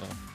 Oh.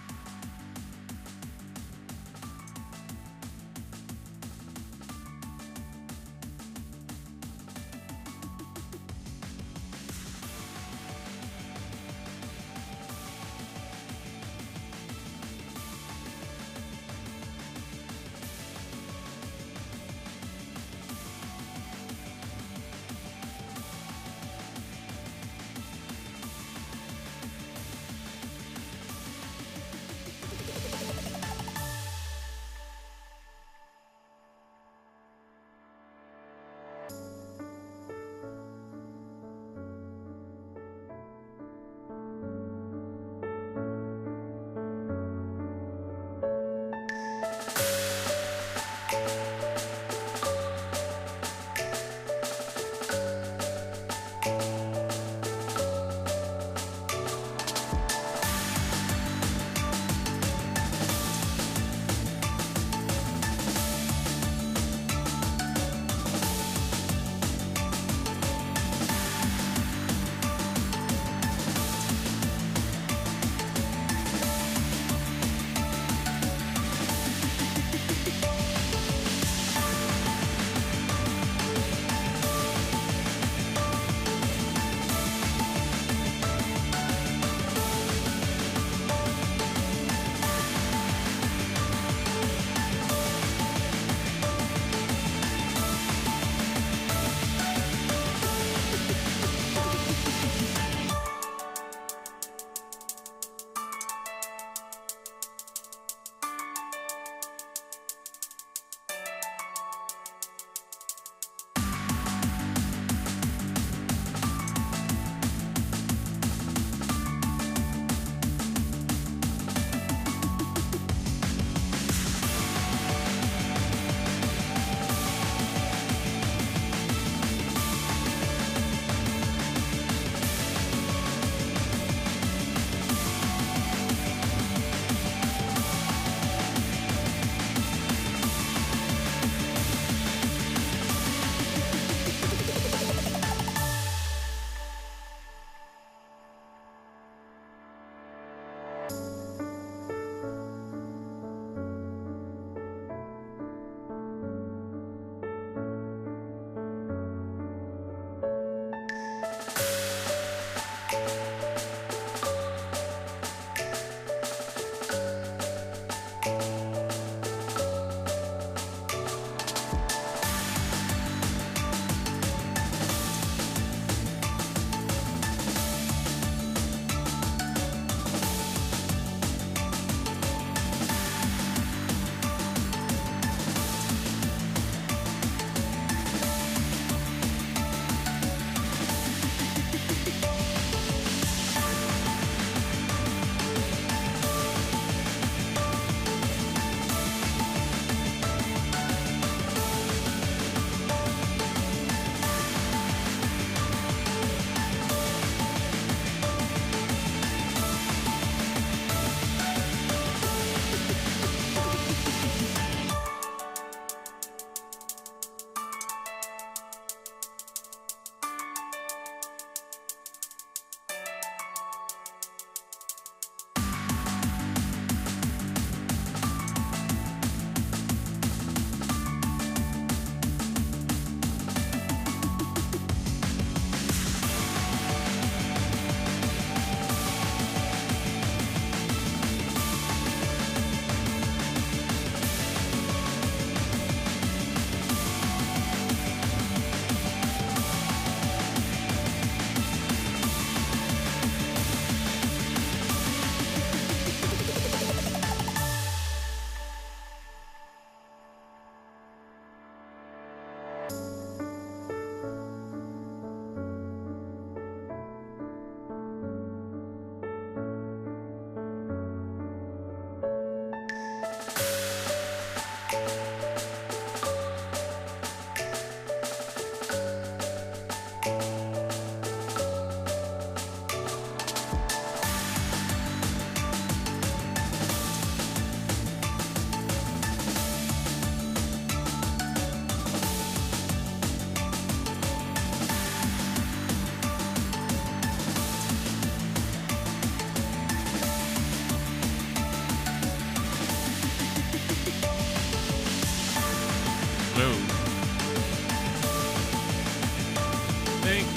think.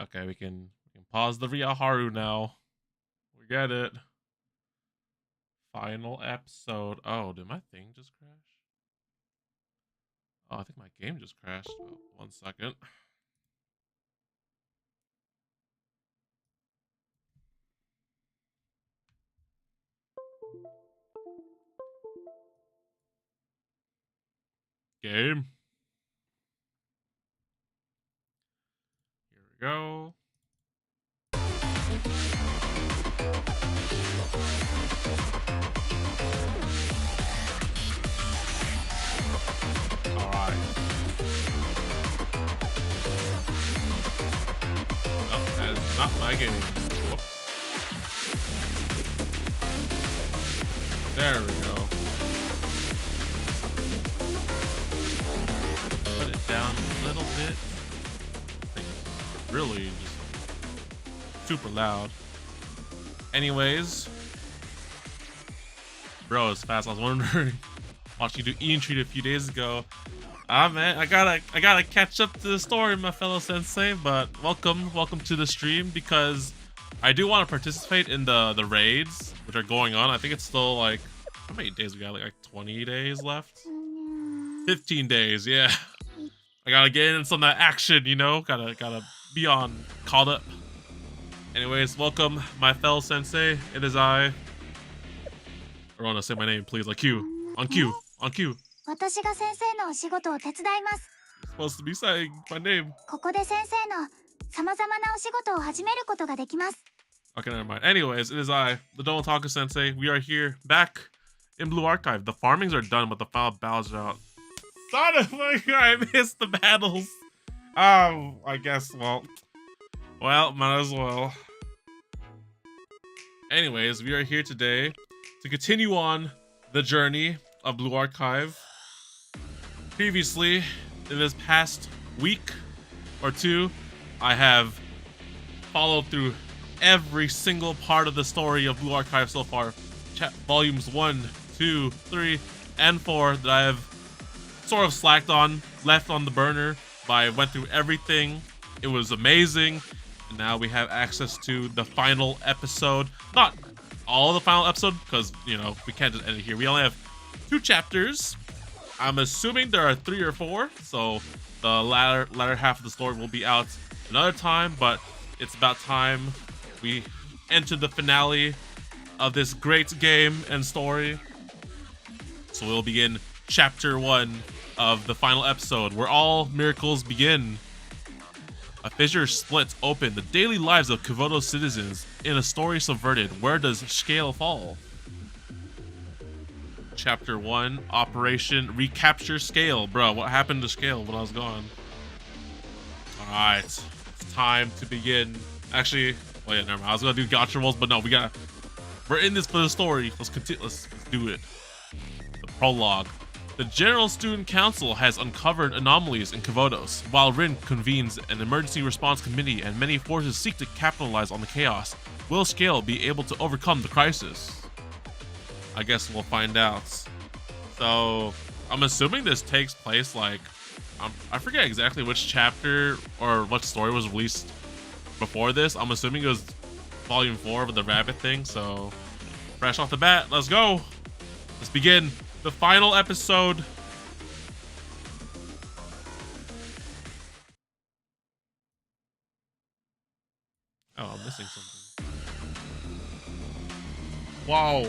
Okay, we can pause the Riaharu now. We get it. Final episode. Oh, did my thing just crash? Oh, I think my game just crashed. Oh, 1 second. Game. Here we go. Alright. Oh, that is not my game. Whoops. There we go. Put it down a little bit. Really just super loud. Anyways, bro, it's fast. I was wondering, watching you do Ian Treat a few days ago. Man, I gotta catch up to the story, my fellow sensei. But welcome to the stream, because I do want to participate in the raids which are going on. I think it's still like, how many days we got? Like 20 days left. 15 days, yeah. I gotta get in some of that action, you know. Gotta be on caught up. Anyways, welcome, my fellow sensei. It is I. Arona, say my name, please. Like cue. On cue. On cue. You're supposed to be saying my name. Okay, never mind. Anyways, it is I, the TheDomotaku Sensei. We are here, back in Blue Archive. The farmings are done, but the final battles are out. Son of a gun, I missed the battles. I guess, well, might as well. Anyways, we are here today to continue on the journey of Blue Archive. Previously, in this past week or two, I have followed through every single part of the story of Blue Archive so far. Volumes 1, 2, 3, and 4 that I have sort of slacked on, left on the burner, but I went through everything. It was amazing. And now we have access to the final episode. Not all of the final episode, because, you know, we can't just end it here. We only have 2 chapters. I'm assuming there are 3 or 4, so the latter half of the story will be out another time, but it's about time we enter the finale of this great game and story. So we'll begin chapter 1 of the final episode, where all miracles begin. A fissure splits open the daily lives of Kuvoto's citizens in a story subverted. Where does SCHALE fall? Chapter 1, Operation Recapture SCHALE. Bro, what happened to SCHALE when I was gone? Alright, it's time to begin. Actually, well, yeah, never mind. I was gonna do gotcha rolls, but no, we're in this for the story. Let's continue. Let's do it. The prologue. The General Student Council has uncovered anomalies in Kuvotos, while Rin convenes an emergency response committee and many forces seek to capitalize on the chaos. Will SCHALE be able to overcome the crisis? I guess we'll find out. So, I'm assuming this takes place like, I forget exactly which chapter or what story was released before this. I'm assuming it was volume 4 with the rabbit thing. So, fresh off the bat, let's go. Let's begin the final episode. Oh, I'm missing something. Wow.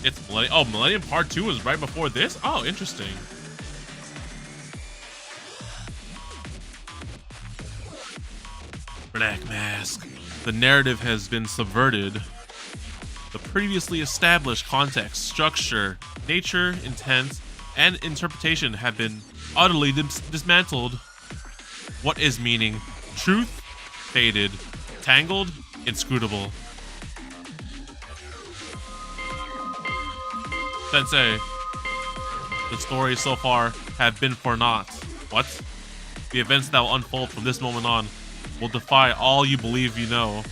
It's Millennium. Oh, Millennium Part 2 was right before this? Oh, interesting. Black Mask. The narrative has been subverted. The previously established context, structure, nature, intent, and interpretation have been utterly dismantled. What is meaning? Truth? Faded. Tangled? Inscrutable. Sensei, the stories so far have been for naught. What? The events that will unfold from this moment on will defy all you believe you know.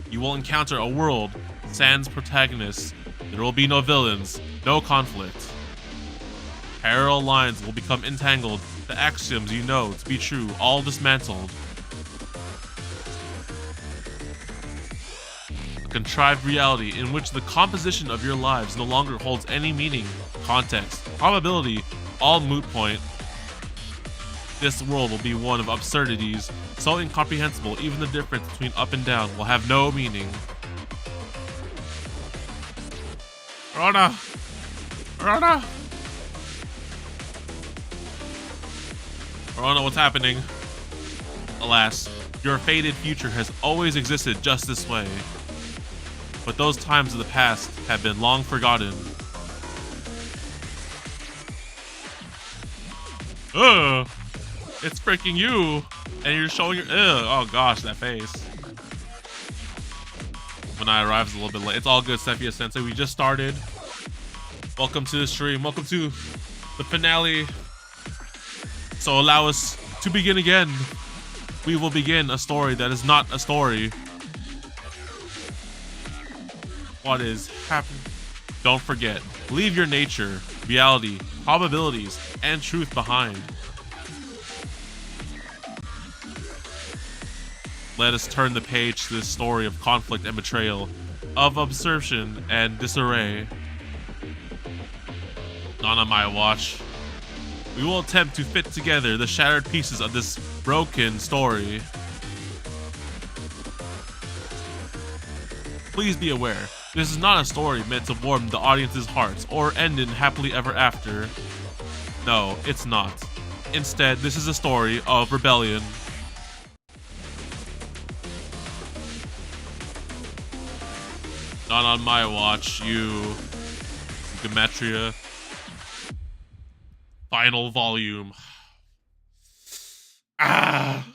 You will encounter a world sans protagonists. There will be no villains, no conflict. Parallel lines will become entangled, the axioms you know to be true all dismantled. A contrived reality in which the composition of your lives no longer holds any meaning, context, probability, all moot point. This world will be one of absurdities, so incomprehensible even the difference between up and down will have no meaning. Arona! Arona! Arona, what's happening? Alas, your fated future has always existed just this way. But those times of the past have been long forgotten. Ugh! It's freaking you! And you're showing your oh gosh, that face. When I arrive is a little bit late. It's all good, Sepia Sensei. We just started. Welcome to the stream. Welcome to the finale. So allow us to begin again. We will begin a story that is not a story. What is happening? Don't forget, leave your nature, reality, probabilities, and truth behind. Let us turn the page to this story of conflict and betrayal, of absorption and disarray. Not on my watch. We will attempt to fit together the shattered pieces of this broken story. Please be aware, this is not a story meant to warm the audience's hearts or end in happily ever after. No, it's not. Instead, this is a story of rebellion. Not on my watch, you Gematria. Final volume. Ah!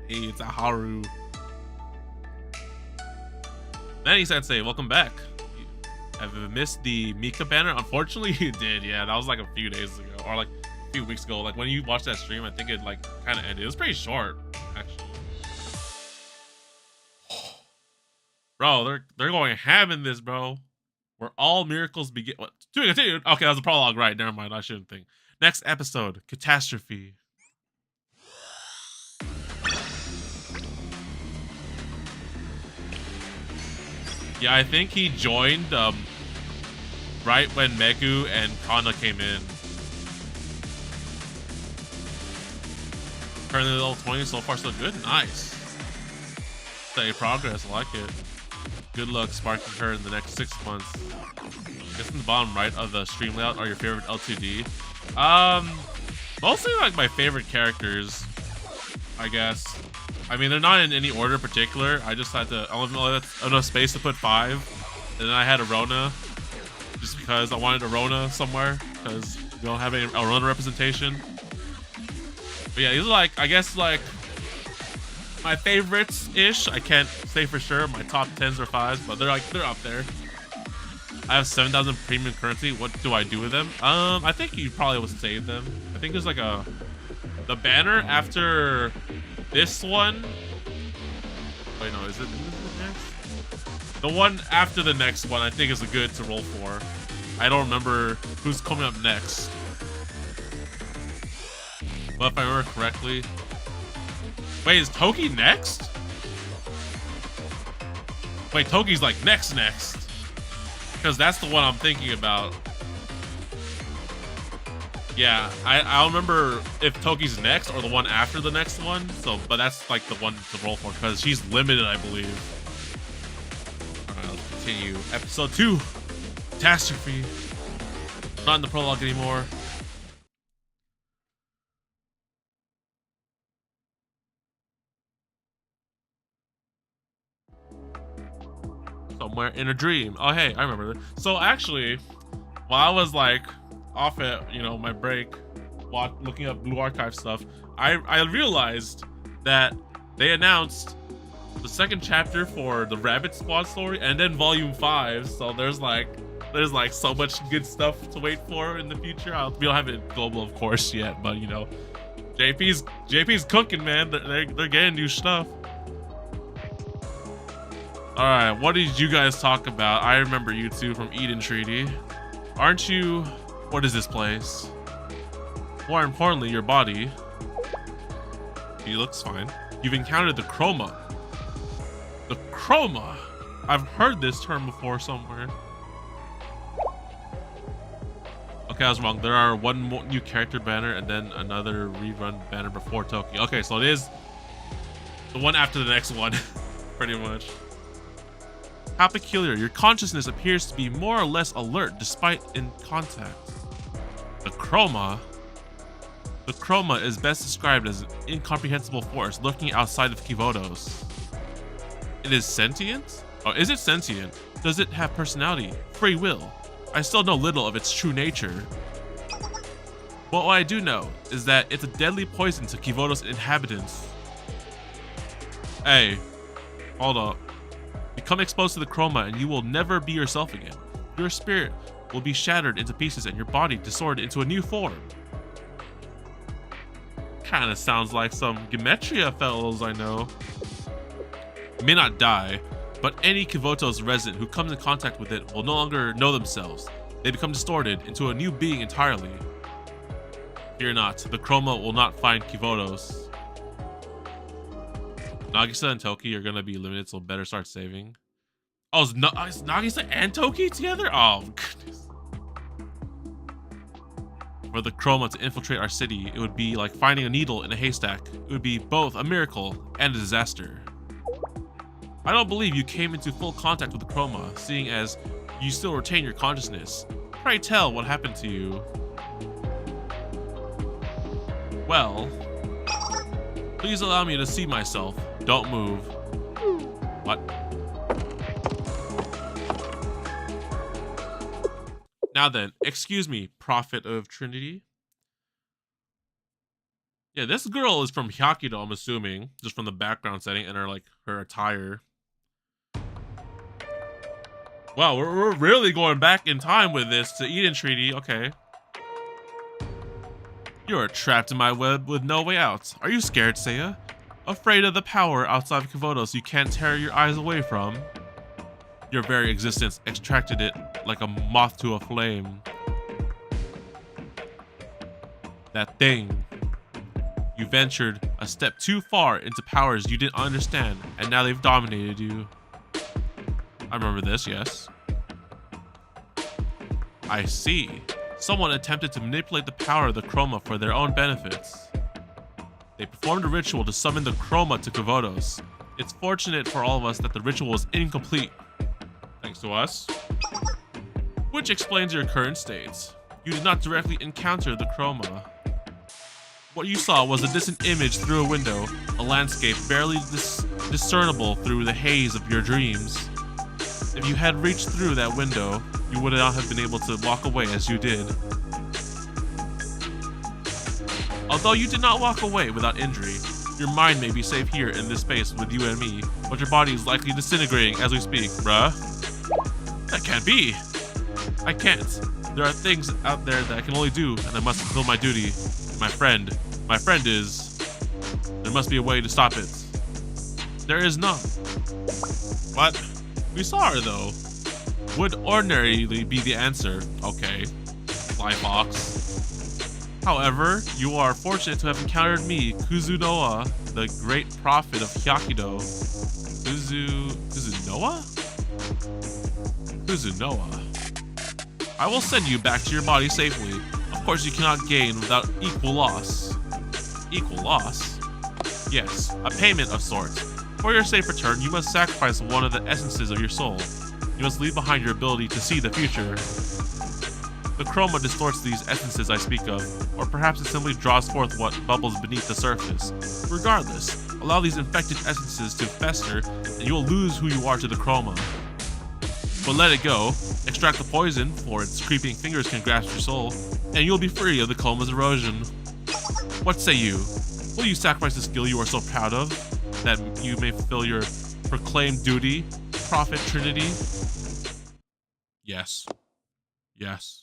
Hey, it's a Haru. Manny Sensei, welcome back. Have you missed the Mika banner? Unfortunately, you did. Yeah, that was like a few days ago, or like a few weeks ago. Like when you watched that stream, I think it like kind of ended. It was pretty short, actually. Bro, they're going ham in this, bro. Where all miracles begin. What? To be continued. Okay, that was a prologue, right? Never mind. I shouldn't think. Next episode, Catastrophe. Yeah, I think he joined right when Megu and Kana came in. Currently level 20, so far so good. Nice. Steady progress, I like it. Good luck sparking her in the next 6 months. Guess in the bottom right of the stream layout are your favorite L2D. Mostly like my favorite characters, I guess. I mean, they're not in any order in particular. I just had to, I don't have enough space to put 5. And then I had Arona, just because I wanted Arona somewhere, because we don't have any Arona representation. But yeah, these are like, I guess like, my favorites-ish. I can't say for sure my top 10s or 5s, but they're up there. I have 7,000 premium currency. What do I do with them? I think you probably would save them. I think there's like the banner after this one. Wait, no, is it the next? The one after the next one I think is good to roll for. I don't remember who's coming up next. But if I remember correctly, wait, is Toki next? Wait, Toki's like next. Because that's the one I'm thinking about. Yeah, I don't remember if Toki's next or the one after the next one. So, but that's like the one to roll for because she's limited, I believe. Alright, let's continue. Episode 2, Catastrophe. Not in the prologue anymore. Somewhere in a dream. Oh, hey, I remember that. So actually, while I was like off at, you know, my break, looking up Blue Archive stuff, I realized that they announced the second chapter for the Rabbit Squad story, and then volume 5. So there's like so much good stuff to wait for in the future. We don't have it global, of course, yet, but you know, JP's cooking, man. They're getting new stuff. All right, what did you guys talk about? I remember you two from Eden Treaty. Aren't you? What is this place? More importantly, your body. He looks fine. You've encountered the chroma. The chroma. I've heard this term before somewhere. Okay, I was wrong. There are one more new character banner and then another rerun banner before Tokyo. Okay, so it is the one after the next one, pretty much. How peculiar. Your consciousness appears to be more or less alert despite in contact. The chroma. The chroma is best described as an incomprehensible force lurking outside of Kivodos. It is sentient? Oh, is it sentient? Does it have personality? Free will? I still know little of its true nature. But what I do know is that it's a deadly poison to Kivodos inhabitants. Hey, hold up. Become exposed to the chroma and you will never be yourself again. Your spirit will be shattered into pieces and your body disordered into a new form. Kinda sounds like some Gematria fellows I know. You may not die, but any Kivotos resident who comes in contact with it will no longer know themselves. They become distorted into a new being entirely. Fear not, the chroma will not find Kivotos. Nagisa and Toki are gonna be limited, so better start saving. Oh, is Nagisa and Toki together? Oh, goodness. For the chroma to infiltrate our city, it would be like finding a needle in a haystack. It would be both a miracle and a disaster. I don't believe you came into full contact with the chroma, seeing as you still retain your consciousness. Pray tell what happened to you. Well, please allow me to see myself. Don't move. What? Now then, excuse me, Prophet of Trinity. Yeah, this girl is from Hyakido, I'm assuming, just from the background setting and her attire. Wow, we're really going back in time with this to Eden Treaty. Okay. You are trapped in my web with no way out. Are you scared, Seiya? Afraid of the power outside of Kivodos you can't tear your eyes away from? Your very existence extracted it like a moth to a flame. That thing. You ventured a step too far into powers you didn't understand, and now they've dominated you. I remember this, yes. I see. Someone attempted to manipulate the power of the chroma for their own benefits. They performed a ritual to summon the chroma to Kivodos. It's fortunate for all of us that the ritual was incomplete. Thanks to us. Which explains your current state. You did not directly encounter the chroma. What you saw was a distant image through a window, a landscape barely discernible through the haze of your dreams. If you had reached through that window, you would not have been able to walk away as you did. Although you did not walk away without injury, your mind may be safe here in this space with you and me, but your body is likely disintegrating as we speak, bruh. That can't be. I can't. There are things out there that I can only do, and I must fulfill my duty. My friend is... There must be a way to stop it. There is none. What? We saw her, though. Would ordinarily be the answer. Okay. Fly Fox. However, you are fortunate to have encountered me, Kuzunoa, the great prophet of Hyakido. Kuzunoa? Kuzunoa. I will send you back to your body safely. Of course, you cannot gain without equal loss. Equal loss? Yes, a payment of sorts. For your safe return, you must sacrifice one of the essences of your soul. You must leave behind your ability to see the future. The chroma distorts these essences I speak of, or perhaps it simply draws forth what bubbles beneath the surface. Regardless, allow these infected essences to fester, and you will lose who you are to the chroma. But let it go, extract the poison, for its creeping fingers can grasp your soul, and you'll be free of the chroma's erosion. What say you? Will you sacrifice the skill you are so proud of, that you may fulfill your proclaim duty, Prophet Trinity? Yes. Yes.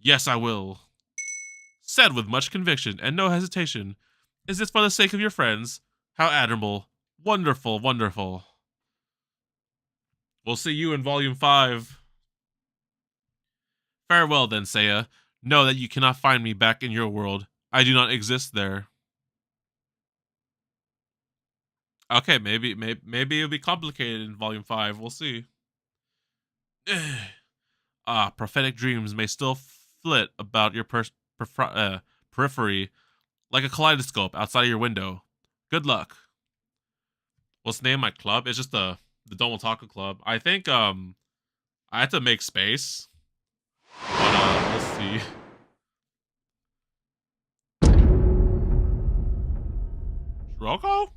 Yes, I will. Said with much conviction and no hesitation. Is this for the sake of your friends? How admirable. Wonderful, wonderful. We'll see you in Volume 5. Farewell then, Seiya. Know that you cannot find me back in your world. I do not exist there. Okay, maybe it'll be complicated in Volume 5. We'll see. Prophetic dreams may still flit about your periphery like a kaleidoscope outside of your window. Good luck. What's the name of my club? It's just the TheDomotaku Club. I think I had to make space. But we'll see. Shiroko?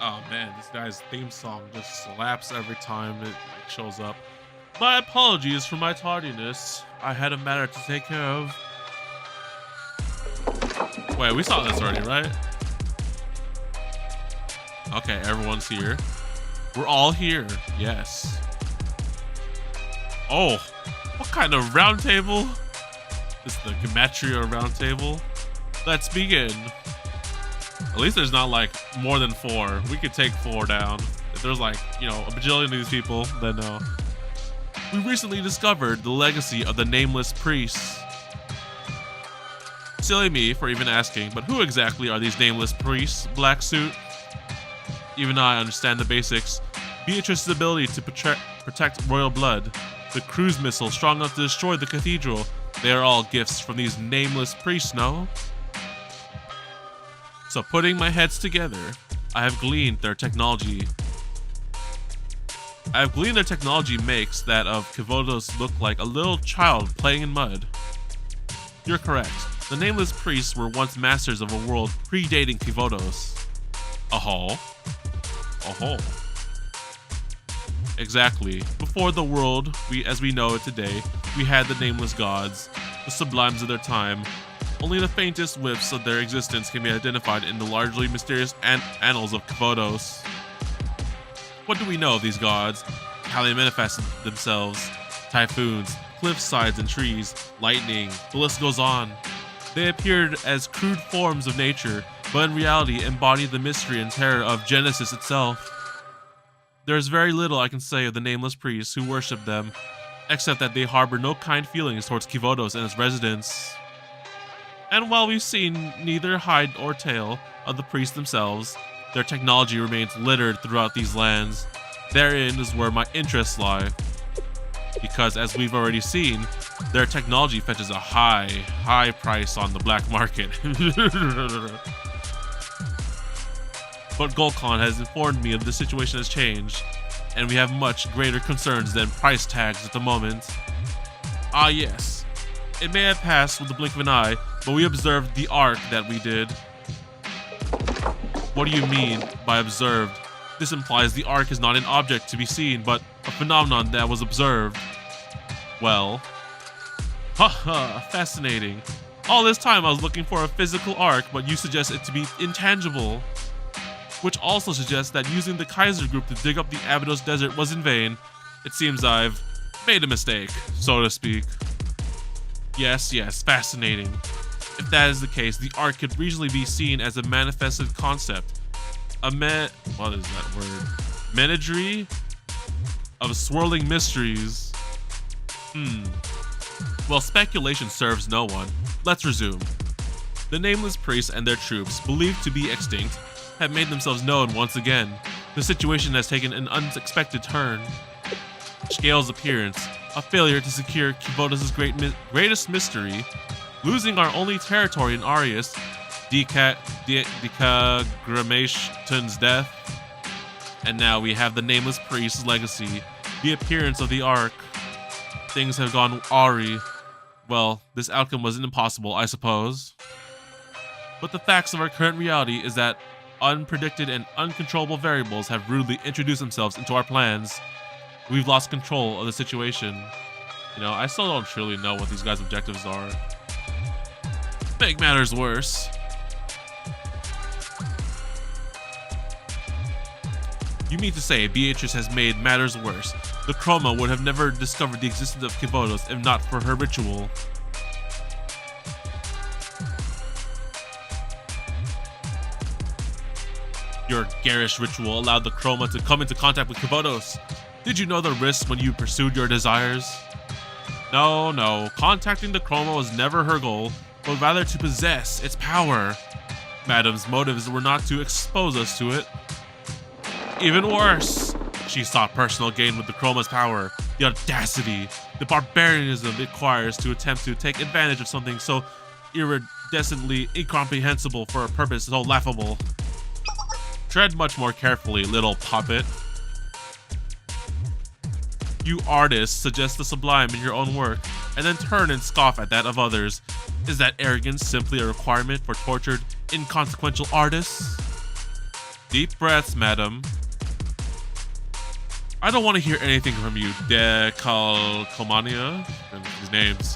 Oh man, this guy's theme song just slaps every time it shows up. My apologies for my tardiness. I had a matter to take care of. Wait, we saw this already, right? Okay, everyone's here. We're all here. Yes. Oh, what kind of round table? This is the Gematria round table. Let's begin. At least there's not like more than 4. We could take 4 down. If there's like, you know, a bajillion of these people, then no. We recently discovered the legacy of the nameless priests. Silly me for even asking, but who exactly are these nameless priests, Black Suit? Even I understand the basics. Beatrice's ability to protect royal blood, the cruise missile strong enough to destroy the cathedral, they are all gifts from these nameless priests, no? So putting my heads together, I have gleaned their technology. Makes that of Kivodos look like a little child playing in mud. You're correct. The nameless priests were once masters of a world predating Kivodos. Exactly. Before the world, as we know it today, we had the nameless gods, the sublimes of their time. Only the faintest whiffs of their existence can be identified in the largely mysterious annals of Kivodos. What do we know of these gods? How they manifested themselves? Typhoons, cliff sides and trees, lightning, the list goes on. They appeared as crude forms of nature, but in reality embodied the mystery and terror of Genesis itself. There is very little I can say of the nameless priests who worship them, except that they harbor no kind feelings towards Kivodos and its residents. And while we've seen neither hide or tail of the priests themselves, their technology remains littered throughout these lands. Therein is where my interests lie. Because as we've already seen, their technology fetches a high price on the black market. But Golkon has informed me of the situation has changed, and we have much greater concerns than price tags at the moment. Ah yes, it may have passed with the blink of an eye, but we observed the arc that we did. What do you mean by observed? This implies the arc is not an object to be seen, but a phenomenon that was observed. Well, haha, fascinating. All this time I was looking for a physical arc, but you suggest it to be intangible. Which also suggests that using the Kaiser group to dig up the Abydos desert was in vain. It seems I've made a mistake, so to speak. Yes, fascinating. If that is the case, the arc could reasonably be seen as a manifested concept. What is that word? Menagerie of swirling mysteries. Well, speculation serves no one. Let's resume. The nameless priests and their troops, believed to be extinct, have made themselves known once again. The situation has taken an unexpected turn. SCHALE's appearance, a failure to secure Kivodos' greatest mystery, losing our only territory in Arius, Decagrammation's death, and now we have the nameless priest's legacy, the appearance of the Ark. Things have gone awry. Well, this outcome wasn't impossible, I suppose. But the facts of our current reality is that unpredicted and uncontrollable variables have rudely introduced themselves into our plans. We've lost control of the situation. You know, I still don't truly know what these guys' objectives are. Make matters worse. You mean to say Beatrice has made matters worse? The Chroma would have never discovered the existence of Abydos if not for her ritual. Your garish ritual allowed the Chroma to come into contact with Abydos. Did you know the risks when you pursued your desires? No. Contacting the Chroma was never her goal, but rather to possess its power. Madam's motives were not to expose us to it. Even worse, she sought personal gain with the Chroma's power, the audacity, the barbarianism it requires to attempt to take advantage of something so iridescently incomprehensible for a purpose so laughable. Tread much more carefully, little puppet. You artists suggest the sublime in your own work, and then turn and scoff at that of others. Is that arrogance simply a requirement for tortured, inconsequential artists? Deep breaths, madam. I don't want to hear anything from you, Decalcomania. These names.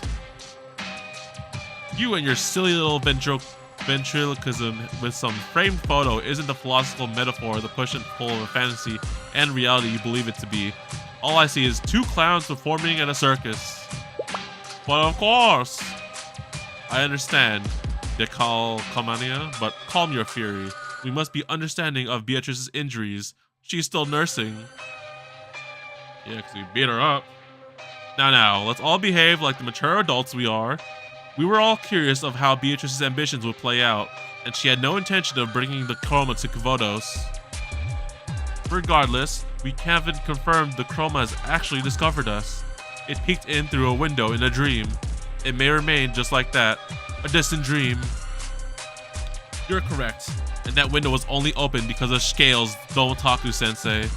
You and your silly little ventriloquism with some framed photo isn't the philosophical metaphor, the push and pull of a fantasy and reality you believe it to be. All I see is two clowns performing at a circus. But of course, I understand, Decalcomania, but calm your fury. We must be understanding of Beatrice's injuries. She's still nursing. Yeah, because we beat her up. Now, let's all behave like the mature adults we are. We were all curious of how Beatrice's ambitions would play out, and she had no intention of bringing the Chroma to Abydos. Regardless, we haven't confirmed the Chroma has actually discovered us. It peeked in through a window in a dream. It may remain just like that, a distant dream. You're correct, and that window was only open because of SCHALE's TheDomotaku Sensei.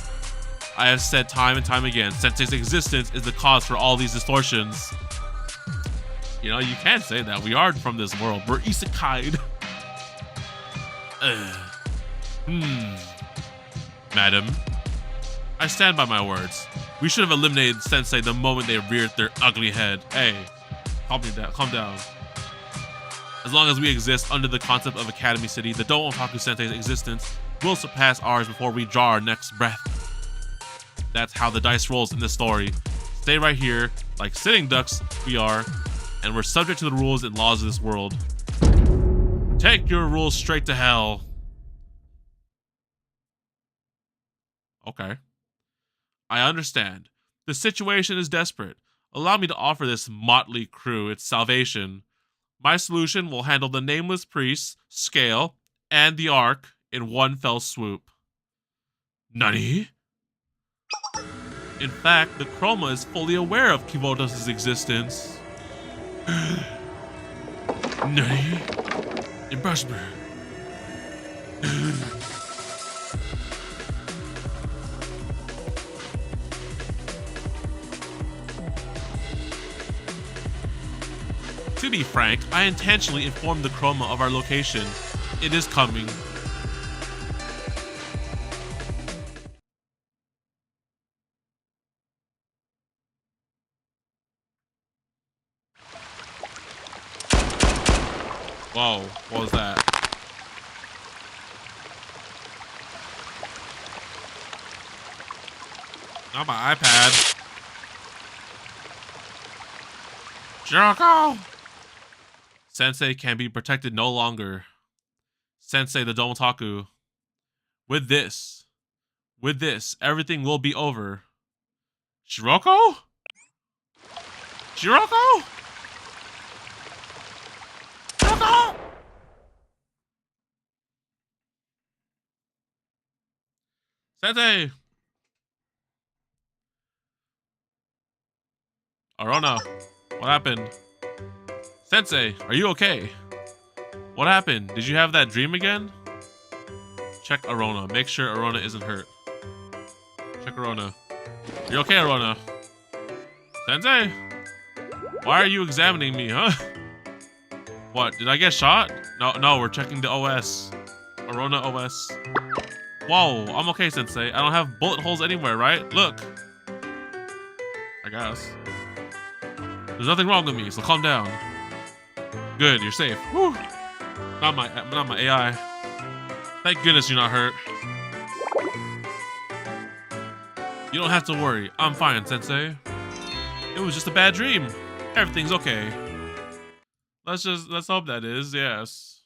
I have said time and time again, Sensei's existence is the cause for all these distortions. You know, you can't say that. We are from this world. We're isekai'd. Madam, I stand by my words. We should have eliminated Sensei the moment they reared their ugly head. Hey, calm down. As long as we exist under the concept of Academy City, the TheDomotaku Sensei's existence will surpass ours before we draw our next breath. That's how the dice rolls in this story. Stay right here, like sitting ducks we are, and we're subject to the rules and laws of this world. Take your rules straight to hell. Okay. I understand. The situation is desperate. Allow me to offer this motley crew its salvation. My solution will handle the nameless priests, SCHALE, and the Ark in one fell swoop. Nani? In fact, the Chroma is fully aware of Abydos' existence. Nani? Impossible. To be frank, I intentionally informed the Chroma of our location. It is coming. Whoa, what was that? Not my iPad. Shiroko! Sensei can be protected no longer. Sensei TheDomotaku. With this, everything will be over. Shiroko? Shiroko? Shiroko? Sensei! Arona, what happened? Sensei, are you okay? What happened? Did you have that dream again? Check Arona. Make sure Arona isn't hurt. Check Arona. You okay, Arona? Sensei? Why are you examining me, huh? What, did I get shot? No, we're checking the OS. Arona OS. Whoa, I'm okay, Sensei. I don't have bullet holes anywhere, right? Look. guess. There's nothing wrong with me, so calm down. Good, you're safe. Whew. Not my AI. Thank goodness you're not hurt. You don't have to worry. I'm fine, Sensei. It was just a bad dream. Everything's okay. Let's hope that is, yes.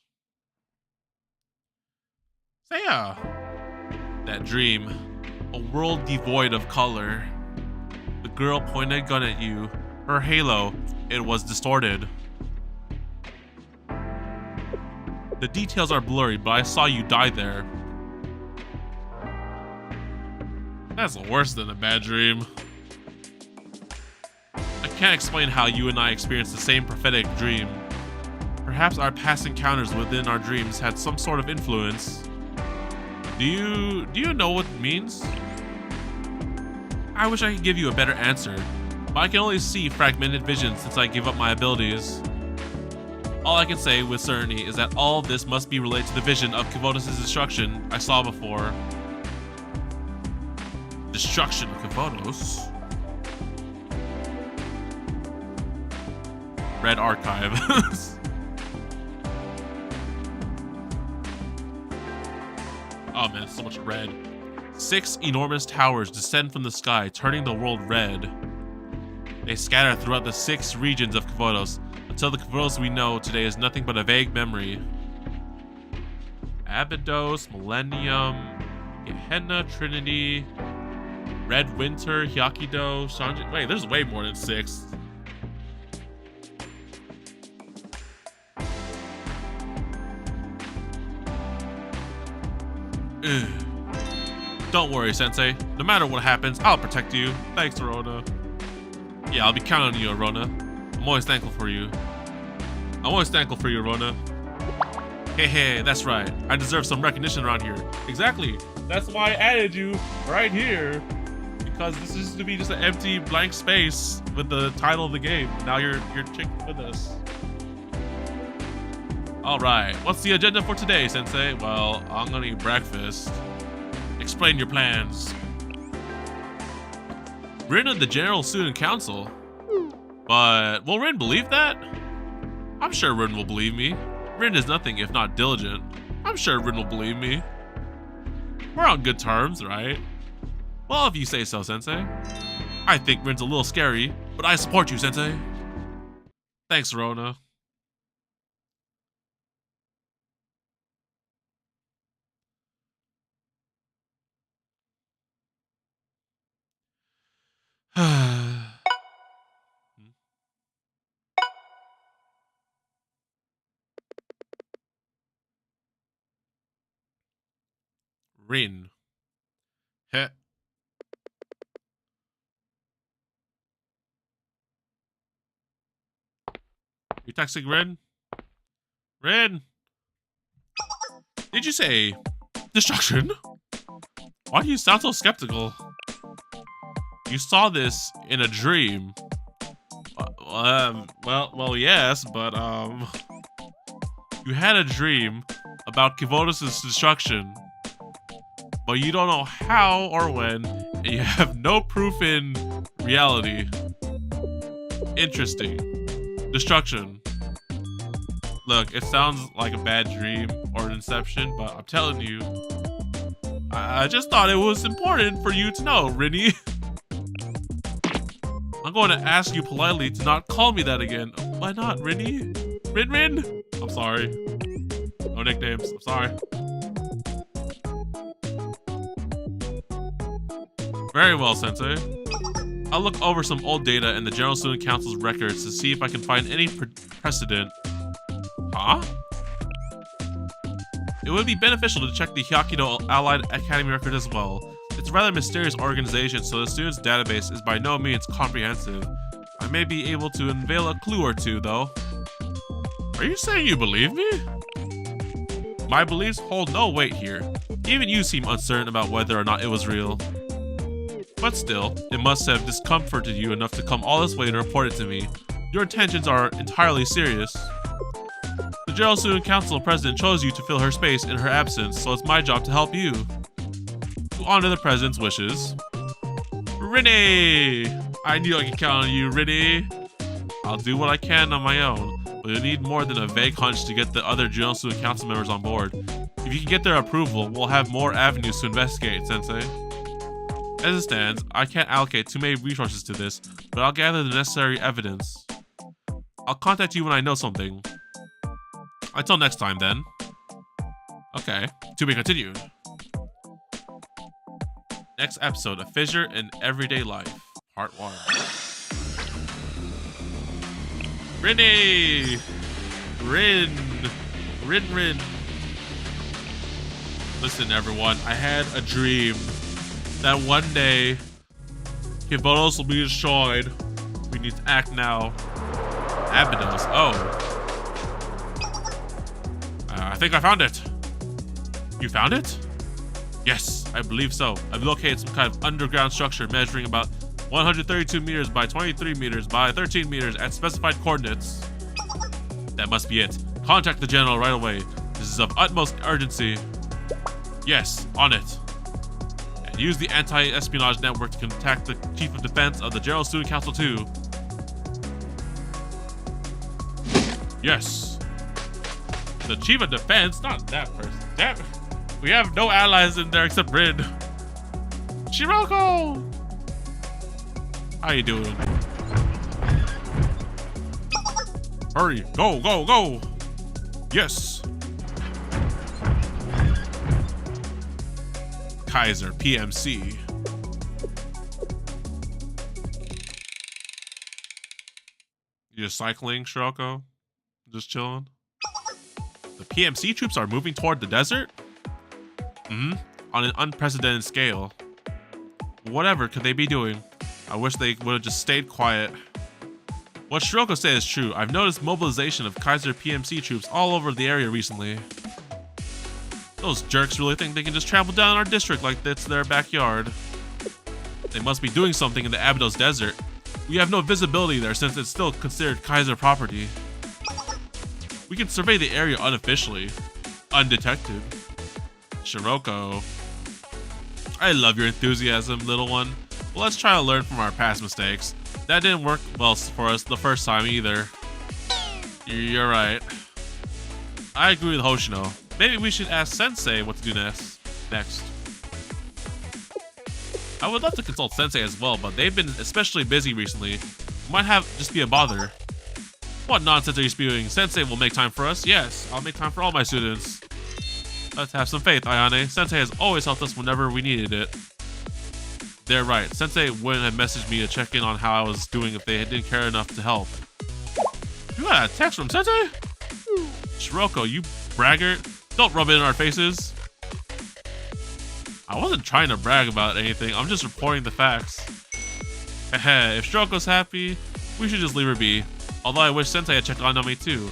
So yeah. That dream. A world devoid of color. The girl pointed a gun at you. Her halo, it was distorted. The details are blurry, but I saw you die there. That's worse than a bad dream. I can't explain how you and I experienced the same prophetic dream. Perhaps our past encounters within our dreams had some sort of influence. Do you know what it means? I wish I could give you a better answer, but I can only see fragmented visions since I gave up my abilities. All I can say with certainty is that all of this must be related to the vision of Kivodos' destruction I saw before. Destruction of Kivodos? Red Archive. Oh man, so much red. 6 enormous towers descend from the sky, turning the world red. They scatter throughout the 6 regions of Kivodos, until the Kivodos we know today is nothing but a vague memory. Abydos, Millennium, Gehenna, Trinity, Red Winter, Hyakido, Shanji. Wait, there's way more than 6. Ugh. Don't worry, Sensei. No matter what happens, I'll protect you. Thanks, Arona. Yeah, I'll be counting on you, Arona. I'm always thankful for you. Arona. Hey, that's right. I deserve some recognition around here. Exactly. That's why I added you right here. Because this is to be just an empty blank space with the title of the game. Now you're chicken with us. Alright, what's the agenda for today, Sensei? Well, I'm gonna eat breakfast. Explain your plans. Rin of the General Student Council. But will Rin believe that? I'm sure Rin will believe me. Rin is nothing if not diligent. I'm sure Rin will believe me. We're on good terms, right? Well, if you say so, Sensei. I think Rin's a little scary, but I support you, Sensei. Thanks, Arona. Rin. Heh. You texting Rin? Rin! Did you say destruction? Why do you sound so skeptical? You saw this in a dream. Well, yes, but you had a dream about Kivodos' destruction, but you don't know how or when, and you have no proof in reality. Interesting. Destruction. Look, it sounds like a bad dream or an inception, but I'm telling you, I just thought it was important for you to know, Rinny. I'm going to ask you politely to not call me that again. Why not, Rinny? Rin? I'm sorry. No nicknames, I'm sorry. Very well, Sensei. I'll look over some old data in the General Student Council's records to see if I can find any precedent. Huh? It would be beneficial to check the Hyakido Allied Academy record as well. It's a rather mysterious organization, so the student's database is by no means comprehensive. I may be able to unveil a clue or two, though. Are you saying you believe me? My beliefs hold no weight here. Even you seem uncertain about whether or not it was real. But still, it must have discomforted you enough to come all this way and report it to me. Your intentions are entirely serious. The General Student Council President chose you to fill her space in her absence, so it's my job to help you. To honor the President's wishes. Renee! I knew I could count on you, Rinny. I'll do what I can on my own, but you'll need more than a vague hunch to get the other Genosuke council members on board. If you can get their approval, we'll have more avenues to investigate, Sensei. As it stands, I can't allocate too many resources to this, but I'll gather the necessary evidence. I'll contact you when I know something. Until next time, then. Okay, to be continued. Next episode, A Fissure in Everyday Life, Part 1. Rinny! Rin. Listen, everyone, I had a dream that one day Abydos will be destroyed. We need to act now. Abydos. Oh. I think I found it. You found it? Yes, I believe so. I've located some kind of underground structure measuring about 132 meters by 23 meters by 13 meters at specified coordinates. That must be it. Contact the general right away. This is of utmost urgency. Yes, on it. And use the anti-espionage network to contact the Chief of Defense of the General Student Council too. Yes. The Chief of Defense? Not that person. Damn. We have no allies in there except Rin. Shiroko! How you doing? Hurry, go! Yes. Kaiser, PMC. You just cycling, Shiroko? Just chilling? The PMC troops are moving toward the desert? On an unprecedented scale. Whatever could they be doing? I wish they would have just stayed quiet. What Shiroko said is true. I've noticed mobilization of Kaiser PMC troops all over the area recently. Those jerks really think they can just travel down our district like it's their backyard. They must be doing something in the Abydos desert. We have no visibility there since it's still considered Kaiser property. We can survey the area unofficially, undetected. Shiroko. I love your enthusiasm, little one. But let's try to learn from our past mistakes. That didn't work well for us the first time either. You're right. I agree with Hoshino. Maybe we should ask Sensei what to do next. I would love to consult Sensei as well, but they've been especially busy recently. It might have just be a bother. What nonsense are you spewing? Sensei will make time for us. Yes, I'll make time for all my students. Let's have some faith, Ayane. Sensei has always helped us whenever we needed it. They're right. Sensei wouldn't have messaged me to check in on how I was doing if they didn't care enough to help. You got a text from Sensei? Shiroko, you braggart. Don't rub it in our faces. I wasn't trying to brag about anything. I'm just reporting the facts. If Shiroko's happy, we should just leave her be. Although I wish Sensei had checked on me too.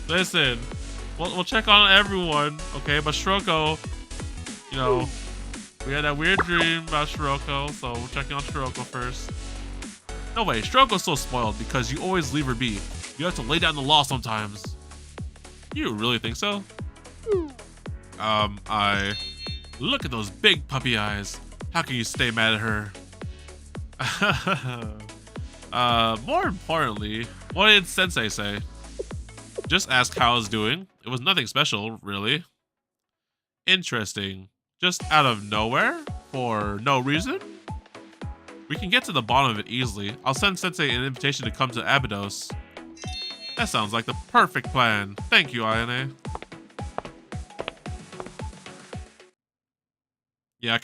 Listen, we'll check on everyone, okay? But Shiroko, you know, we had that weird dream about Shiroko, so we're checking on Shiroko first. No way, Shiroko's so spoiled because you always leave her be. You have to lay down the law sometimes. You really think so? Look at those big puppy eyes. How can you stay mad at her? More importantly, what did Sensei say? Just ask how I was doing. It was nothing special, really. Interesting. Just out of nowhere? For no reason? We can get to the bottom of it easily. I'll send Sensei an invitation to come to Abydos. That sounds like the perfect plan. Thank you, Ayane. Yeah,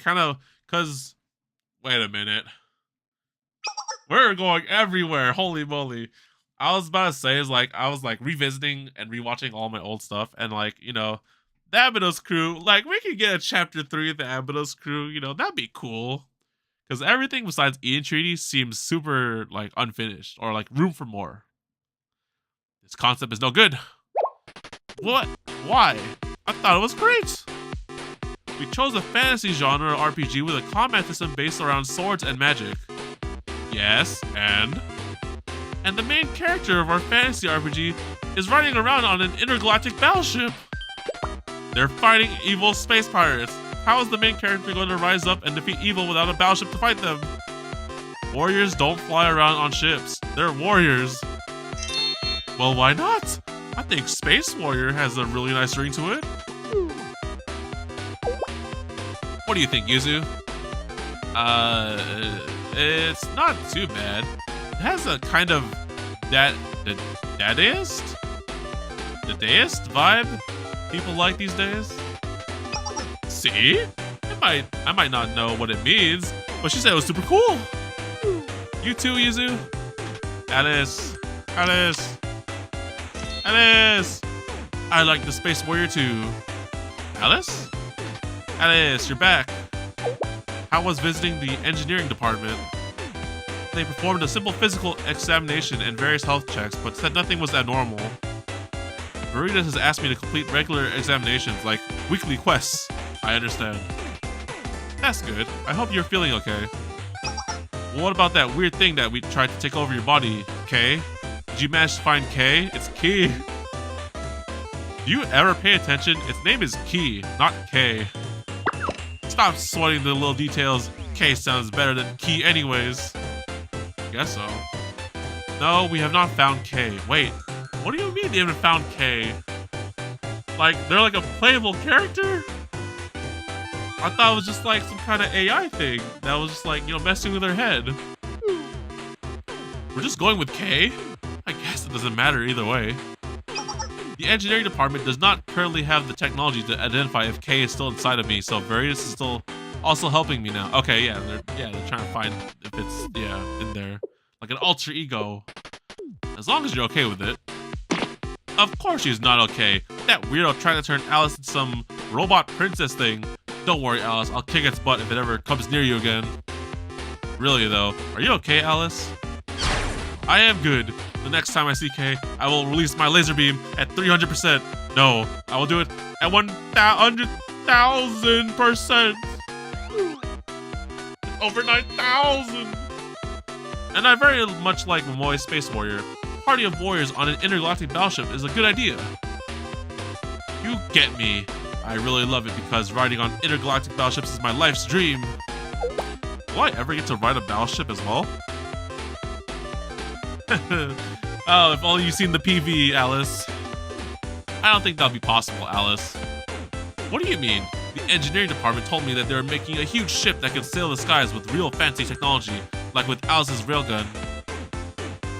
cause wait a minute. We're going everywhere. Holy moly. I was about to say is like I was like revisiting and rewatching all my old stuff and like, you know, the Abydos crew, like we could get a chapter 3 of the Abydos crew, you know, that'd be cool. Cause everything besides Ian Treaty seems super like unfinished or like room for more. This concept is no good. What? Why? I thought it was great. We chose a fantasy genre RPG with a combat system based around swords and magic. Yes, and the main character of our fantasy RPG is riding around on an intergalactic battleship. They're fighting evil space pirates. How is the main character going to rise up and defeat evil without a battleship to fight them? Warriors don't fly around on ships. They're warriors. Well, why not? I think Space Warrior has a really nice ring to it. What do you think, Yuzu? It's not too bad. It has a kind of dadaist vibe people like these days. See? I might not know what it means, but she said it was super cool. You too, Yuzu. Alice. I like the Space Warrior too. Alice, you're back. How was visiting the engineering department? They performed a simple physical examination and various health checks, but said nothing was abnormal. Beatrice has asked me to complete regular examinations, like weekly quests. I understand. That's good. I hope you're feeling okay. Well, what about that weird thing that we tried to take over your body, Kay? Did you manage to find Kay? It's Key. Do you ever pay attention? Its name is Key, not Kay. Stop sweating the little details. Kay sounds better than Key anyways. Guess so. No, we have not found Kay. Wait, what do you mean they haven't found Kay? Like, they're like a playable character? I thought it was just like some kind of AI thing that was just like, you know, messing with her head. We're just going with Kay? I guess it doesn't matter either way. The engineering department does not currently have the technology to identify if Kay is still inside of me, so Beatrice is still also helping me now. Okay, yeah, they're trying to find if it's in there. Like an alter ego. As long as you're okay with it. Of course she's not okay. That weirdo trying to turn Alice into some robot princess thing. Don't worry, Alice. I'll kick its butt if it ever comes near you again. Really, though. Are you okay, Alice? I am good. The next time I see Kay, I will release my laser beam at 300%. No, I will do it at 100,000%. Over 9,000. And I very much like Momoe's Space Warrior. A party of warriors on an intergalactic battleship is a good idea. You get me. I really love it because riding on intergalactic battleships is my life's dream. Will I ever get to ride a battleship as well? Oh, if only you've seen the PV, Alice. I don't think that'll be possible, Alice. What do you mean? The engineering department told me that they were making a huge ship that could sail the skies with real fancy technology, like with Alice's railgun.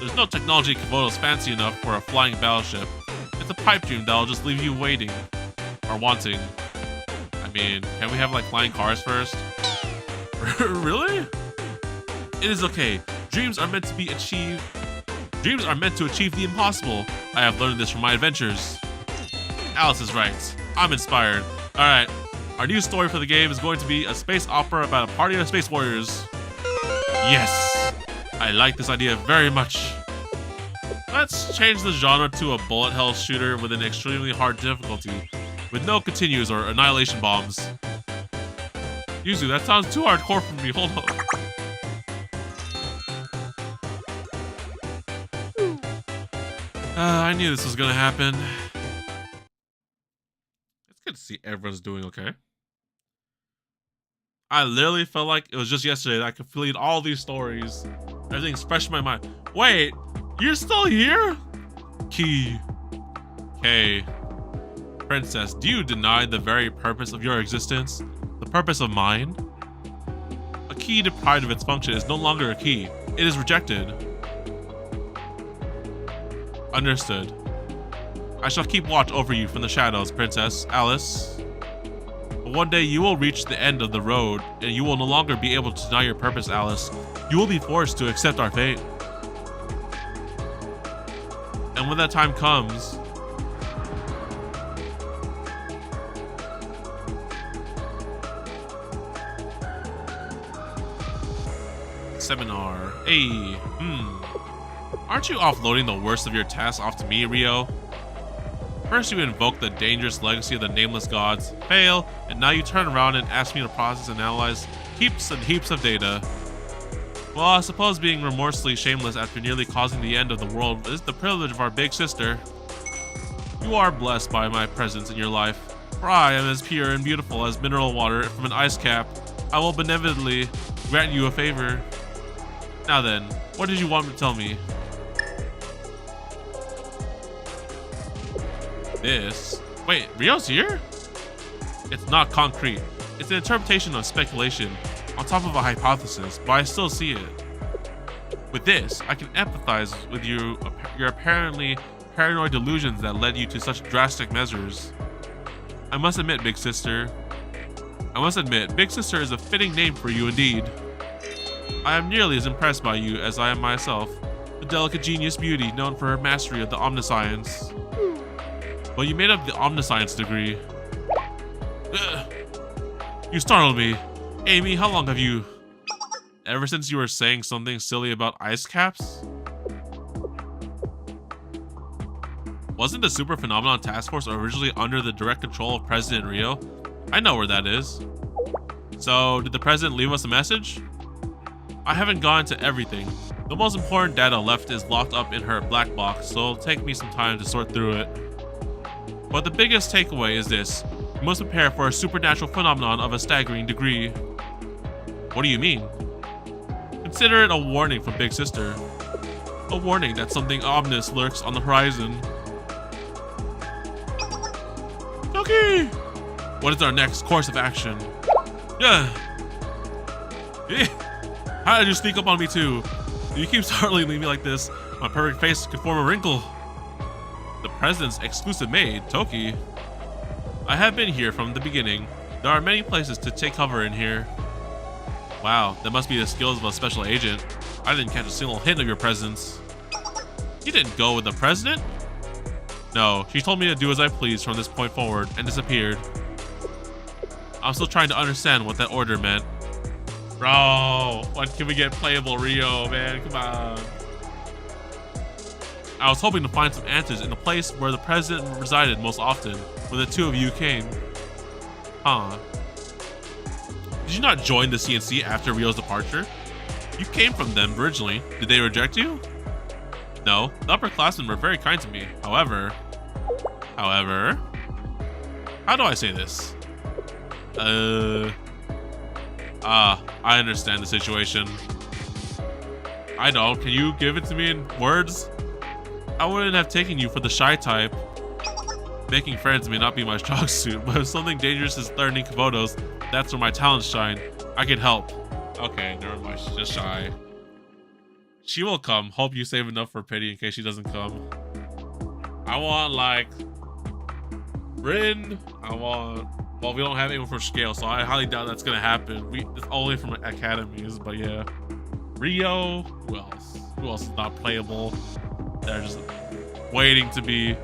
There's no technology Komodo's fancy enough for a flying battleship. It's a pipe dream that'll just leave you waiting. Or wanting. I mean, can we have like flying cars first? Really? It is okay. Dreams are meant to achieve the impossible. I have learned this from my adventures. Alice is right. I'm inspired. Alright, our new story for the game is going to be a space opera about a party of space warriors. Yes! I like this idea very much. Let's change the genre to a bullet hell shooter with an extremely hard difficulty, with no continues or annihilation bombs. Yuzu, that sounds too hardcore for me. Hold on. I knew this was gonna happen. It's good to see everyone's doing okay. I literally felt like it was just yesterday that I completed all these stories. Everything's fresh in my mind. Wait, you're still here? Key. K. Princess, do you deny the very purpose of your existence? The purpose of mine? A key deprived of its function is no longer a key. It is rejected. Understood. I shall keep watch over you from the shadows, Princess Alice. But one day you will reach the end of the road, and you will no longer be able to deny your purpose, Alice. You will be forced to accept our fate. And when that time comes, seminar. Hey, Aren't you offloading the worst of your tasks off to me, Rio? First you invoke the dangerous legacy of the nameless gods, fail, and now you turn around and ask me to process and analyze heaps and heaps of data. Well, I suppose being remorselessly shameless after nearly causing the end of the world is the privilege of our big sister. You are blessed by my presence in your life, for I am as pure and beautiful as mineral water from an ice cap. I will benevolently grant you a favor. Now then, what did you want to tell me? This? Wait, Rio's here? It's not concrete. It's an interpretation of speculation on top of a hypothesis, but I still see it. With this, I can empathize with your apparently paranoid delusions that led you to such drastic measures. I must admit, Big Sister is a fitting name for you indeed. I am nearly as impressed by you as I am myself, the delicate genius beauty known for her mastery of the omniscience. Well, you made up the omniscience degree. Ugh. You startled me. Amy, how long have you... Ever since you were saying something silly about ice caps? Wasn't the Super Phenomenon Task Force originally under the direct control of President Rio? I know where that is. So, did the President leave us a message? I haven't gone to everything. The most important data left is locked up in her black box, so it'll take me some time to sort through it. But the biggest takeaway is this. You must prepare for a supernatural phenomenon of a staggering degree. What do you mean? Consider it a warning from Big Sister. A warning that something ominous lurks on the horizon. Okay. What is our next course of action? Yeah. How did you sneak up on me too? You keep startling me like this. My perfect face could form a wrinkle. The President's exclusive maid, Toki. I have been here from the beginning. There are many places to take cover in here. Wow, that must be the skills of a special agent. I didn't catch a single hint of your presence. You didn't go with the President? No, she told me to do as I pleased from this point forward and disappeared. I'm still trying to understand what that order meant. Bro, when can we get playable Rio, man? Come on. I was hoping to find some answers in the place where the President resided most often, when the two of you came. Huh. Did you not join the CNC after Rio's departure? You came from them originally. Did they reject you? No, the upperclassmen were very kind to me. However, how do I say this? I understand the situation. I don't. Can you give it to me in words? I wouldn't have taken you for the shy type. Making friends may not be my strong suit, but if something dangerous is learning Komodos, that's where my talents shine. I can help. Okay, never mind. She's just shy. She will come. Hope you save enough for pity in case she doesn't come. I want, like, Rin. I want... Well, we don't have anyone for SCHALE, so I highly doubt that's gonna happen. It's only from academies, but yeah. Rio. Who else? Who else is not playable? They're just waiting to be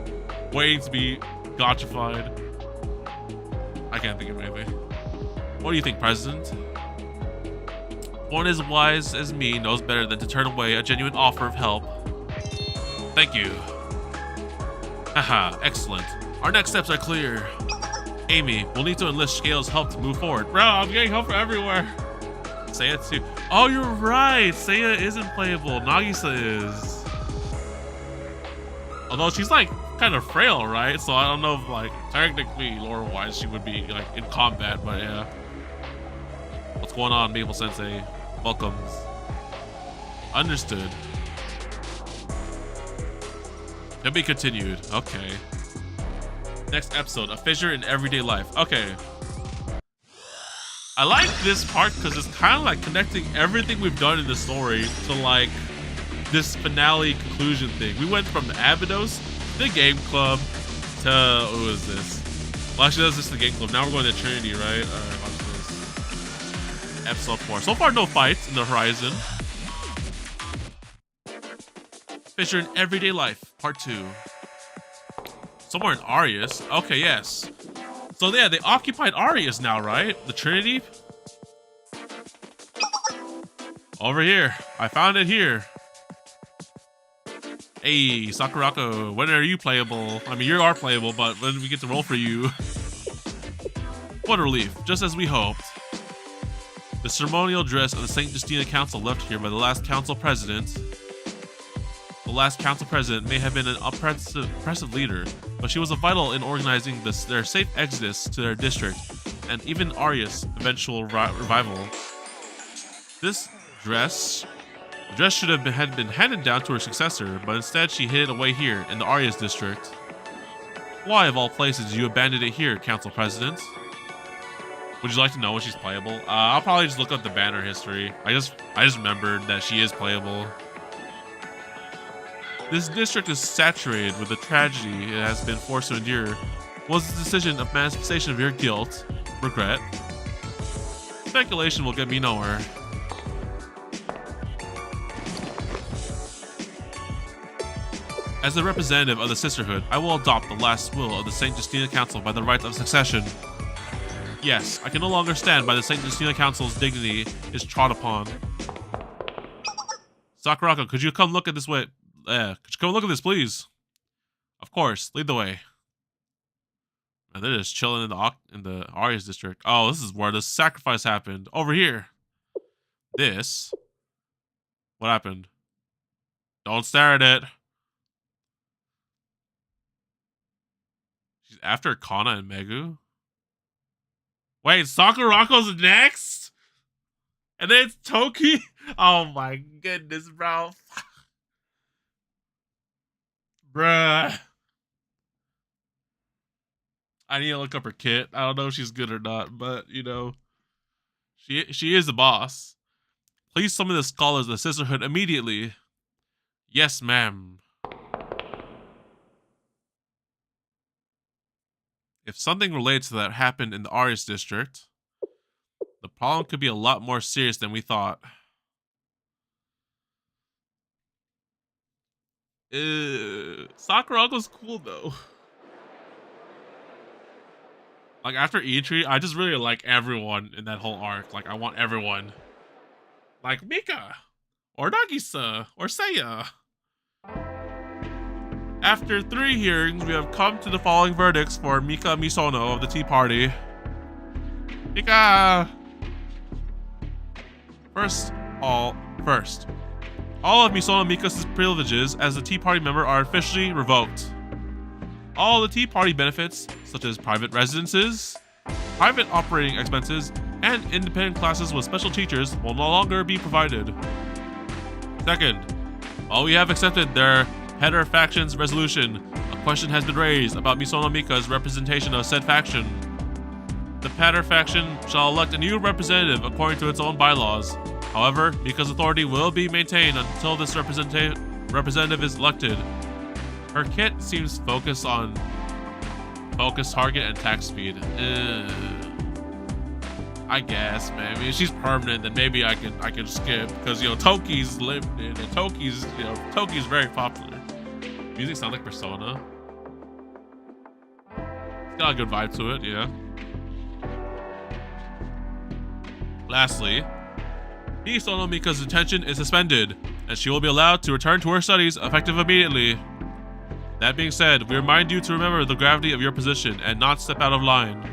gotchified. I can't think of anything. What do you think, President? One as wise as me knows better than to turn away a genuine offer of help. Thank you. Haha, excellent. Our next steps are clear. Amy, we'll need to enlist SCHALE's help to move forward. Bro, I'm getting help from everywhere. Seiya too. Oh, you're right. Seiya isn't playable. Nagisa is. Although she's like kind of frail, right? So I don't know if like technically lore-wise she would be like in combat, but yeah. What's going on, Maple Sensei? Welcomes. Understood. To be continued. Okay. Next episode, a fissure in everyday life. Okay. I like this part because it's kind of like connecting everything we've done in the story to like this finale conclusion thing. We went from the Abydos, the game club, to who is this? Well, actually, that's just the game club. Now we're going to Trinity, right? Alright, watch this. Episode 4. So far, no fights in the horizon. Fissure in everyday life, part 2. Somewhere in Arius. Okay, yes. So yeah, they occupied Arius now, right? The Trinity? Over here. I found it here. Hey, Sakurako, when are you playable? I mean, you are playable, but when do we get to roll for you? What a relief, just as we hoped. The ceremonial dress of the St. Justina Council left here by the last council president. The last council president may have been an oppressive leader, but she was vital in organizing their safe exodus to their district, and even Arius' eventual revival. This dress The dress should have had been handed down to her successor, but instead she hid it away here in the Abydos district. Why, of all places, you abandoned it here, Council President? Would you like to know when she's playable? I'll probably just look up the banner history. I just remembered that she is playable. This district is saturated with the tragedy it has been forced to endure. Was the decision of manifestation of your guilt, regret? Speculation will get me nowhere. As the representative of the Sisterhood, I will adopt the last will of the St. Justina Council by the right of succession. Yes, I can no longer stand by the St. Justina Council's dignity is trod upon. Sakurako, could you come look at this way? Could you come look at this, please? Of course, lead the way. And they're just chilling in the Abydos district. Oh, this is where the sacrifice happened. Over here. This. What happened? Don't stare at it. She's after Kana and Megu. Wait, Sakurako's next? And then it's Toki? Oh my goodness, bro. Bruh. I need to look up her kit. I don't know if she's good or not, but you know, she is the boss. Please summon the scholars of the Sisterhood immediately. Yes, ma'am. If something related to that happened in the Abydos district, the problem could be a lot more serious than we thought. Sakurako's cool though. Like after E-Tree, I just really like everyone in that whole arc. Like I want everyone. Like Mika, or Nagisa, or Seiya. After 3 hearings, we have come to the following verdicts for Mika Misono of the Tea Party. Mika! First. All of Misono Mika's privileges as a Tea Party member are officially revoked. All the Tea Party benefits, such as private residences, private operating expenses, and independent classes with special teachers will no longer be provided. Second, while we have accepted their Header Faction's resolution, a question has been raised about Misono Mika's representation of said faction. The Patter faction shall elect a new representative according to its own bylaws. However, Mika's authority will be maintained until this representative is elected. Her kit seems focused on focus, target, and attack speed. I guess, man. I mean, if she's permanent, then maybe I can skip because you know Toki's limited and Toki's very popular. Music sounds like Persona. It's got a good vibe to it, yeah. Lastly, Misono Mika's detention is suspended, and she will be allowed to return to her studies effective immediately. That being said, we remind you to remember the gravity of your position and not step out of line.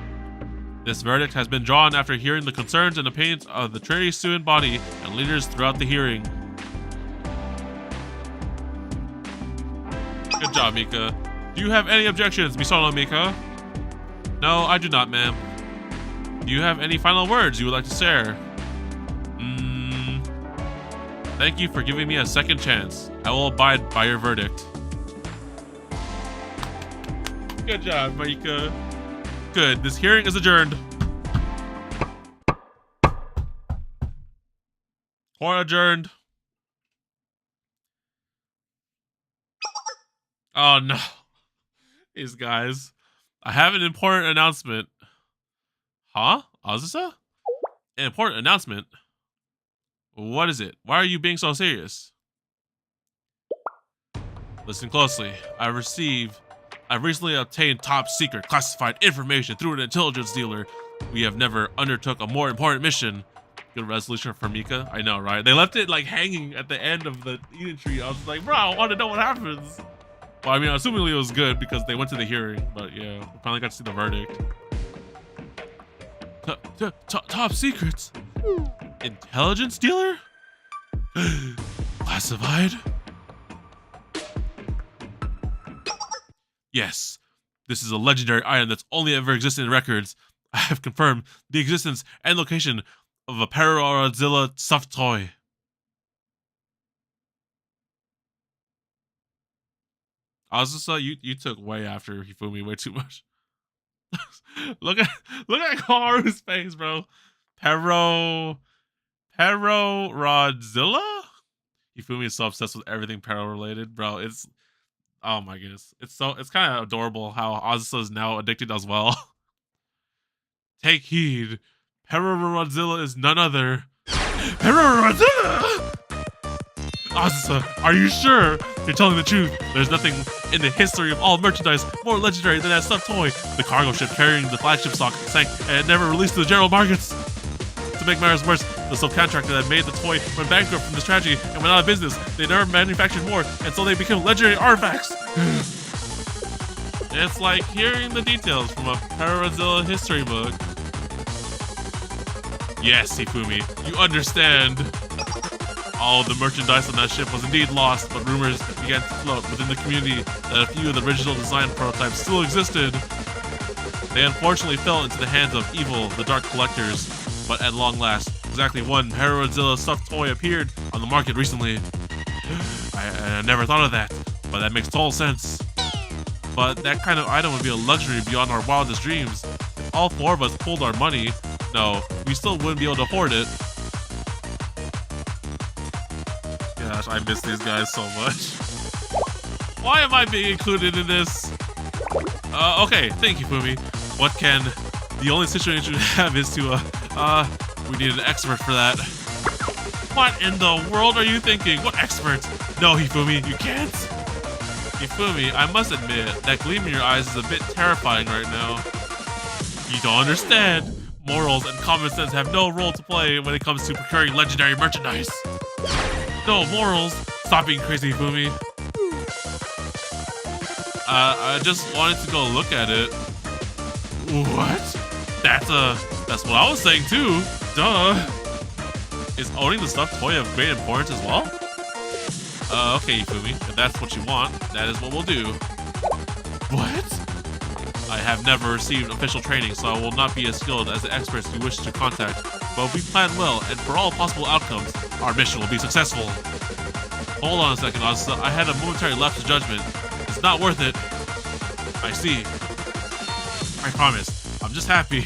This verdict has been drawn after hearing the concerns and opinions of the Trinity student body and leaders throughout the hearing. Good job, Mika. Do you have any objections, Misono Mika? No, I do not, ma'am. Do you have any final words you would like to share? Thank you for giving me a second chance. I will abide by your verdict. Good job, Mika. Good. This hearing is adjourned. Court adjourned. Oh no. These guys. I have an important announcement. Huh? Azusa? An important announcement? What is it? Why are you being so serious? Listen closely. I've recently obtained top secret classified information through an intelligence dealer. We have never undertook a more important mission. Good resolution for Mika. I know, right? They left it like hanging at the end of the Eden tree. I was like, bro, I want to know what happens. Well, I mean, assumingly it was good because they went to the hearing, but yeah, we finally got to see the verdict. Top secrets? Intelligence dealer? Classified? Yes, this is a legendary item that's only ever existed in records. I have confirmed the existence and location of a Pararazilla stuffed toy. Azusa, you took way after Hifumi way too much. look at Haru's face, bro. Rodzilla? Hifumi is so obsessed with everything Pero related, bro. It's oh my goodness. It's kind of adorable how Azusa is now addicted as well. Take heed. Rodzilla is none other. Rodzilla! Azusa, are you sure? You're telling the truth. There's nothing in the history of all merchandise more legendary than that stuffed toy. The cargo ship carrying the flagship stock sank and it never released to the general markets. To make matters worse, the subcontractor that made the toy went bankrupt from this tragedy and went out of business. They never manufactured more, and so they became legendary artifacts. It's like hearing the details from a Rodzilla history book. Yes, Hifumi, you understand. All of the merchandise on that ship was indeed lost, but rumors began to float within the community that a few of the original design prototypes still existed. They unfortunately fell into the hands of evil, the Dark Collectors, but at long last, exactly one Rodzilla stuffed toy appeared on the market recently. I never thought of that, but that makes total sense. But that kind of item would be a luxury beyond our wildest dreams. If all four of us pulled our money, no, we still wouldn't be able to afford it. Gosh, I miss these guys so much. Why am I being included in this? Okay, thank you, Fumi. What can... The only situation we have is to, we need an expert for that. What in the world are you thinking? What expert? No, Hifumi, you can't. Hifumi, I must admit, that gleam in your eyes is a bit terrifying right now. You don't understand. Morals and common sense have no role to play when it comes to procuring legendary merchandise. No morals. Stop being crazy, Hifumi. I just wanted to go look at it. What? That's what I was saying too. Duh. Is owning the stuffed toy of great importance as well? Okay, Hifumi. If that's what you want, that is what we'll do. What? I have never received official training, so I will not be as skilled as the experts you wish to contact. But if we plan well, and for all possible outcomes, our mission will be successful. Hold on a second, Azusa. I had a momentary lapse of judgment. It's not worth it. I see. I promise. I'm just happy.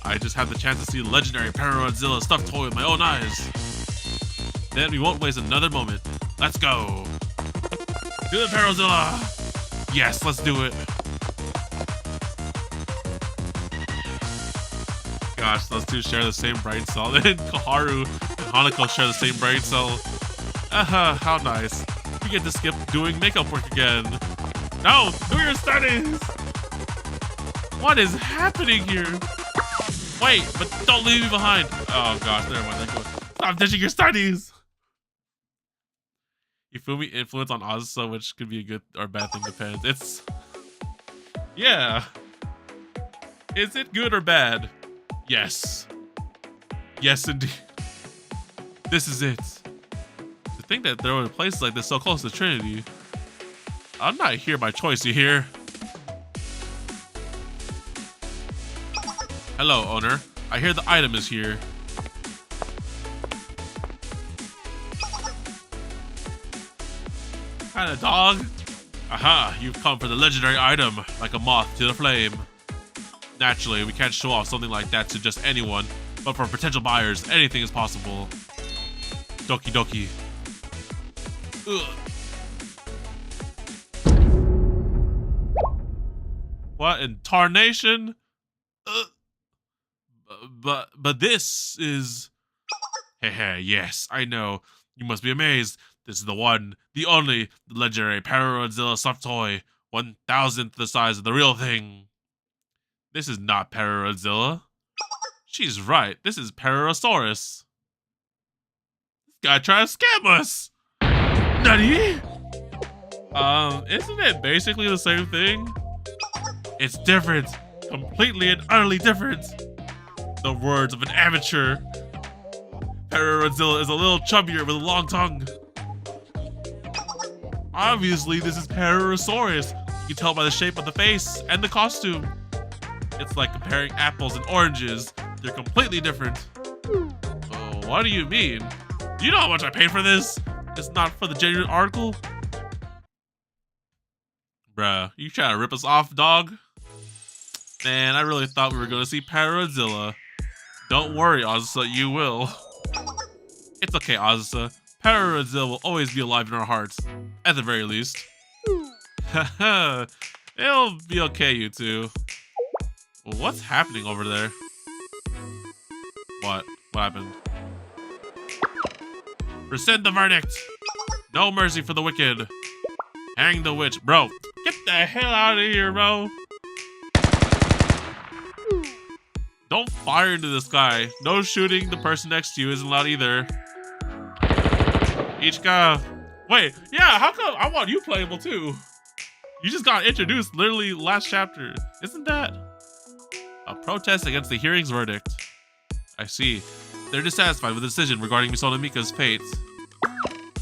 I just had the chance to see the legendary Rodzilla stuffed toy with my own eyes. Then we won't waste another moment. Let's go. Do the Rodzilla. Yes, let's do it. Gosh, those two share the same brain cell. Then Koharu and Hanako share the same brain cell. How nice. We get to skip doing makeup work again. No, do your studies. What is happening here? Wait, but don't leave me behind. Oh gosh, never mind. Stop ditching your studies. Hifumi influence on Azusa, which could be a good or bad thing, depends. It's... Yeah. Is it good or bad? Yes. Yes, indeed. This is it. To think that there were places like this so close to Trinity. I'm not here by choice, you hear? Hello, owner. I hear the item is here. Kind of dog? Aha, you've come for the legendary item, like a moth to the flame. Naturally, we can't show off something like that to just anyone, but for potential buyers, anything is possible. Doki doki. Ugh. What in tarnation? But this is... Hey, yes, I know. You must be amazed. This is the one, the only, the legendary Rodzilla stuffed toy. 1,000th the size of the real thing. This is not Rodzilla. She's right. This is Parasaurus. This guy tried to scam us. Nutty? Isn't it basically the same thing? It's different. Completely and utterly different. The words of an amateur. Rodzilla is a little chubbier with a long tongue. Obviously, this is Parasaurus. You can tell by the shape of the face and the costume. It's like comparing apples and oranges. They're completely different. Oh, what do you mean? Do you know how much I paid for this? It's not for the genuine article? Bruh, you trying to rip us off, dog? Man, I really thought we were gonna see Paradzilla. Don't worry, Azusa, you will. It's okay, Azusa. Paradzilla will always be alive in our hearts. At the very least. Haha, it'll be okay, you two. What's happening over there? What? What happened? Rescind the verdict! No mercy for the wicked! Hang the witch. Bro, get the hell out of here, bro! Don't fire into the sky. No shooting the person next to you isn't allowed either. Each guy... Wait, yeah, how come I want you playable too? You just got introduced literally last chapter. Isn't that... a protest against the hearing's verdict? I see. They're dissatisfied with the decision regarding Misono Mika's fate.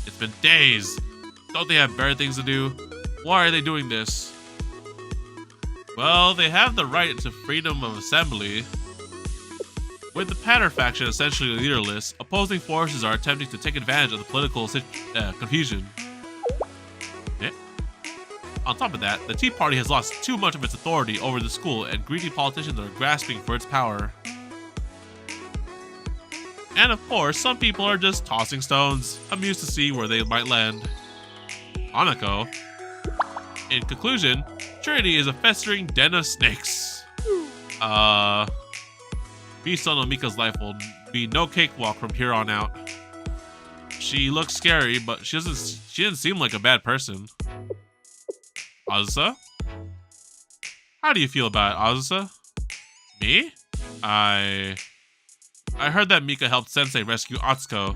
It's been days. Don't they have better things to do? Why are they doing this? Well, they have the right to freedom of assembly. With the Patter faction essentially leaderless, opposing forces are attempting to take advantage of the political confusion. On top of that, the Tea Party has lost too much of its authority over the school, and greedy politicians are grasping for its power. And of course, some people are just tossing stones, amused to see where they might land. Hanako. In conclusion, Trinity is a festering den of snakes. Misono Mika's life will be no cakewalk from here on out. She looks scary, but she didn't seem like a bad person. Azusa? How do you feel about it, Azusa? Me? I heard that Mika helped Sensei rescue Atsuko.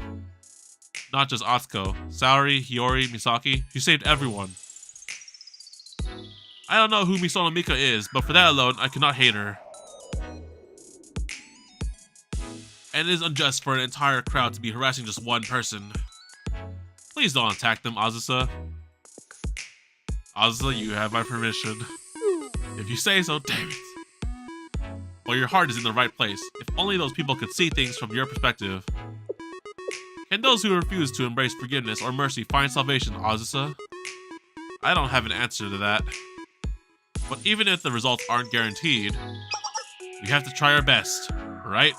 Not just Atsuko. Saori, Hiyori, Misaki. She saved everyone. I don't know who Misono Mika is, but for that alone, I cannot hate her. And it is unjust for an entire crowd to be harassing just one person. Please don't attack them, Azusa. Azusa, you have my permission. If you say so, damn it. Well, your heart is in the right place. If only those people could see things from your perspective. Can those who refuse to embrace forgiveness or mercy find salvation, Azusa? I don't have an answer to that. But even if the results aren't guaranteed, we have to try our best, right?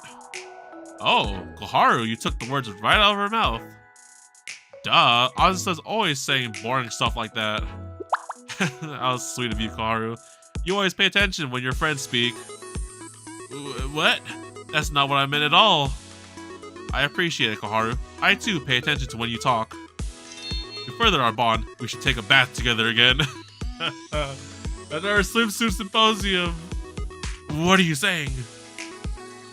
Oh, Koharu, you took the words right out of her mouth. Duh, Azusa's always saying boring stuff like that. That was sweet of you, Koharu. You always pay attention when your friends speak. What? That's not what I meant at all. I appreciate it, Koharu. I too pay attention to when you talk. To further our bond, we should take a bath together again. At our swimsuit symposium. What are you saying?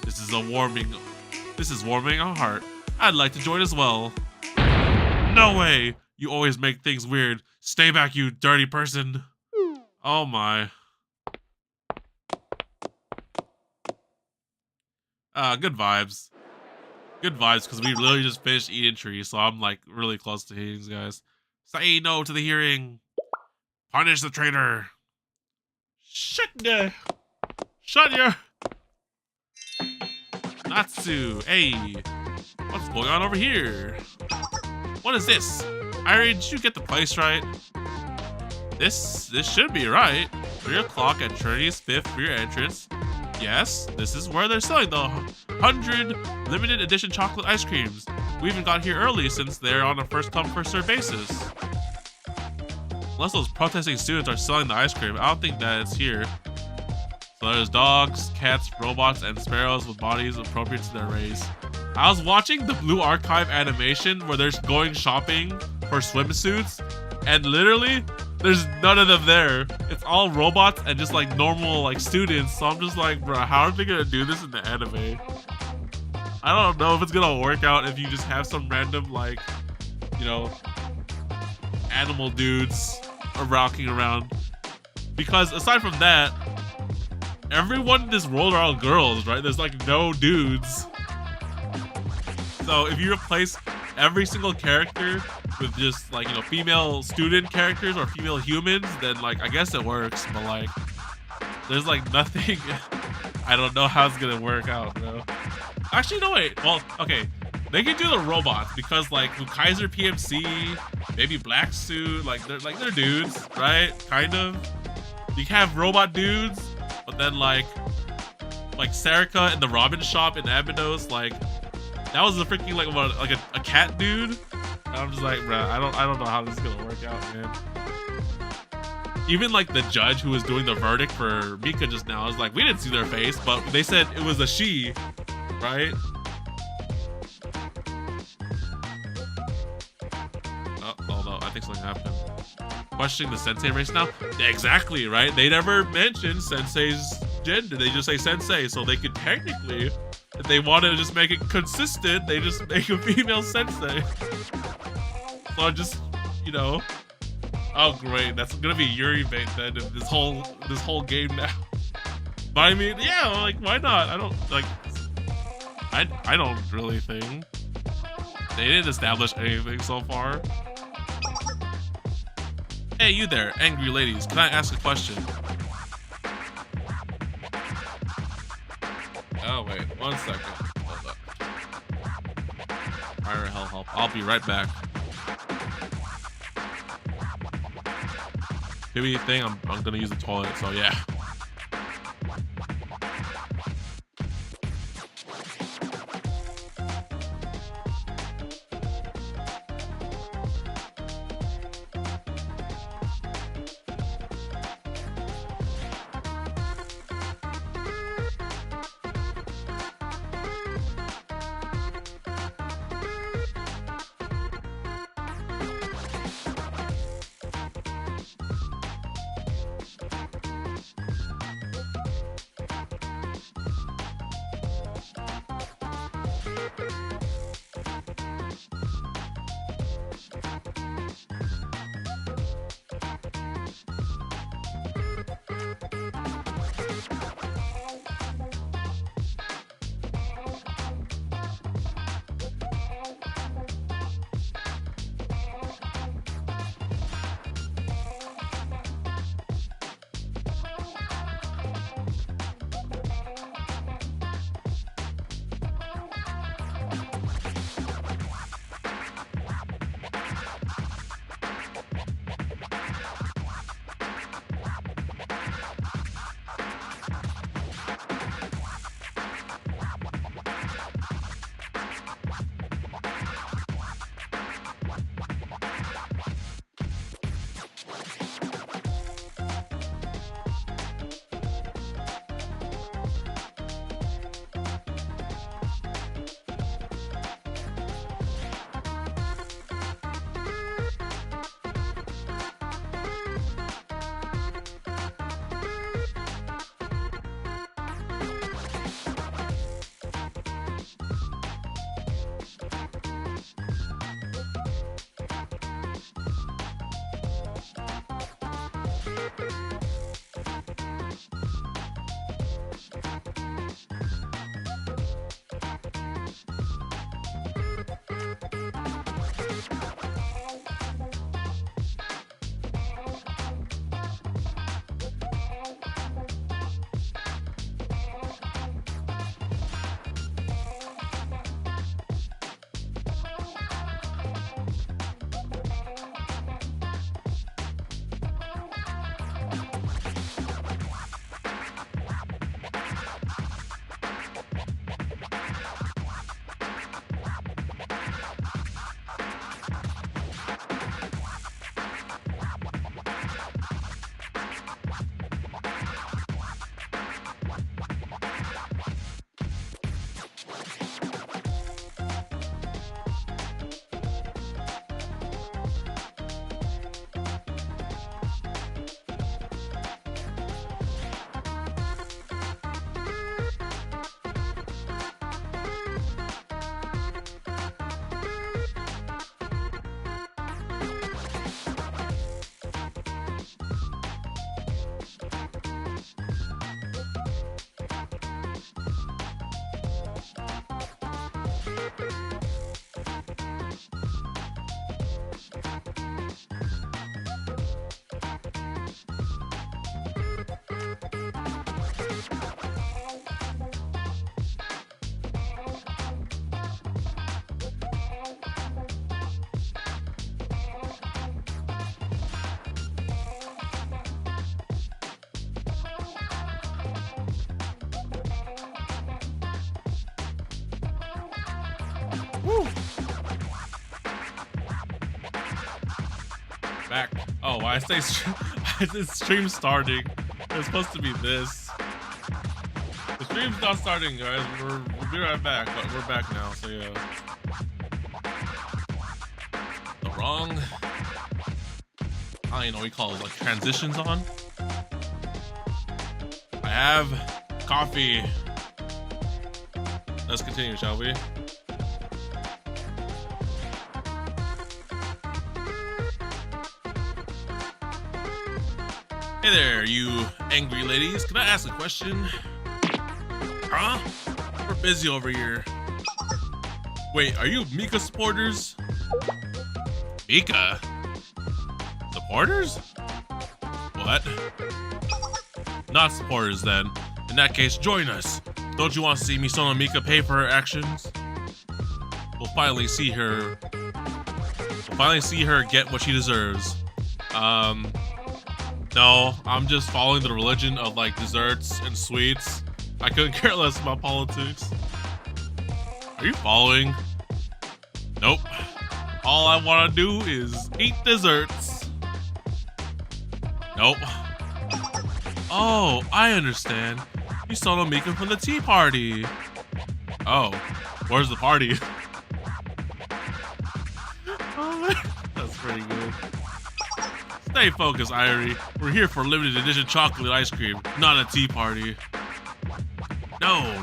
This is warming our heart. I'd like to join as well. No way! You always make things weird. Stay back, you dirty person. Oh my. Good vibes. Good vibes, because we literally just finished eating trees, so I'm like really close to hating these guys. Say no to the hearing. Punish the traitor. Shut your... Natsu, hey. What's going on over here? What is this? Irie, did you get the place right? This should be right. 3 o'clock at Trinity's 5th rear entrance. Yes, this is where they're selling the 100 limited edition chocolate ice creams. We even got here early since they're on a first come first served basis. Unless those protesting students are selling the ice cream, I don't think that it's here. So there's dogs, cats, robots, and sparrows with bodies appropriate to their race. I was watching the Blue Archive animation where they're going shopping for swimsuits, and literally, there's none of them there. It's all robots and just like normal like students. So I'm just like, bro, how are they gonna do this in the anime? I don't know if it's gonna work out if you just have some random like, you know, animal dudes rocking around. Because aside from that, everyone in this world are all girls, right? There's like no dudes. So if you replace every single character with just like, you know, female student characters or female humans, then like I guess it works, but like there's like nothing. I don't know how it's gonna work out, bro. Actually, no, wait. Well, okay. They can do the robots because like Kaiser PMC, maybe Black Suit, like they're dudes, right? Kind of. You can have robot dudes, but then like Serica in the Robin shop in Abydos, like that was a freaking like a cat dude. And I'm just like, bruh, I don't know how this is gonna work out, man. Even like the judge who was doing the verdict for Mika just now was like, we didn't see their face, but they said it was a she, right? Oh no, I think something happened. Questioning the Sensei race now? Yeah, exactly, right? They never mentioned Sensei's gender. They just say Sensei, so they could technically, if they wanted to just make it consistent, they just make a female Sensei. So I just, you know. Oh great, that's gonna be Yuri bait then in this whole game now. But I mean, yeah, like why not? I don't like I don't really think they didn't establish anything so far. Hey you there, angry ladies, can I ask a question? Oh wait, 1 second. Hold up. Fire hell help. I'll be right back. Maybe thing I'm gonna use the toilet, so yeah. why I say stream starting. It's supposed to be this. The stream's not starting, guys. We'll be right back, but we're back now, so yeah. The wrong, I don't even know what we call it, like transitions on. I have coffee. Let's continue, shall we? Hey there, you angry ladies. Can I ask a question? Huh? We're busy over here. Wait, are you Mika supporters? Mika? Supporters? What? Not supporters then. In that case, join us. Don't you want to see Misono Mika pay for her actions? We'll finally see her get what she deserves. No, I'm just following the religion of like desserts and sweets. I couldn't care less about politics. Are you following? Nope. All I want to do is eat desserts. Nope. Oh, I understand. You saw Mika from the tea party. Oh, where's the party? Oh, that's pretty good. Stay focused, Irie. We're here for limited edition chocolate ice cream, not a tea party. No,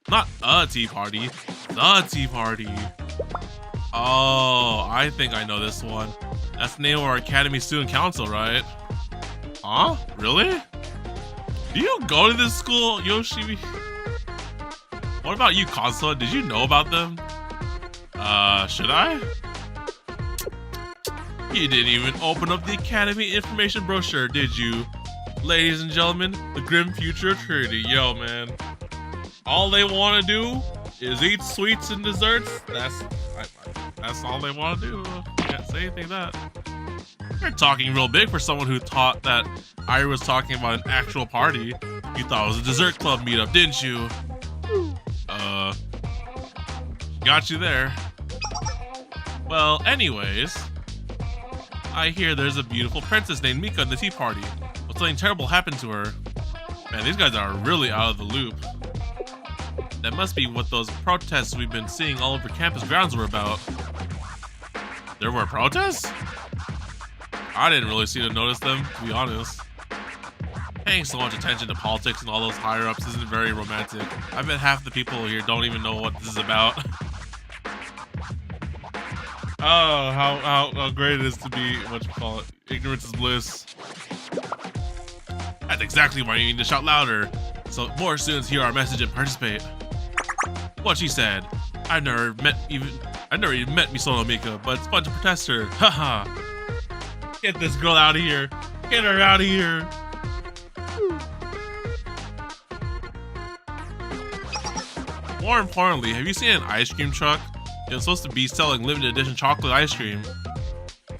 not a tea party. The tea party. Oh, I think I know this one. That's the name of our Academy Student Council, right? Huh? Really? Do you go to this school, Yoshi? What about you, Kazuha? Did you know about them? Should I? You didn't even open up the Academy information brochure, did you? Ladies and gentlemen, the grim future of Trinity. Yo, man. All they want to do is eat sweets and desserts. That's all they want to do. Can't say anything to that. You're talking real big for someone who thought that Irie was talking about an actual party. You thought it was a dessert club meetup, didn't you? Got you there. Well, anyways, I hear there's a beautiful princess named Mika in the tea party. But something terrible happened to her. Man, these guys are really out of the loop. That must be what those protests we've been seeing all over campus grounds were about. There were protests? I didn't really seem to notice them, to be honest. Paying so much attention to politics and all those higher-ups isn't very romantic. I bet half the people here don't even know what this is about. Oh, how great it is to be, ignorance is bliss. That's exactly why you need to shout louder, so more students hear our message and participate. What she said. I never even met Misono Mika, but it's fun to protest her. Haha. Get this girl out of here. Get her out of here. More importantly, have you seen an ice cream truck? It's supposed to be selling limited edition chocolate ice cream.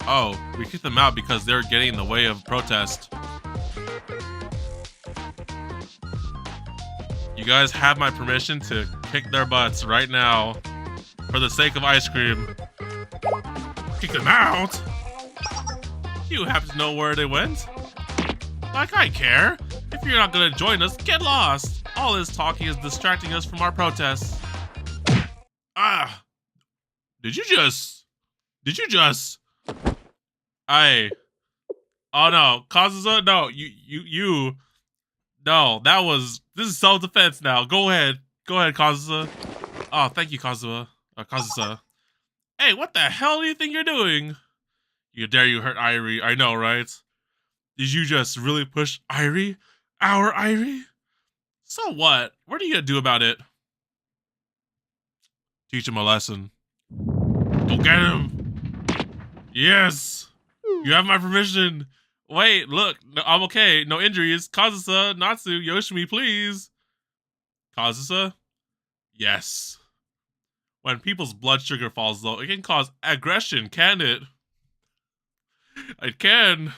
Oh, we kicked them out because they're getting in the way of protest. You guys have my permission to kick their butts right now for the sake of ice cream. Kick them out? You happen to know where they went? Like I care. If you're not gonna join us, get lost. All this talking is distracting us from our protests. Ah. Did you just? Oh no, Kazuza, no, you. No, this is self-defense now. Go ahead, Kazuza. Oh, thank you, Kazuza. Hey, what the hell do you think you're doing? You hurt Irie, I know, right? Did you just really push Irie? Our Irie? So what? What are you gonna do about it? Teach him a lesson. Go get him! Yes! You have my permission! Wait, look, no, I'm okay. No injuries. Kazusa, Natsu, Yoshimi, please. Kazusa? Yes. When people's blood sugar falls low, it can cause aggression, can it? It can.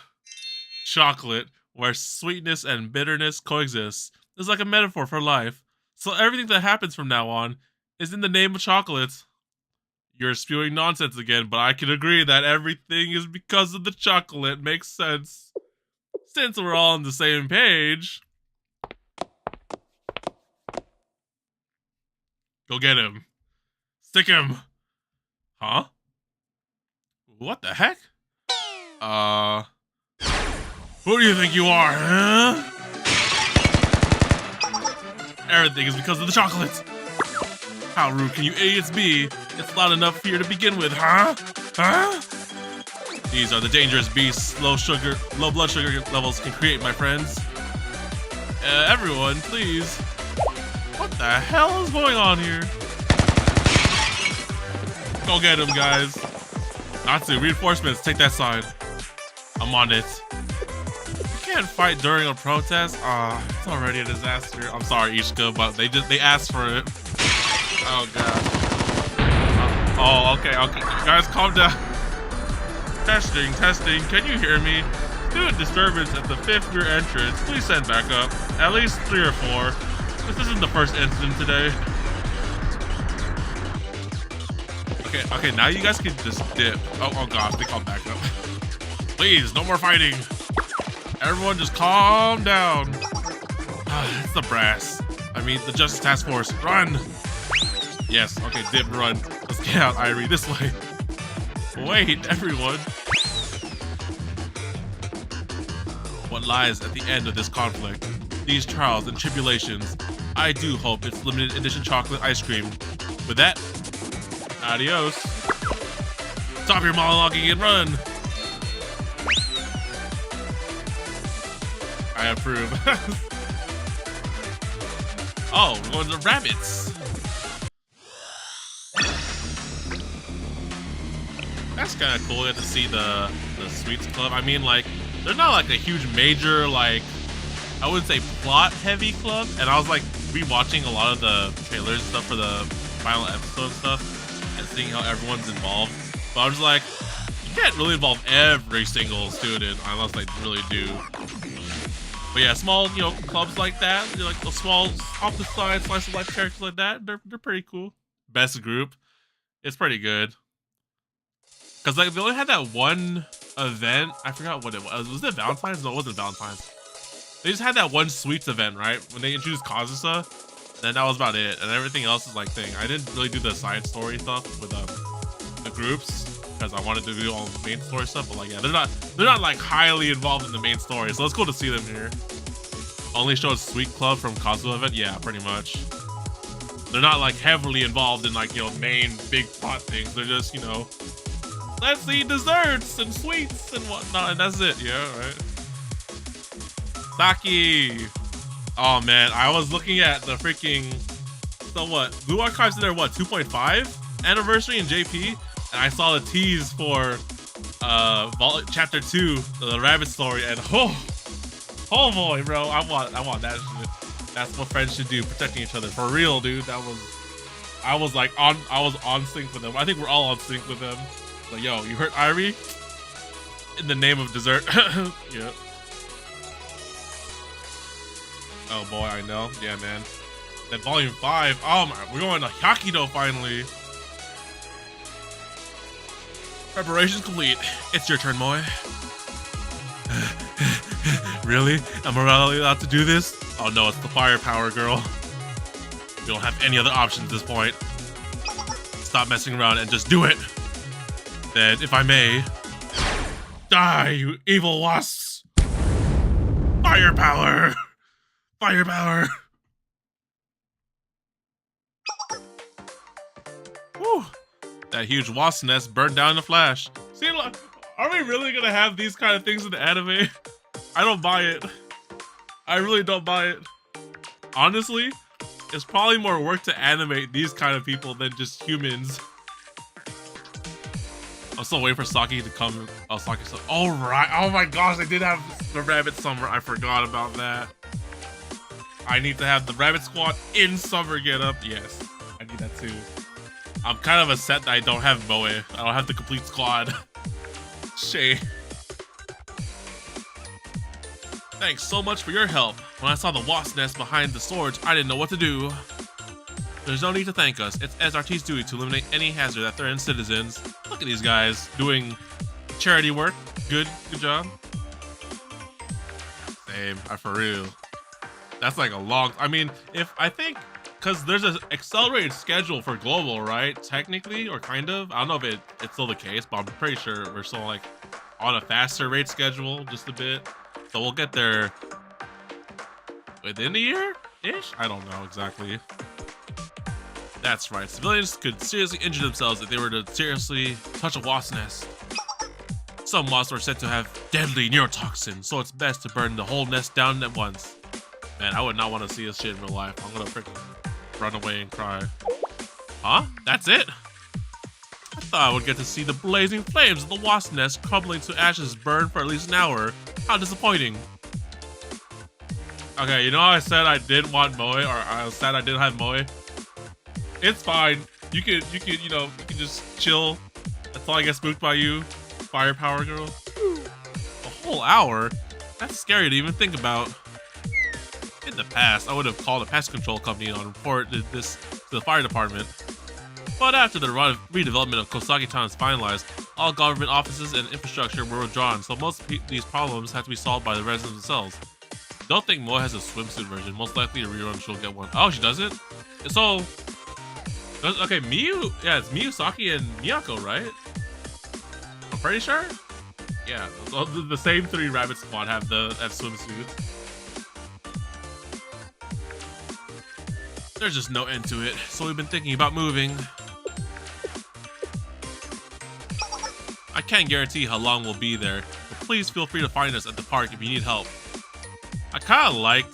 Chocolate, where sweetness and bitterness coexist, is like a metaphor for life. So everything that happens from now on is in the name of chocolate. you're spewing nonsense again, but I can agree that everything is because of the chocolate. Makes sense. Since we're all on the same page. Go get him. Stick him. Huh? What the heck? Who do you think you are, huh? Everything is because of the chocolate. How rude can you idiots be? It's loud enough here to begin with, huh? Huh? These are the dangerous beasts low blood sugar levels can create, my friends. Everyone, please. What the hell is going on here? Go get him, guys. Natsu, reinforcements, take that side. I'm on it. You can't fight during a protest? It's already a disaster. I'm sorry, Ishika, but they asked for it. Oh god. Okay. Guys, calm down. Testing. Can you hear me? Student disturbance at the 5th year entrance. Please send backup. At least 3 or 4. This isn't the first incident today. Okay, now you guys can just dip. Oh gosh, they called backup. Please, no more fighting. Everyone just calm down. It's the brass. I mean, the Justice Task Force. Run! Yes, okay, dip, run. Let's get out, Irie, this way. Wait, everyone. What lies at the end of this conflict? These trials and tribulations. I do hope it's limited edition chocolate ice cream. With that, adios. Stop your monologuing and run. I approve. Oh, we're going to rabbits. That's kind of cool. You get to see the Sweets Club. I mean, like, they're not like a huge major, like, I wouldn't say plot heavy club. And I was like rewatching a lot of the trailers and stuff for the final episode stuff and seeing how everyone's involved. But I was like, you can't really involve every single student unless they really do. But yeah, small, you know, clubs like that, like the small off the side slice of life characters like that, they're pretty cool. Best group, it's pretty good. Cause like they only had that one event, I forgot what it was. Was it Valentine's? No, it wasn't Valentine's. They just had that one Sweets event, right? When they introduced Kazusa, then that was about it. And everything else is like thing. I didn't really do the side story stuff with the groups because I wanted to do all the main story stuff. But like, yeah, they're not like highly involved in the main story. So it's cool to see them here. Only showed Sweet Club from Kazuha event. Yeah, pretty much. They're not like heavily involved in like, you know, main big plot things. They're just, you know, let's eat desserts and sweets and whatnot. And that's it. Yeah, right. Saki. Oh man, I was looking at the freaking, so what, Blue Archives in their what, 2.5 anniversary in JP, and I saw the tease for chapter 2, the rabbit story, and oh boy, bro, I want that shit. That's what friends should do, protecting each other for real, dude. I was on sync with them. I think we're all on sync with them. Like, yo, you hurt Irie in the name of dessert. Yeah. Oh boy, I know. Yeah, man. That volume 5. Oh my, we're going to Hyakido finally. Preparations complete. It's your turn, Moe. Really? Am I really allowed to do this? Oh no, it's the firepower, girl. We don't have any other options at this point. Stop messing around and just do it. Then, if I may, die, you evil wasps. Firepower. Firepower! Whew! That huge wasp nest burned down in a flash. See, look, are we really gonna have these kind of things in the anime? I don't buy it. I really don't buy it. Honestly, it's probably more work to animate these kind of people than just humans. I'm still waiting for Saki to come. Oh, Saki. Oh, right. Oh my gosh, they did have the rabbit summer. I forgot about that. I need to have the rabbit squad in summer get up. Yes, I need that too. I'm kind of upset that I don't have Moe. I don't have the complete squad. Shay. Thanks so much for your help. When I saw the wasp nest behind the storage, I didn't know what to do. There's no need to thank us. It's SRT's duty to eliminate any hazard that threatens citizens. Look at these guys doing charity work. Good job. Same, for real. That's like a long, I mean, because there's an accelerated schedule for global, right? Technically, or kind of. I don't know if it's still the case, but I'm pretty sure we're still like on a faster rate schedule, just a bit. So we'll get there within a year-ish? I don't know exactly. That's right. Civilians could seriously injure themselves if they were to seriously touch a wasp nest. Some wasps are said to have deadly neurotoxin, so it's best to burn the whole nest down at once. Man, I would not want to see this shit in real life. I'm gonna freaking run away and cry. Huh? That's it? I thought I would get to see the blazing flames of the wasp nest crumbling to ashes burn for at least an hour. How disappointing. Okay, you know how I said I didn't want Moe, or I was sad I didn't have Moe? It's fine. You can just chill until I get spooked by you, firepower girl. A whole hour? That's scary to even think about. In the past, I would have called a pest control company and reported this to the fire department. But after the redevelopment of Kosaki Town is finalized, all government offices and infrastructure were withdrawn, so most of these problems have to be solved by the residents themselves. Don't think Moe has a swimsuit version. Most likely a rerun she'll get one. Oh, she does it? So, okay, Miyu, yeah, it's Miyu, Saki, and Miyako, right? I'm pretty sure? Yeah, the same 3 rabbit squad have swimsuits. There's just no end to it, so we've been thinking about moving. I can't guarantee how long we'll be there, but please feel free to find us at the park if you need help. I kind of like...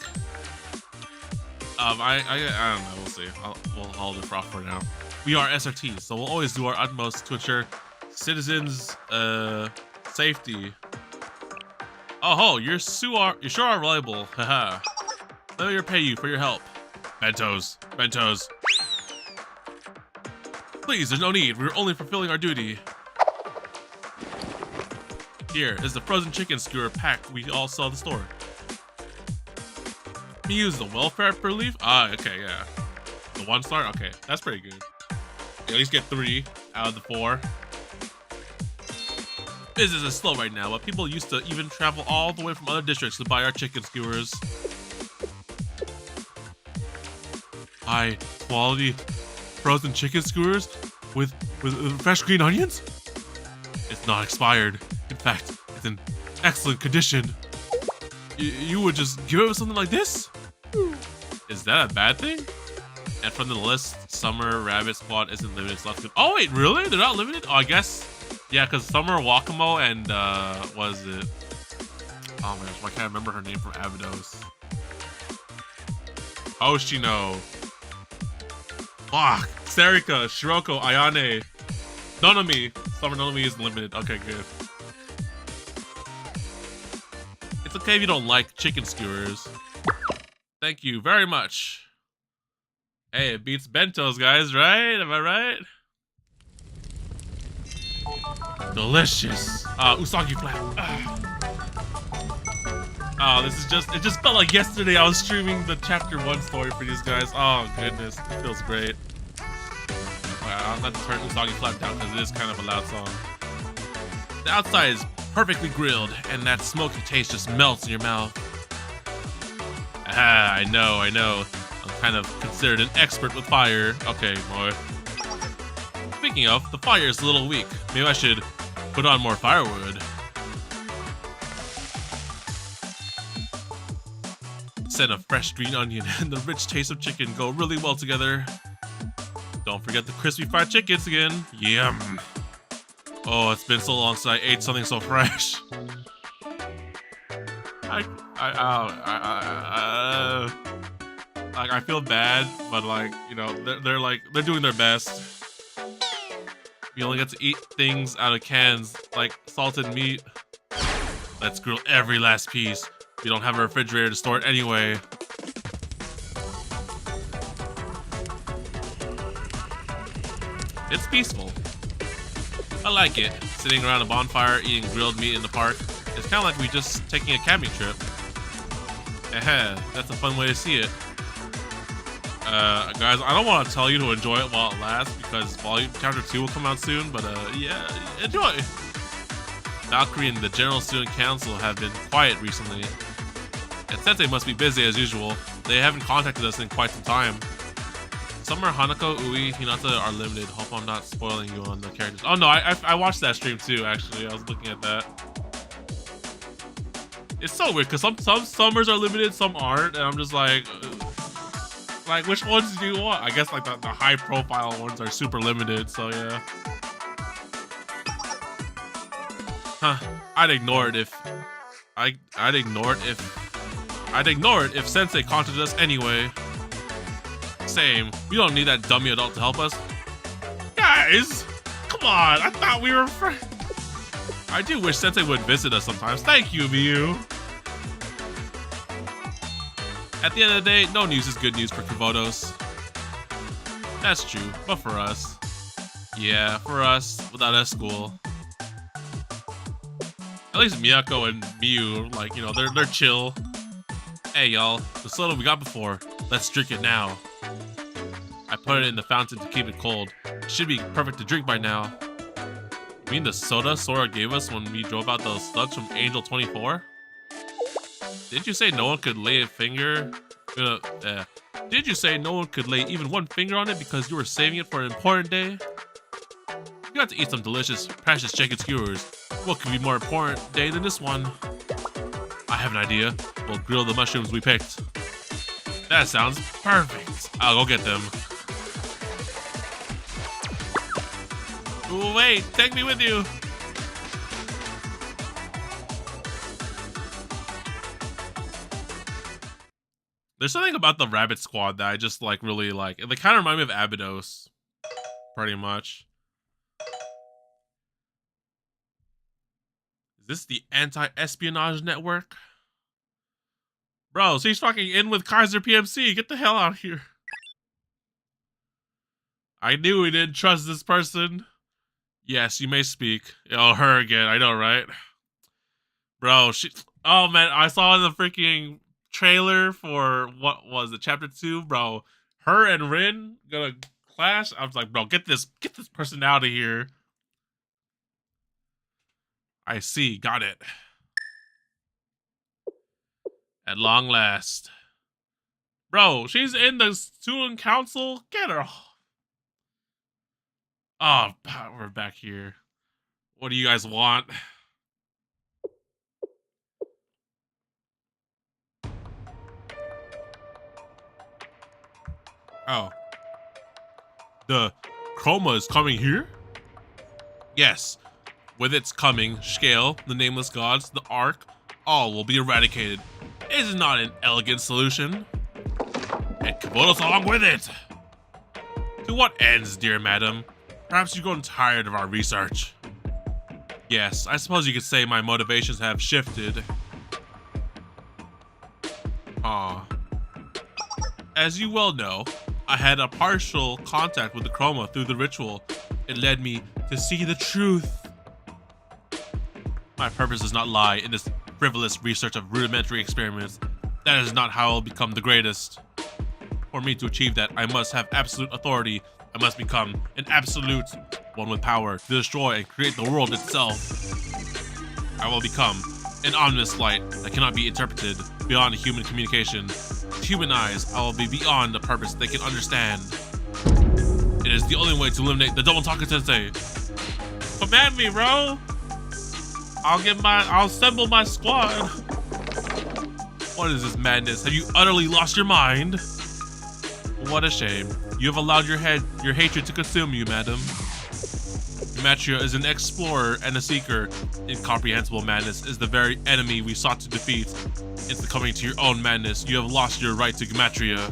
I don't know, we'll see. We'll hold it for now. We are SRT, so we'll always do our utmost to ensure citizens' safety. Oh ho, you sure are reliable, haha. Let me repay you for your help. Bentos. Please, there's no need. We're only fulfilling our duty. Here is the frozen chicken skewer pack we all saw at the store. Me use the welfare per leaf? Ah, okay, yeah. The 1-star? Okay, that's pretty good. You at least get 3 out of the 4. Business is slow right now, but people used to even travel all the way from other districts to buy our chicken skewers. High quality frozen chicken skewers with fresh green onions? It's not expired. In fact, it's in excellent condition. You would just give it something like this? Is that a bad thing? And from the list, Summer Rabbit Squad isn't limited, so that's good. Oh wait, really? They're not limited? Oh, I guess, yeah, because Summer Wakamo and, what is it? Oh my gosh, I can't remember her name from Abydos. Hoshino. Fuck. Serika, Shiroko, Ayane. Nonomi. Summer Nonomi is limited. Okay, good. It's okay if you don't like chicken skewers. Thank you very much. Hey, it beats bentos, guys, right? Am I right? Delicious. Usagi flap. Oh, this is just, it just felt like yesterday I was streaming the chapter 1 story for these guys. Oh, goodness. It feels great. Wow, I'll have to turn Usagi flap down because it is kind of a loud song. The outside is perfectly grilled, and that smoky taste just melts in your mouth. Ah, I know. I'm kind of considered an expert with fire. Okay, boy. Speaking of, the fire is a little weak. Maybe I should put on more firewood. Scent of fresh green onion and the rich taste of chicken go really well together. Don't forget the crispy fried chickens again. Yum. Oh, it's been so long since I ate something so fresh. I feel bad, but like, you know, they're doing their best. We only get to eat things out of cans, like salted meat. Let's grill every last piece. We don't have a refrigerator to store it anyway. It's peaceful. I like it. Sitting around a bonfire, eating grilled meat in the park. It's kind of like we just taking a camping trip. That's a fun way to see it. Guys, I don't want to tell you to enjoy it while it lasts because volume chapter 2 will come out soon, but yeah, enjoy. Valkyrie and the General Student Council have been quiet recently. And Sensei must be busy as usual. They haven't contacted us in quite some time. Summer, Hanako, Ui, Hinata are limited. Hope I'm not spoiling you on the characters. Oh no, I watched that stream too, actually. I was looking at that. It's so weird because some summers are limited, some aren't, and I'm just like which ones do you want? I guess like the high profile ones are super limited, so yeah. Huh. I'd ignore it if Sensei contacted us anyway. Same. We don't need that dummy adult to help us. Guys, come on. I thought we were friends. I do wish Sensei would visit us sometimes. Thank you, Miyu. At the end of the day, no news is good news for Kavodos. That's true, but for us. Yeah, for us, without S-School. At least Miyako and Miyu, like, you know, they're chill. Hey, y'all, the soda we got before. Let's drink it now. I put it in the fountain to keep it cold. It should be perfect to drink by now. You mean the soda Sora gave us when we drove out those thugs from Angel 24? Didn't you say no one could lay a finger? Did you say no one could lay even one finger on it because you were saving it for an important day? You got to eat some delicious, precious chicken skewers. What could be more important day than this one? I have an idea. We'll grill the mushrooms we picked. That sounds perfect. I'll go get them. Ooh, wait, take me with you. There's something about the rabbit squad that I just like really like. They kind of remind me of Abydos, pretty much. Is this the anti-espionage network? Bro, she's fucking in with Kaiser PMC. Get the hell out of here. I knew we didn't trust this person. Yes, you may speak. Oh, her again. I know, right? Bro, she... Oh, man. I saw the freaking trailer for... What was it? Chapter 2? Bro, her and Rin gonna clash. I was like, bro, get this person out of here. I see. Got it. At long last. Bro, she's in the student council. Get her. Oh, we're back here. What do you guys want? Oh. The chroma is coming here? Yes. With its coming, SCHALE, the nameless gods, the Ark, all will be eradicated. It is not an elegant solution. And Kavodos along with it. To what ends, dear madam? Perhaps you've grown tired of our research. Yes, I suppose you could say my motivations have shifted. As you well know, I had a partial contact with the chroma through the ritual. It led me to see the truth. My purpose does not lie in this frivolous research of rudimentary experiments. That is not how I'll become the greatest. For me to achieve that, I must have absolute authority. I must become an absolute one with power to destroy and create the world itself. I will become an ominous light that cannot be interpreted beyond human communication. To human eyes, I will be beyond the purpose they can understand. It is the only way to eliminate the TheDomotaku Sensei. Command me, bro. I'll assemble my squad. What is this madness? Have you utterly lost your mind? What a shame. You have allowed your hatred to consume you, madam. Gematria is an explorer and a seeker. Incomprehensible madness is the very enemy we sought to defeat. In succumbing to your own madness, you have lost your right to Gematria.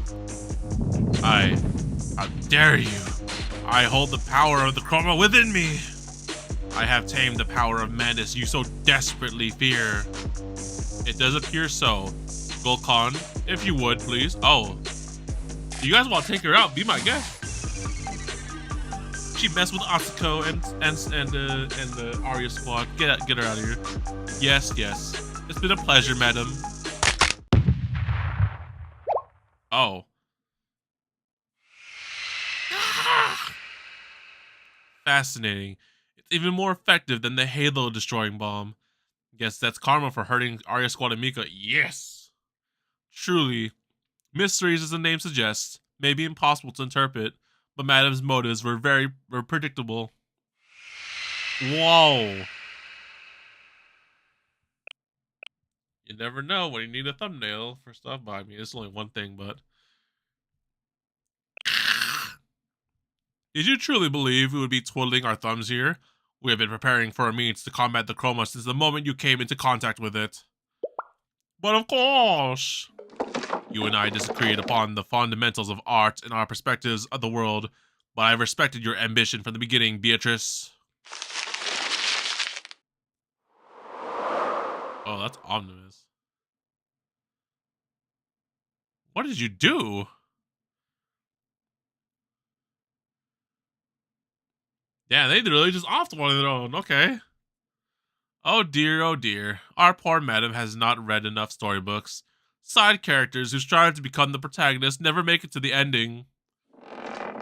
How dare you? I hold the power of the chroma within me. I have tamed the power of madness you so desperately fear. It does appear so. Golkon, if you would, please. Oh. You guys want to take her out? Be my guest. She messed with Asuko and the Arya squad. Get her out of here. Yes. It's been a pleasure, madam. Oh. fascinating. It's even more effective than the Halo destroying bomb. Guess that's karma for hurting Arya Squad and Mika. Yes! Truly, mysteries, as the name suggests, may be impossible to interpret, but Madam's motives were predictable. Whoa! You never know when you need a thumbnail for stuff. But I mean, it's only one thing, but... Did you truly believe we would be twiddling our thumbs here? We have been preparing for a means to combat the chroma since the moment you came into contact with it. But of course! You and I disagreed upon the fundamentals of art and our perspectives of the world, but I have respected your ambition from the beginning, Beatrice. Oh, that's ominous. What did you do? Yeah, they really just offed one of their own. Okay. Oh dear, our poor madam has not read enough storybooks. Side characters who strive to become the protagonist never make it to the ending.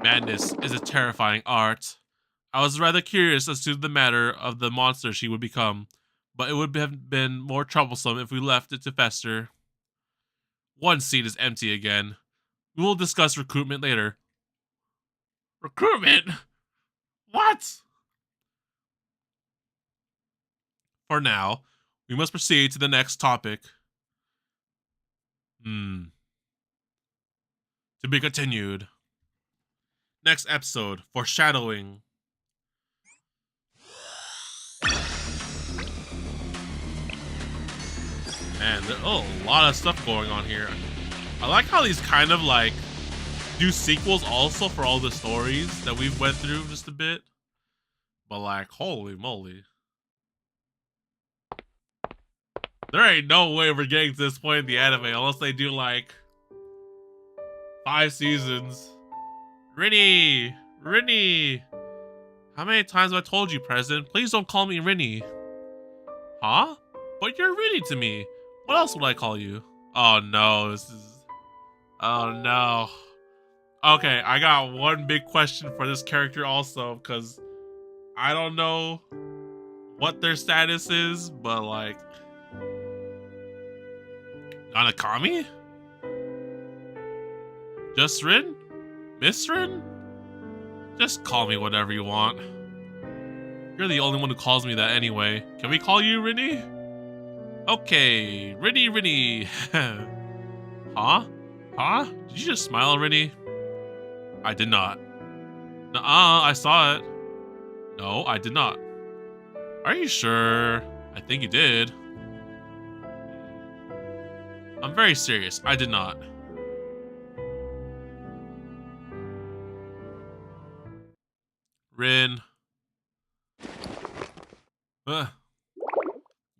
Madness is a terrifying art. I was rather curious as to the matter of the monster she would become, but it would have been more troublesome if we left it to fester. One seat is empty again. We will discuss recruitment later. Recruitment? What? For now, we must proceed to the next topic. To be continued. Next episode, foreshadowing. Man, there's a lot of stuff going on here. I like how these kind of like do sequels also for all the stories that we've went through just a bit. But like, holy moly. There ain't no way we're getting to this point in the anime unless they do like 5 seasons. Rinny! Rinny! How many times have I told you, President? Please don't call me Rinny. Huh? But you're Rinny to me. What else would I call you? Oh no, this is... Oh no. Okay, I got one big question for this character also, because I don't know what their status is, but like... Nanakami? Just Rin? Miss Rin? Just call me whatever you want. You're the only one who calls me that anyway. Can we call you Rinny? Okay, Rinny. Huh? Huh? Did you just smile, Rinny? I did not. Nuh-uh, I saw it. No, I did not. Are you sure? I think you did. I'm very serious. I did not. Rin. You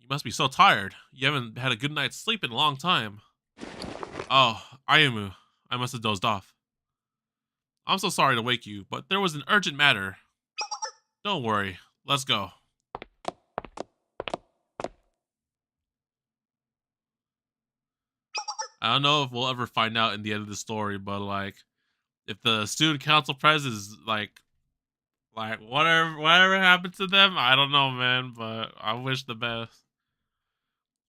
must be so tired. You haven't had a good night's sleep in a long time. Oh, Ayumu. I must have dozed off. I'm so sorry to wake you, but there was an urgent matter. Don't worry. Let's go. I don't know if we'll ever find out in the end of the story, but like, if the student council president is like whatever happened to them, I don't know, man, but I wish the best.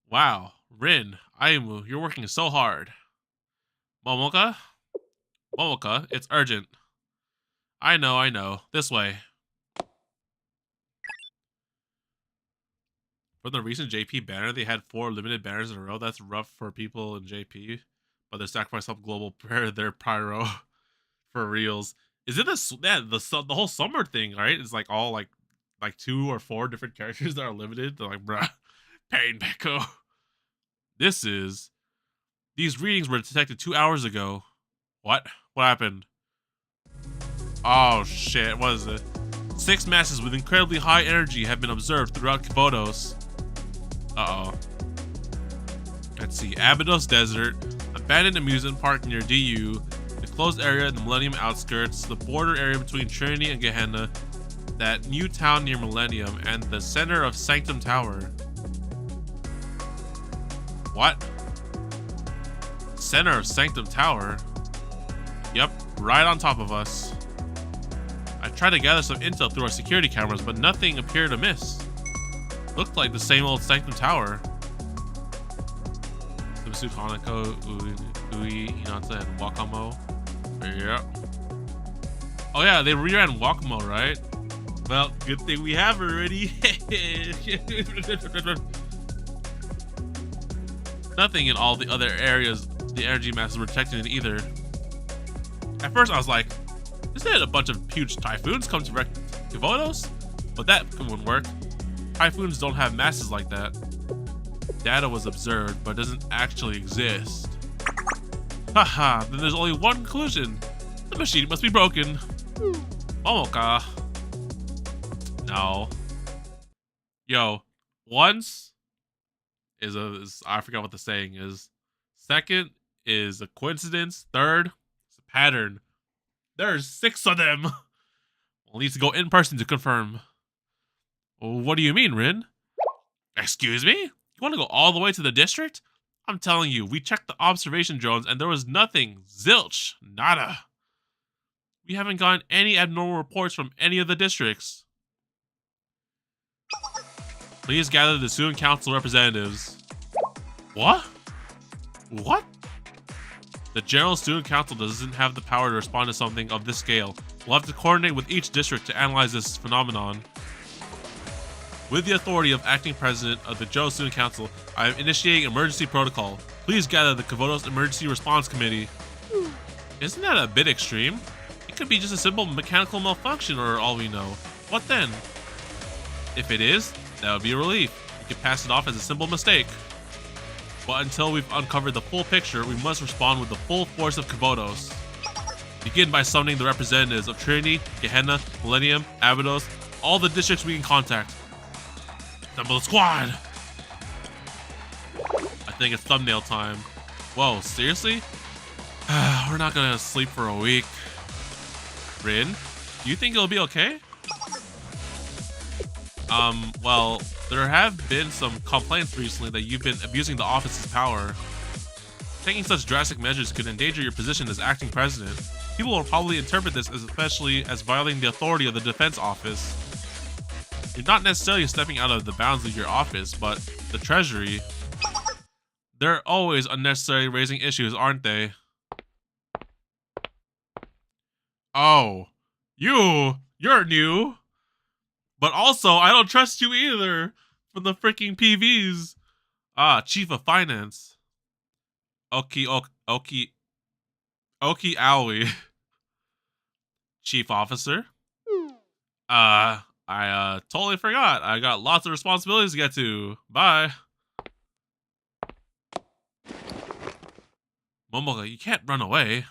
Wow, Rin, Ayumu, you're working so hard. Momoka, it's urgent. I know. This way. For the recent JP banner, they had 4 limited banners in a row. That's rough for people in JP, but their sacrifice helped global prepare their pyro for reals. Is it the whole summer thing, right? It's like all like 2 or 4 different characters that are limited. They're like, bruh, Pain Beko. These readings were detected 2 hours ago. What happened? Oh shit, what is it? 6 masses with incredibly high energy have been observed throughout Abydos. Uh-oh. Let's see. Abydos Desert, abandoned amusement park near DU, the closed area in the Millennium outskirts, the border area between Trinity and Gehenna, that new town near Millennium, and the center of Sanctum Tower. What? Center of Sanctum Tower? Yep, right on top of us. I tried tried to gather some intel through our security cameras, but nothing appeared amiss. Looked like the same old Sanctum Tower. Subsu Hanako, Ui, Hinata, and Wakamo. Yeah. Oh yeah, they reran Wakamo, right? Well, good thing we have already. Nothing in all the other areas the energy masses were detecting it either. At first I was like, isn't it a bunch of huge typhoons come to wreck Abydos? But that wouldn't work. Typhoons don't have masses like that. Data was observed, but doesn't actually exist. Haha, then there's only one conclusion. The machine must be broken. Momoka. No. Yo, once is I forgot what the saying is. Second is a coincidence. Third is a pattern. There's 6 of them. We'll need to go in person to confirm. What do you mean, Rin? Excuse me? You want to go all the way to the district? I'm telling you, we checked the observation drones and there was nothing. Zilch. Nada. We haven't gotten any abnormal reports from any of the districts. Please gather the student council representatives. What? What? The General Student Council doesn't have the power to respond to something of this scale. We'll have to coordinate with each district to analyze this phenomenon. With the authority of acting president of the General Student Council, I am initiating emergency protocol. Please gather the Abydos Emergency Response Committee. Isn't that a bit extreme? It could be just a simple mechanical malfunction or all we know. What then? If it is, that would be a relief. You could pass it off as a simple mistake. But until we've uncovered the full picture, we must respond with the full force of Abydos. Begin by summoning the representatives of Trinity, Gehenna, Millennium, Abydos, all the districts we can contact. Assemble the squad! I think it's thumbnail time. Whoa, seriously? We're not gonna sleep for a week. Rin, do you think it'll be okay? Well, there have been some complaints recently that you've been abusing the office's power. Taking such drastic measures could endanger your position as acting president. People will probably interpret this as especially as violating the authority of the defense office. You're not necessarily stepping out of the bounds of your office, but the treasury, they're always unnecessarily raising issues, aren't they? Oh, you're new. But also, I don't trust you either for the freaking PVs. Chief of Finance. Oki Aoi. Chief Officer. I totally forgot. I got lots of responsibilities to get to. Bye. Momoka, you can't run away.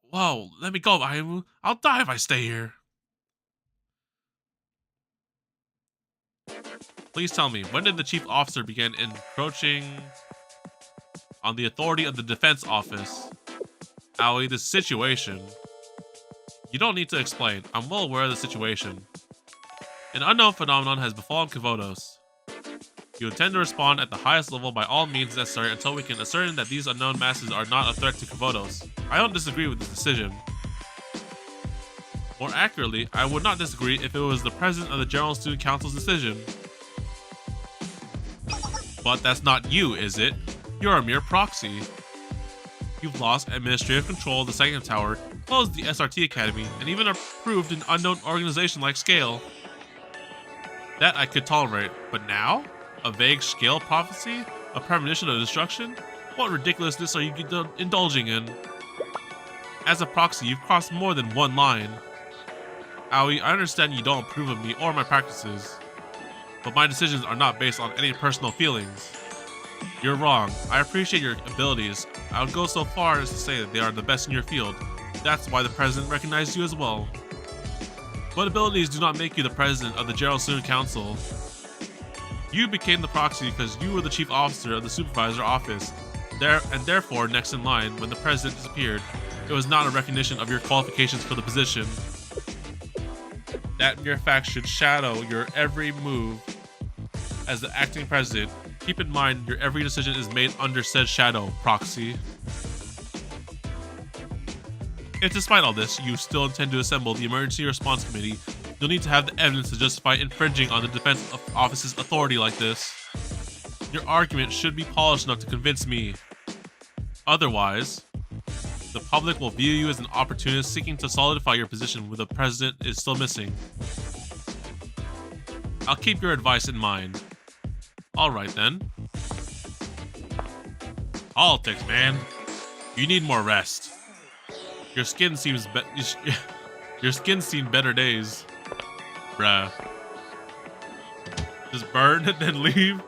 Whoa, let me go, Aimu. I'll die if I stay here. Please tell me, when did the chief officer begin encroaching on the authority of the defense office? Aoi, the situation. You don't need to explain. I'm well aware of the situation. An unknown phenomenon has befallen Abydos. You intend to respond at the highest level by all means necessary until we can ascertain that these unknown masses are not a threat to Abydos. I don't disagree with this decision. More accurately, I would not disagree if it was the president of the General Student Council's decision. But that's not you, is it? You're a mere proxy. You've lost administrative control of the Sanctum Tower, closed the SRT Academy, and even approved an unknown organization like SCHALE. That I could tolerate, but now? A vague SCHALE prophecy? A premonition of destruction? What ridiculousness are you indulging in? As a proxy, you've crossed more than one line. Aoi, I understand you don't approve of me or my practices, but my decisions are not based on any personal feelings. You're wrong. I appreciate your abilities. I would go so far as to say that they are the best in your field. That's why the president recognized you as well. But abilities do not make you the president of the General Student Council. You became the proxy because you were the chief officer of the supervisor office, and therefore next in line when the president disappeared. It was not a recognition of your qualifications for the position. That mere fact should shadow your every move as the acting president. Keep in mind, your every decision is made under said shadow, proxy. If despite all this, you still intend to assemble the Emergency Response Committee, you'll need to have the evidence to justify infringing on the Defense Office's authority like this. Your argument should be polished enough to convince me. Otherwise, the public will view you as an opportunist seeking to solidify your position when the president is still missing. I'll keep your advice in mind. Alright then. Politics, man. You need more rest. Your skin seems your skin's seen better days. Bruh. Just burn and then leave?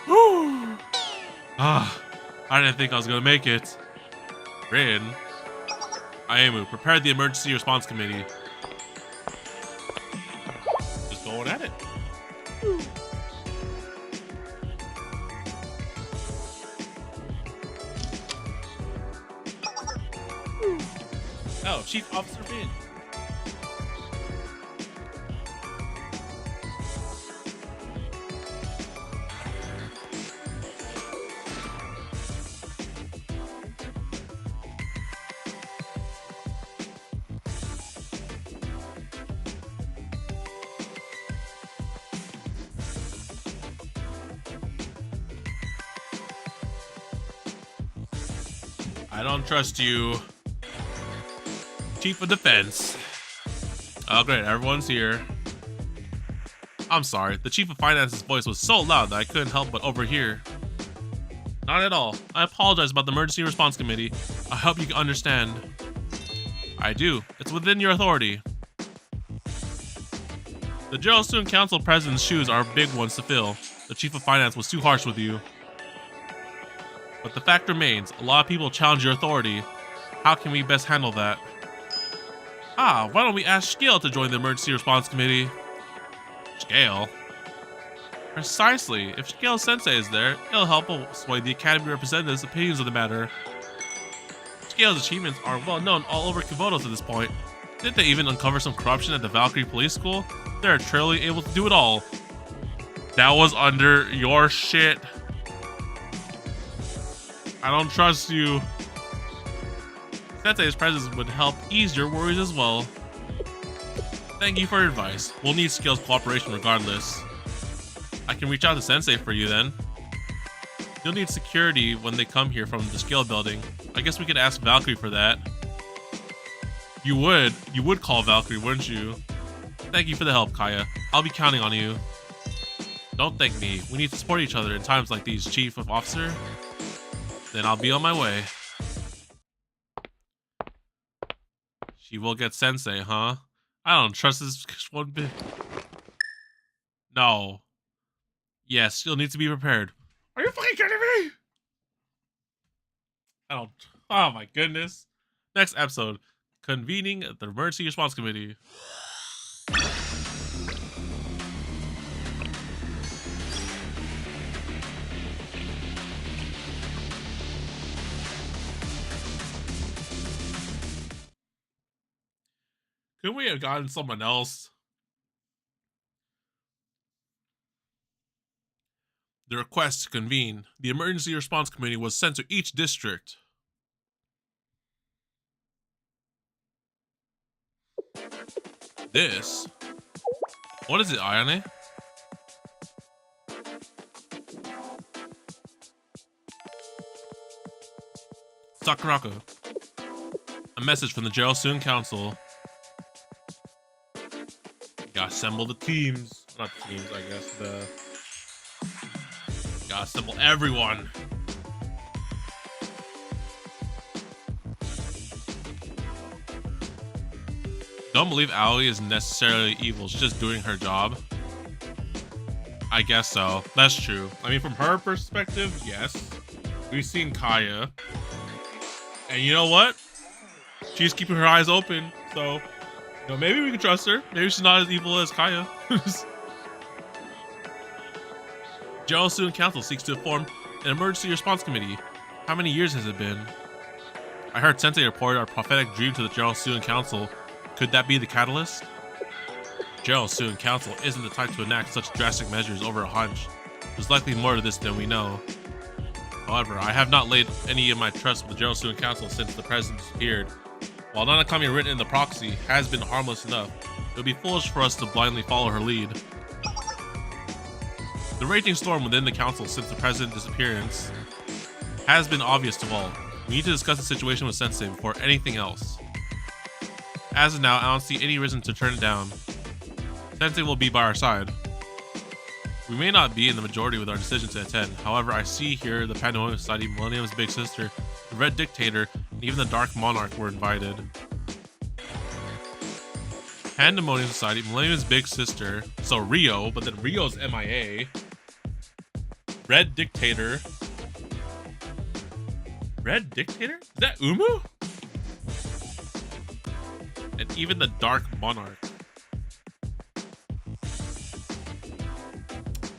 Whew. I didn't think I was gonna make it. Rin. Aimu, prepare the Emergency Response Committee. Just going at it. Oh, Chief Officer Finn. I don't trust you. Chief of Defense. Oh great, everyone's here. I'm sorry, the Chief of Finance's voice was so loud that I couldn't help but overhear. Not at all. I apologize about the Emergency Response Committee. I hope you can understand. I do. It's within your authority. The General Student Council President's shoes are big ones to fill. The Chief of Finance was too harsh with you. But the fact remains, a lot of people challenge your authority. How can we best handle that? Why don't we ask SCHALE to join the Emergency Response Committee? SCHALE? Precisely. If SCHALE Sensei is there, it'll help sway the Academy representatives' opinions of the matter. SCHALE's achievements are well known all over Kibotos at this point. Didn't they even uncover some corruption at the Valkyrie Police School? They're truly able to do it all. That was under your shit. I don't trust you. Sensei's presence would help ease your worries as well. Thank you for your advice. We'll need SCHALE's cooperation regardless. I can reach out to Sensei for you then. You'll need security when they come here from the SCHALE building. I guess we could ask Valkyrie for that. You would call Valkyrie, wouldn't you? Thank you for the help, Kaya. I'll be counting on you. Don't thank me. We need to support each other in times like these, Chief of Officer. Then I'll be on my way. She will get Sensei, huh? I don't trust this one bit. No. Yes, you'll need to be prepared. Are you fucking kidding me? I don't. Oh my goodness. Next episode. Convening the Emergency Response Committee. Couldn't we have gotten someone else? The request to convene the Emergency Response Committee was sent to each district. This? What is it, Ayane? Sakurako. A message from the General Student Council. Gotta assemble the teams. Not teams, I guess. Gotta assemble everyone. Don't believe Aoi is necessarily evil. She's just doing her job. I guess so. That's true. I mean, from her perspective, yes. We've seen Kaya. And you know what? She's keeping her eyes open. So, you know, maybe we can trust her. Maybe she's not as evil as Kaya. General Student Council seeks to form an emergency response committee. How many years has it been? I heard Sensei reported our prophetic dream to the General Student Council. Could that be the catalyst? General Student Council isn't the type to enact such drastic measures over a hunch. There's likely more to this than we know. However, I have not laid any of my trust with the General Student Council since the president disappeared. While Nanakami written in the proxy has been harmless enough, it would be foolish for us to blindly follow her lead. The raging storm within the council since the president's disappearance has been obvious to all. We need to discuss the situation with Sensei before anything else. As of now, I don't see any reason to turn it down. Sensei will be by our side. We may not be in the majority with our decision to attend. However, I see here the Pandemonium Society, Millennium's Big Sister, the Red Dictator, and even the Dark Monarch were invited. Pandemonium Society, Millennium's Big Sister, so Rio, but then Rio's MIA. Red Dictator. Red Dictator? Is that Umu? And even the Dark Monarch.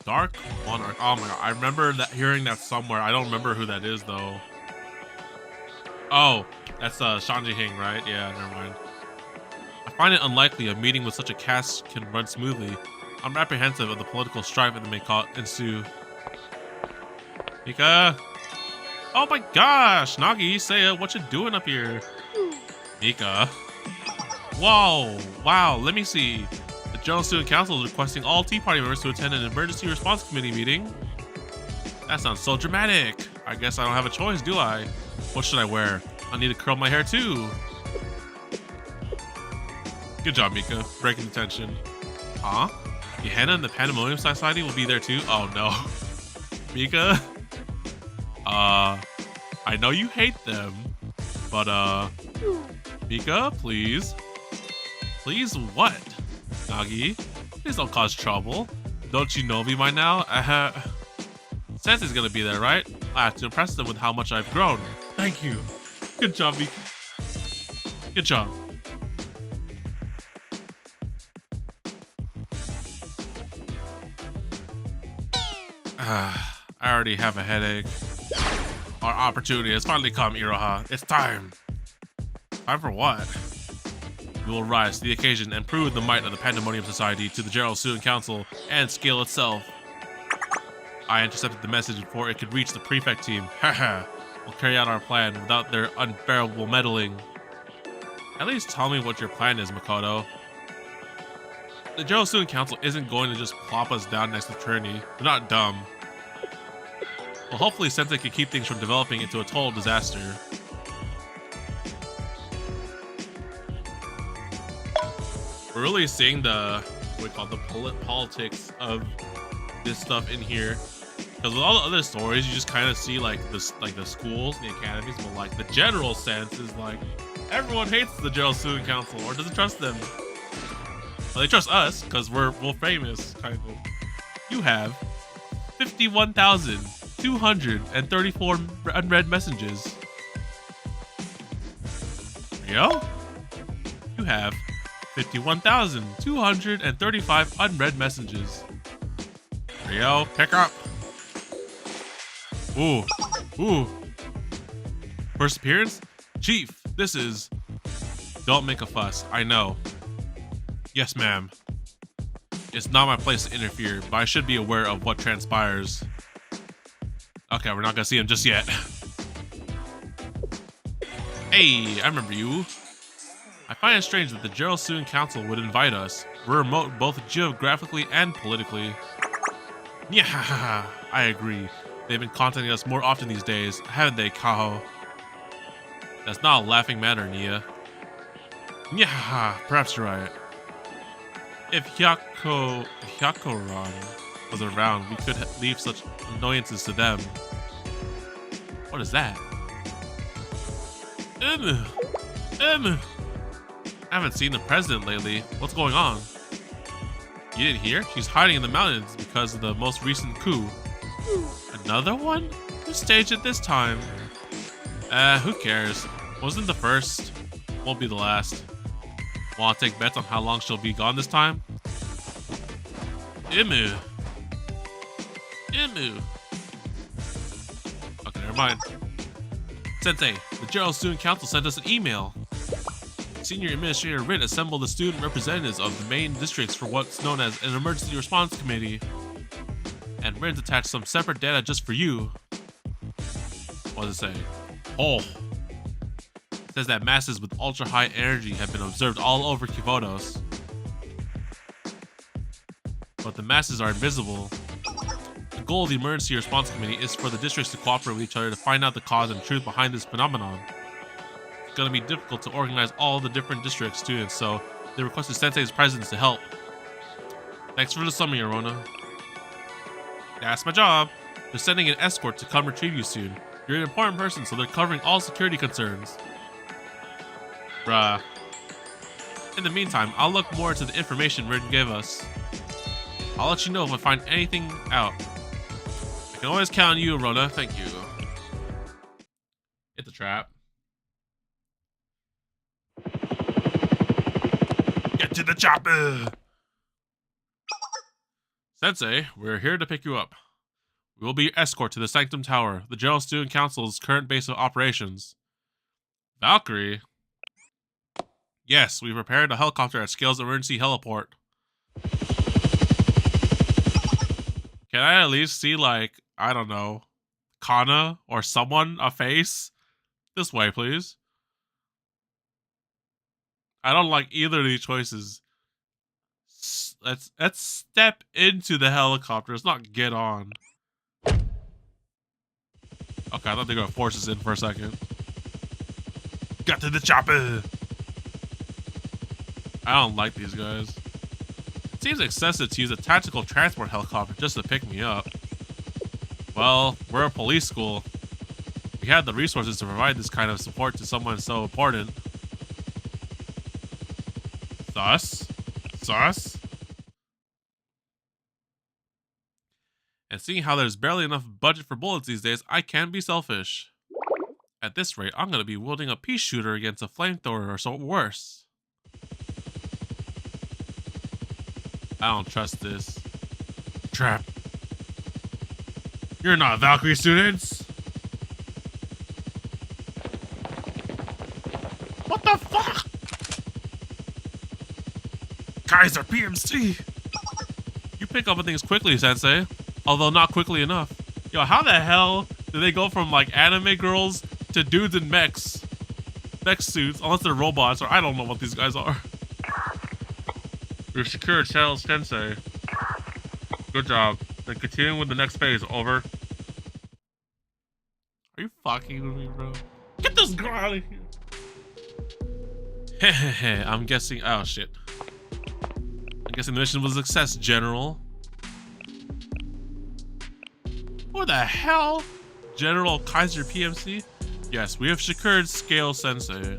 Dark Monarch. Oh my god, I remember that hearing that somewhere. I don't remember who that is though. Oh, that's Shanji Hing, right? Yeah, never mind. I find it unlikely a meeting with such a cast can run smoothly. I'm apprehensive of the political strife that may ensue. Mika! Oh my gosh! Nagi, Seiya, what you doing up here? Mika. Whoa! Wow, let me see. The General Student Council is requesting all Tea Party members to attend an Emergency Response Committee meeting. That sounds so dramatic. I guess I don't have a choice, do I? What should I wear? I need to curl my hair too. Good job, Mika. Breaking the tension. Huh? Gehenna and the Pandemonium Society will be there too? Oh no. Mika? I know you hate them, but Mika, please. Please what? Nagi, please don't cause trouble. Don't you know me by now? Sensei's gonna be there, right? I have to impress them with how much I've grown. Thank you. Good job, Mika. Good job. I already have a headache. Our opportunity has finally come, Iroha. It's time. Time for what? We will rise to the occasion and prove the might of the Pandemonium Society to the General Student Council and SCHALE itself. I intercepted the message before it could reach the prefect team. Haha. We'll carry out our plan without their unbearable meddling. At least tell me what your plan is, Makoto. The General Student Council isn't going to just plop us down next to Trinity. They're not dumb. Well, hopefully Sensei can keep things from developing into a total disaster. We're really seeing the, what we call the politics of this stuff in here. Because with all the other stories, you just kind of see like the schools and the academies, but like the general sense is like everyone hates the General Student Council or doesn't trust them. Well, they trust us because we're famous, kind of. You have 51,234 unread messages. Rio? You have 51,235 unread messages. Rio, pick up. Ooh. First appearance? Chief, this is... Don't make a fuss, I know. Yes, ma'am. It's not my place to interfere, but I should be aware of what transpires. Okay, we're not gonna see him just yet. Hey, I remember you. I find it strange that the General Student Council would invite us. We're remote both geographically and politically. Yeah, I agree. They've been contacting us more often these days, haven't they, Kaho? That's not a laughing matter, Nia. Yeah, perhaps you're right. If Hyakuran was around, we could leave such annoyances to them. What is that? I haven't seen the president lately. What's going on? You didn't hear? She's hiding in the mountains because of the most recent coup. Another one? Who staged it this time? Who cares? Wasn't the first. Won't be the last. Want to take bets on how long she'll be gone this time? Imu. Okay, never mind. Sensei, the General Student Council sent us an email. Senior Administrator Rin assembled the student representatives of the main districts for what's known as an Emergency Response Committee. And Rin's attached some separate data just for you. What does it say? Oh. It says that masses with ultra-high energy have been observed all over Abydos. But the masses are invisible. The goal of the Emergency Response Committee is for the districts to cooperate with each other to find out the cause and truth behind this phenomenon. It's going to be difficult to organize all the different district students, so they requested Sensei's presence to help. Thanks for the summary, Arona. That's my job. They're sending an escort to come retrieve you soon. You're an important person, so they're covering all security concerns. Bruh. In the meantime, I'll look more into the information Rin gave us. I'll let you know if I find anything out. I can always count on you, Arona. Thank you. Hit the trap. Get to the chopper! Sensei, we're here to pick you up. We will be your escort to the Sanctum Tower, the General Student Council's current base of operations. Valkyrie? Yes, we prepared a helicopter at SCHALE's emergency heliport. Can I at least see, like, I don't know, Kana or someone, a face? This way, please. I don't like either of these choices. Let's step into the helicopter. Let's not get on. Okay, I thought they were gonna force us in for a second. Got to the chopper. I don't like these guys. It seems excessive to use a tactical transport helicopter just to pick me up. Well, we're a police school. We have the resources to provide this kind of support to someone so important. Thus? And seeing how there's barely enough budget for bullets these days, I can be selfish. At this rate, I'm gonna be wielding a pea shooter against a flamethrower or so worse. I don't trust this. Trap. You're not Valkyrie students! What the fuck? Kaiser PMC! You pick up on things quickly, Sensei. Although not quickly enough. Yo, how the hell do they go from like anime girls to dudes in mechs? Mech suits, unless they're robots, or I don't know what these guys are. We've secured SCHALE Sensei. Good job. Then continuing with the next phase, over. Are you fucking with me, bro? Get this girl out of here. Hehehe, I'm guessing, oh shit. I'm guessing the mission was a success, General. What the hell? General Kaiser PMC? Yes, we have secured SCHALE Sensei.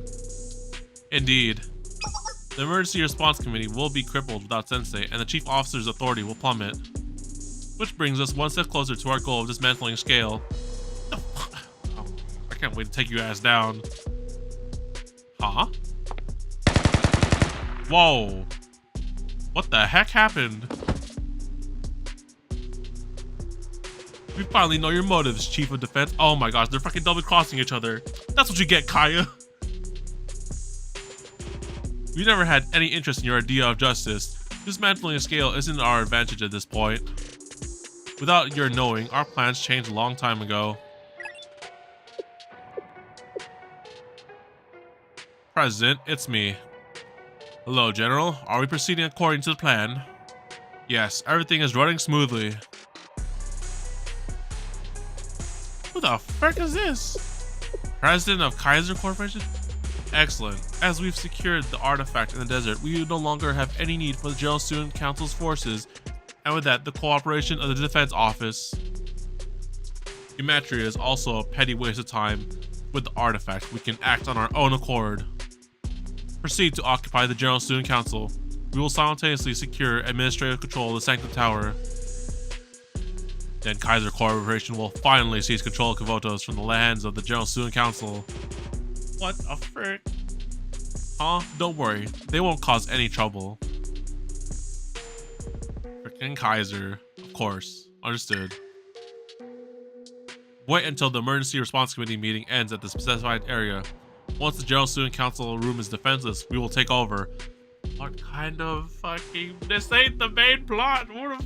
Indeed. The Emergency Response Committee will be crippled without Sensei, and the Chief Officer's authority will plummet. Which brings us one step closer to our goal of dismantling SCHALE. Oh, I can't wait to take you ass down. Huh? Whoa. What the heck happened? We finally know your motives, Chief of Defense. Oh my gosh, they're fucking double crossing each other. That's what you get, Kaya. We never had any interest in your idea of justice. Dismantling SCHALE isn't our advantage at this point. Without your knowing, our plans changed a long time ago. President, it's me. Hello, General. Are we proceeding according to the plan? Yes, everything is running smoothly. Who the frick is this? President of Kaiser Corporation? Excellent. As we've secured the artifact in the desert, we no longer have any need for the General Student Council's forces, and with that, the cooperation of the Defense Office. Gematria is also a petty waste of time. With the artifact, we can act on our own accord. Proceed to occupy the General Student Council. We will simultaneously secure administrative control of the Sanctum Tower. Then Kaiser Corporation will finally seize control of Abydos from the hands of the General Student Council. What the frick? Huh? Don't worry, they won't cause any trouble. Frickin' Kaiser. Of course. Understood. Wait until the Emergency Response Committee meeting ends at the specified area. Once the General Student Council room is defenseless, we will take over. What kind of fucking... This ain't the main plot! What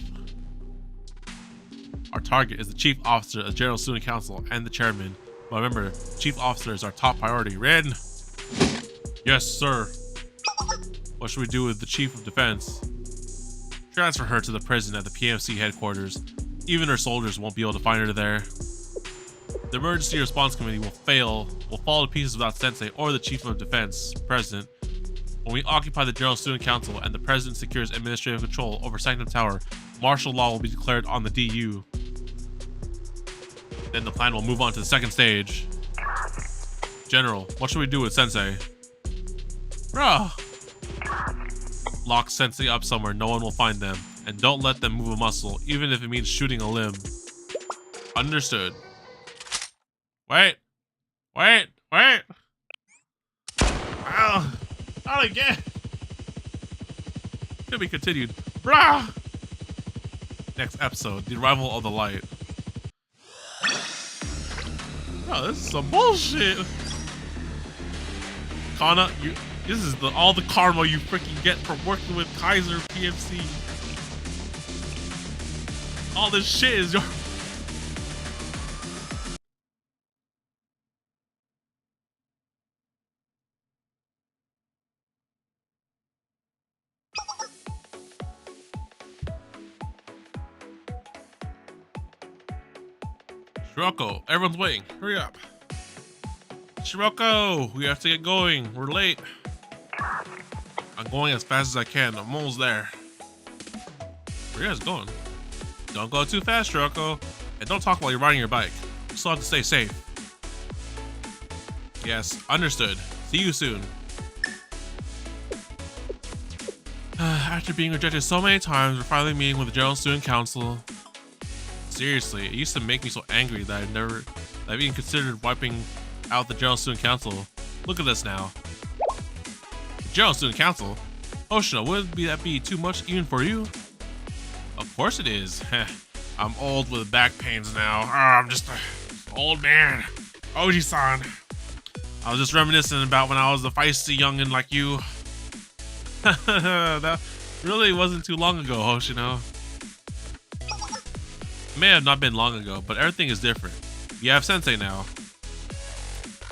Our target is the Chief Officer of the General Student Council and the Chairman. But remember, Chief Officer is our top priority. Rin! Yes, sir. What should we do with the Chief of Defense? Transfer her to the prison at the PMC headquarters. Even her soldiers won't be able to find her there. The Emergency Response Committee will fall to pieces without Sensei or the Chief of Defense present. When we occupy the General Student Council and the President secures administrative control over Sanctum Tower, martial law will be declared on the DU. Then the plan will move on to the second stage. General, what should we do with Sensei? Bruh! Lock Sensei up somewhere no one will find them, and don't let them move a muscle, even if it means shooting a limb. Understood. Wait! Wait! Wait! Ow! Not again! To be continued. Bruh! Next episode, the arrival of the light. Oh, this is some bullshit. Kana, this is all the karma you freaking get from working with Kaiser PMC. All this shit is your... Shiroko, everyone's waiting. Hurry up. Shiroko, we have to get going. We're late. I'm going as fast as I can. I'm almost there. Where are you guys going? Don't go too fast, Shiroko. And don't talk while you're riding your bike. You still have to stay safe. Yes, understood. See you soon. After being rejected so many times, we're finally meeting with the General Student Council. Seriously, it used to make me so angry that I've even considered wiping out the General Student Council. Look at this now. The General Student Council? Oshino, wouldn't that be too much even for you? Of course it is. I'm old with back pains now. I'm just an old man. Oji-san. I was just reminiscing about when I was a feisty youngin' like you. That really wasn't too long ago, Hoshino. It may have not been long ago, but everything is different. You have Sensei now.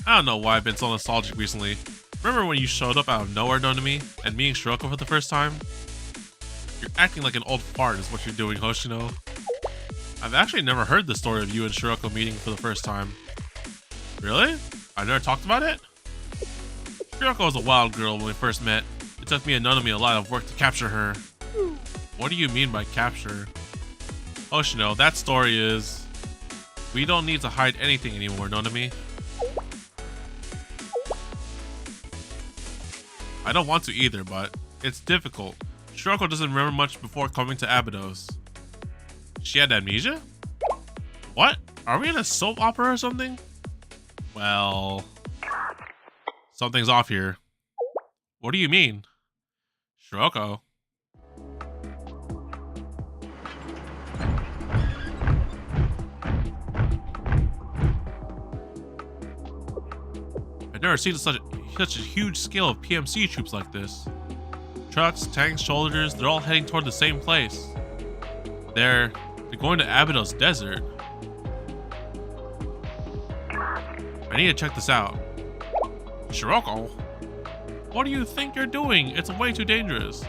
I don't know why I've been so nostalgic recently. Remember when you showed up out of nowhere known to me and meeting Shiroko for the first time? You're acting like an old fart is what you're doing, Hoshino. I've actually never heard the story of you and Shiroko meeting for the first time. Really? I never talked about it? Shiroko was a wild girl when we first met. It took me and Nonomi a lot of work to capture her. What do you mean by capture? Hoshino, that story is... We don't need to hide anything anymore, Nonomi. I don't want to either, but it's difficult. Shiroko doesn't remember much before coming to Abydos. She had amnesia? What? Are we in a soap opera or something? Well... Something's off here. What do you mean? Shiroko? I've never seen such a huge scale of PMC troops like this. Trucks, tanks, soldiers, they're all heading toward the same place. They're going to Abydos Desert. I need to check this out. Shiroko? What do you think you're doing? It's way too dangerous.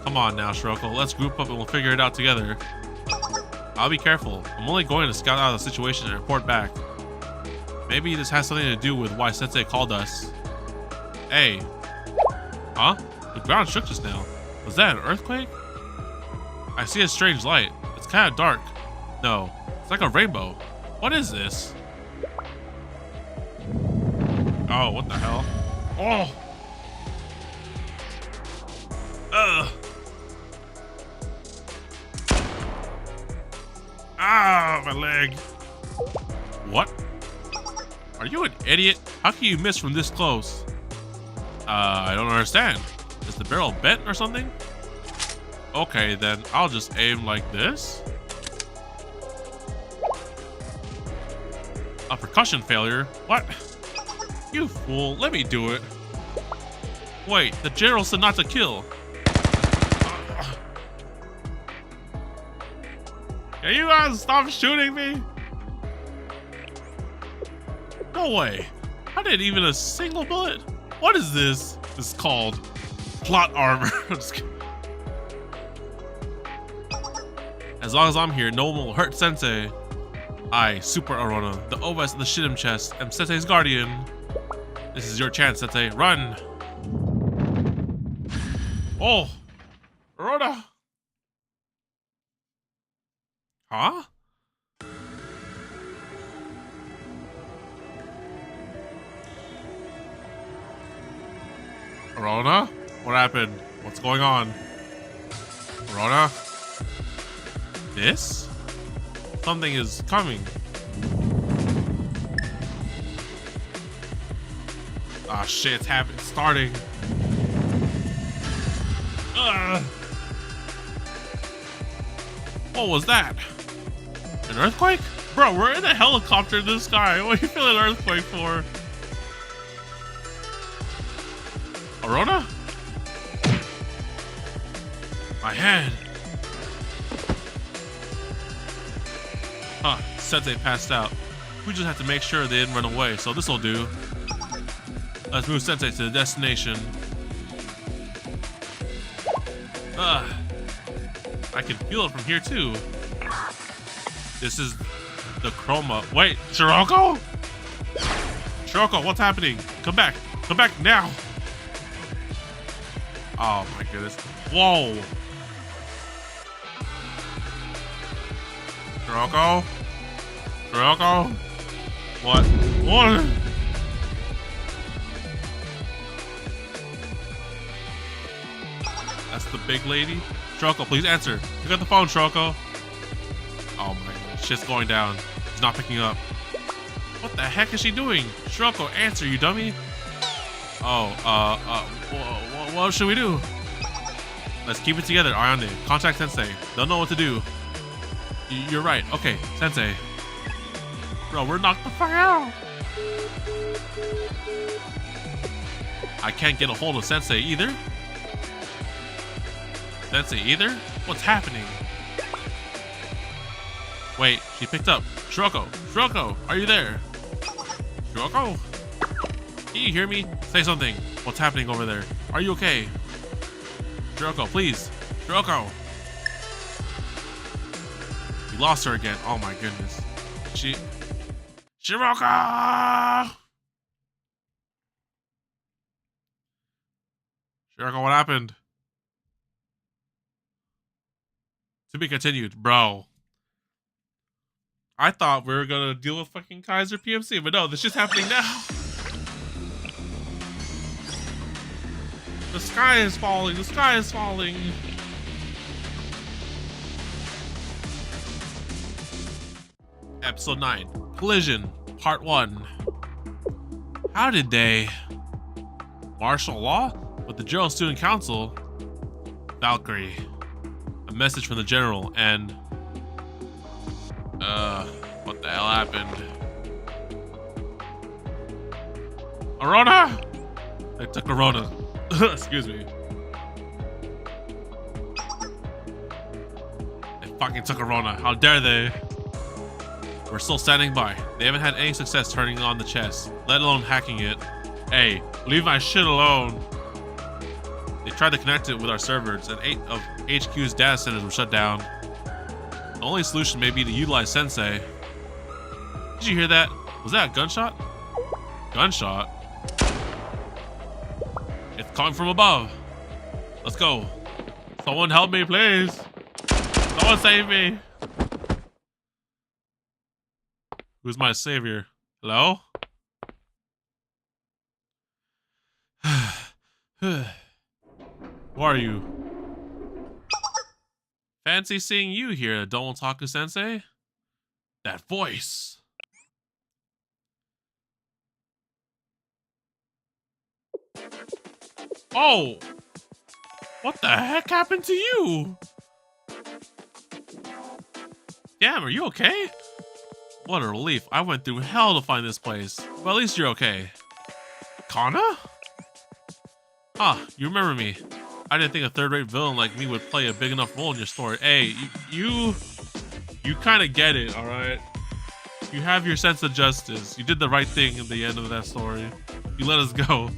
Come on now, Shiroko. Let's group up and we'll figure it out together. I'll be careful. I'm only going to scout out the situation and report back. Maybe this has something to do with why Sensei called us. Hey. Huh? The ground shook just now. Was that an earthquake? I see a strange light. It's kind of dark. No, it's like a rainbow. What is this? Oh, what the hell? Oh! Ugh! Ah, my leg. What? Are you an idiot? How can you miss from this close? I don't understand. Is the barrel bent or something? Okay, then I'll just aim like this. A percussion failure? What? You fool, let me do it. Wait, the general said not to kill. Can you guys stop shooting me? No way. I didn't even a single bullet. What is this? This is called plot armor. I'm just kidding. As long as I'm here, no one will hurt Sensei. I, Super Arona, the OS of the Shidem chest, am Sensei's guardian. This is your chance, Sensei. Run! Oh! Arona! Huh? Arona? What happened? What's going on? Arona? This? Something is coming. Ah, shit, it's happening. It's starting. What was that? An earthquake? Bro, we're in a helicopter in the sky. What are you feeling an earthquake for? Arona? My head. Huh, Sensei passed out. We just have to make sure they didn't run away, so this'll do. Let's move Sensei to the destination. I can feel it from here too. This is the chroma. Wait, Shiroko? Shiroko, what's happening? Come back now. Oh my goodness. Whoa. Shiroko? Shiroko? What? What? That's the big lady? Shiroko, please answer. Pick up the phone, Shiroko. Oh my god, shit's going down. She's not picking up. What the heck is she doing? Shiroko, answer, you dummy. Oh, what should we do? Let's keep it together, Ayane. Contact Sensei. They'll know what to do. You're right. Okay, Sensei. Bro, we're knocked the fuck out. I can't get a hold of Sensei either. Sensei either? What's happening? Wait, she picked up. Shiroko, Shiroko, are you there? Shiroko? Can you hear me? Say something. What's happening over there? Are you okay? Shiroko, please. Shiroko. We lost her again. Oh my goodness. Shiroko! Shiroko, what happened? To be continued, bro. I thought we were gonna deal with fucking Kaiser PMC, but no, this shit's happening now. The sky is falling. The sky is falling. Episode 9, Collision, Part 1. How did they? Martial law? With the General Student Council? Valkyrie. A message from the General and... what the hell happened? Arona? They took Arona. Excuse me. They fucking took Arona. How dare they? We're still standing by. They haven't had any success turning on the chest, let alone hacking it. Hey, leave my shit alone. They tried to connect it with our servers, and 8 of HQ's data centers were shut down. The only solution may be to utilize Sensei. Did you hear that? Was that a gunshot? Gunshot? It's coming from above. Let's go. Someone help me, please. Someone save me. Who's my savior? Hello? Who are you? Fancy seeing you here, TheDomotaku Sensei. That voice. Oh! What the heck happened to you? Damn, are you okay? What a relief. I went through hell to find this place. Well, at least you're okay. Kana? Ah, you remember me. I didn't think a third-rate villain like me would play a big enough role in your story. Hey, you kind of get it, all right? You have your sense of justice. You did the right thing in the end of that story. You let us go.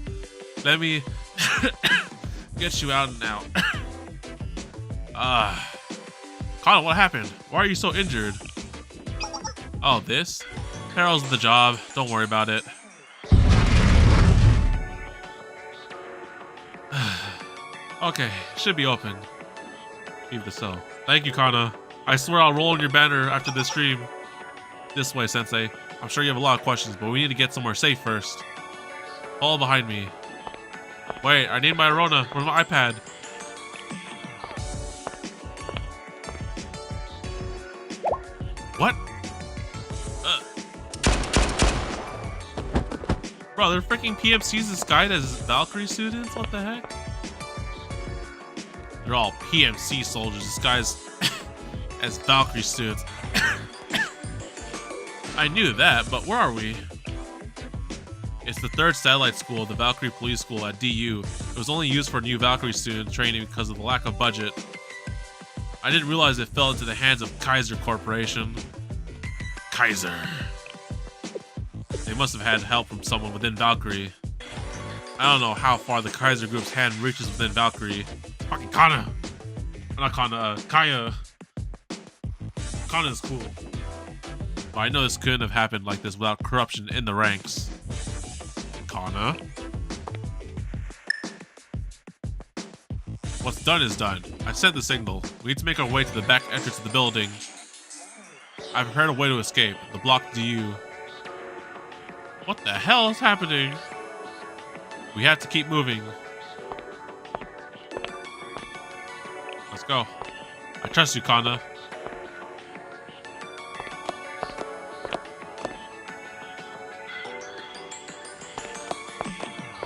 Let me get you out now. Kana, what happened? Why are you so injured? Oh, this? Perils of the job. Don't worry about it. Okay, should be open. Leave the cell. Thank you, Kana. I swear I'll roll on your banner after this stream. This way, Sensei. I'm sure you have a lot of questions, but we need to get somewhere safe first. Follow behind me. Wait, I need my Arona. Where's my iPad? What? Bro, they're freaking PMCs disguised as Valkyrie students? What the heck? They're all PMC soldiers disguised as Valkyrie students. I knew that, but where are we? It's the 3rd satellite school, the Valkyrie Police School at DU. It was only used for new Valkyrie student training because of the lack of budget. I didn't realize it fell into the hands of Kaiser Corporation. Kaiser. They must have had help from someone within Valkyrie. I don't know how far the Kaiser group's hand reaches within Valkyrie. Fucking Kana. Not Kana, Kaya. Kana's cool. But I know this couldn't have happened like this without corruption in the ranks. Kana. What's done is done. I sent the signal. We need to make our way to the back entrance of the building. I've prepared a way to escape. The block DU. What the hell is happening? We have to keep moving. Let's go. I trust you, Kana.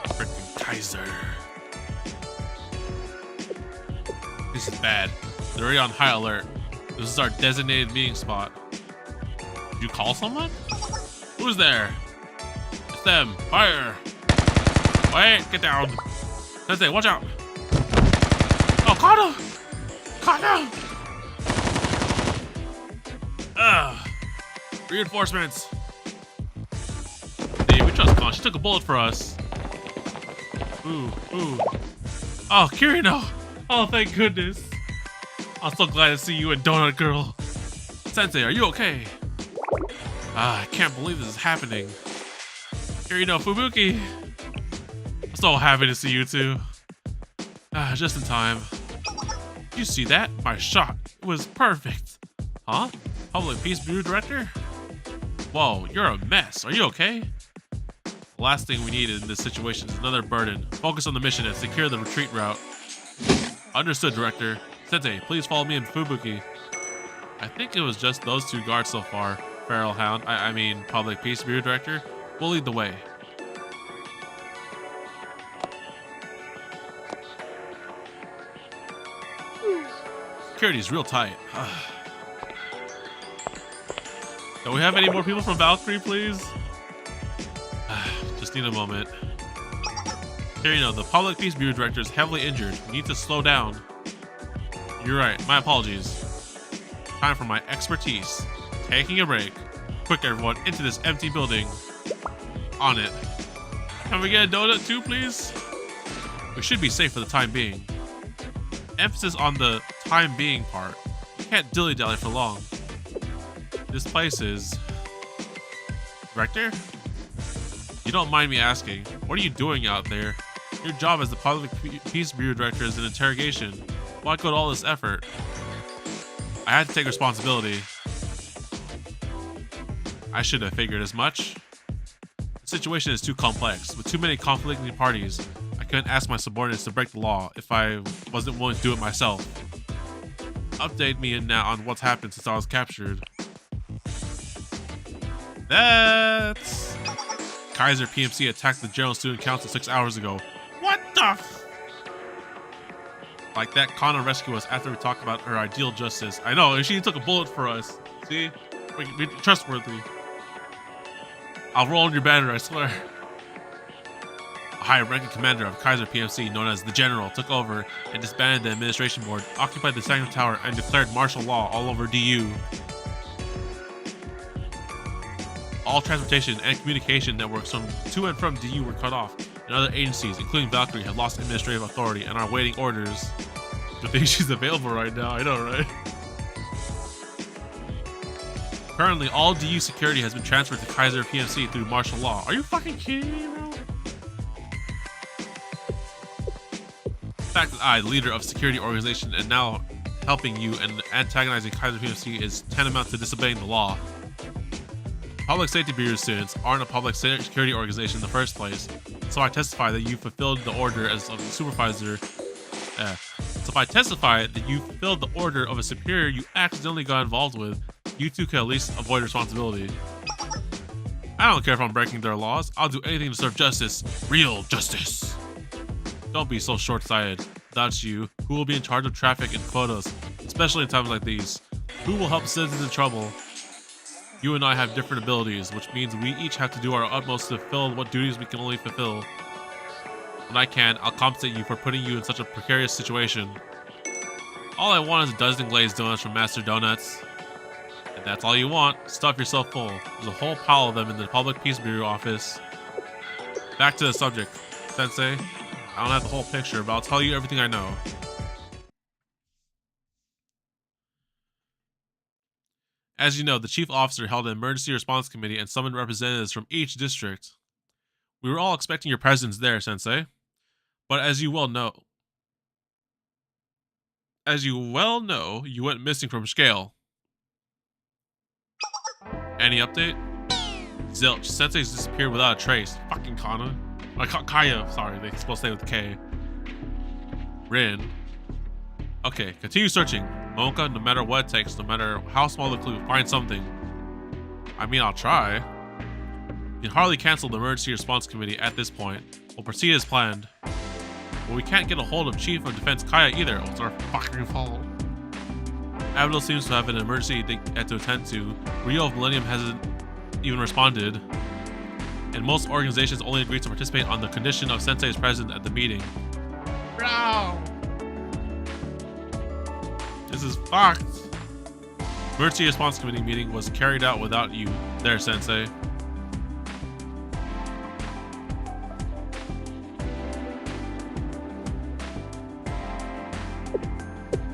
Freaking Kaiser. This is bad. They're already on high alert. This is our designated meeting spot. Did you call someone? Who's there? It's them. Fire! Wait, get down. Sensei, watch out. Oh, Kana! Kana! Reinforcements. See, we trust Kana. She took a bullet for us. Ooh. Oh, Kirino. Oh, thank goodness. I'm so glad to see you and Donut Girl. Sensei, are you okay? I can't believe this is happening. Kirino, Fubuki. I'm so happy to see you two. Just in time. Did you see that? My shot. It was perfect. Huh? Public Peace Bureau Director? Whoa, you're a mess. Are you okay? The last thing we need in this situation is another burden. Focus on the mission and secure the retreat route. Understood, Director. Sensei, please follow me and Fubuki. I think it was just those two guards so far. Feral Hound, I mean Public Peace Bureau Director. We'll lead the way. Security's real tight. Don't we have any more people from Valkyrie, please? Just need a moment. Here, you know, the Public Peace Bureau Director is heavily injured. We need to slow down. You're right. My apologies. Time for my expertise. Taking a break. Quick, everyone, into this empty building. On it. Can we get a donut too, please? We should be safe for the time being. Emphasis on the time being part. You can't dilly-dally for long. This place is... Director? You don't mind me asking, what are you doing out there? Your job as the Public Peace Bureau Director is an interrogation. Why go to all this effort? I had to take responsibility. I should have figured as much. The situation is too complex. With too many conflicting parties, I couldn't ask my subordinates to break the law if I wasn't willing to do it myself. Update me now on what's happened since I was captured. That's... Kaiser PMC attacked the General Student Council 6 hours ago. What the f... Like that Kana rescued us after we talked about her ideal justice. I know, and she took a bullet for us. See? We're trustworthy. I'll roll on your banner, I swear. A high-ranking commander of Kaiser PMC, known as the General, took over and disbanded the administration board, occupied the Sanctum Tower, and declared martial law all over DU. all transportation and communication networks from to and from DU were cut off, and other agencies, including Valkyrie, have lost administrative authority and are awaiting orders. Good thing she's available right now, I know, right? Currently, all DU security has been transferred to Kaiser PMC through martial law. Are you fucking kidding me, bro? The fact that I, the leader of security organization, and now helping you and antagonizing Kaiser PMC is tantamount to disobeying the law. Public safety bureau students aren't a public security organization in the first place, so I testify that you fulfilled the order as a supervisor. So if I testify that you fulfilled the order of a superior you accidentally got involved with, you two can at least avoid responsibility. I don't care if I'm breaking their laws. I'll do anything to serve justice. Real justice. Don't be so short-sighted. Without you, who will be in charge of traffic and quotas, especially in times like these? Who will help citizens in trouble? You and I have different abilities, which means we each have to do our utmost to fulfill what duties we can only fulfill. When I can, I'll compensate you for putting you in such a precarious situation. All I want is a dozen glazed donuts from Master Donuts. If that's all you want, stuff yourself full. There's a whole pile of them in the Public Peace Bureau office. Back to the subject, Sensei. I don't have the whole picture, but I'll tell you everything I know. As you know, the chief officer held an emergency response committee and summoned representatives from each district. We were all expecting your presence there, Sensei. But as you well know, you went missing from SCHALE. Any update? Zilch, Sensei's disappeared without a trace. Fucking Kana. Kaya, sorry, they're supposed to say with K. Rin. Okay, continue searching. Monka, no matter what it takes, no matter how small the clue, find something. I mean, I'll try. You can hardly cancel the emergency response committee at this point. We'll proceed as planned. But we can't get a hold of Chief of Defense Kaya either. It's our fucking fault. Abydos seems to have an emergency they had to attend to. Rio of Millennium hasn't even responded. And most organizations only agreed to participate on the condition of Sensei is present at the meeting. Bro! This is fucked. Emergency response committee meeting was carried out without you there, Sensei.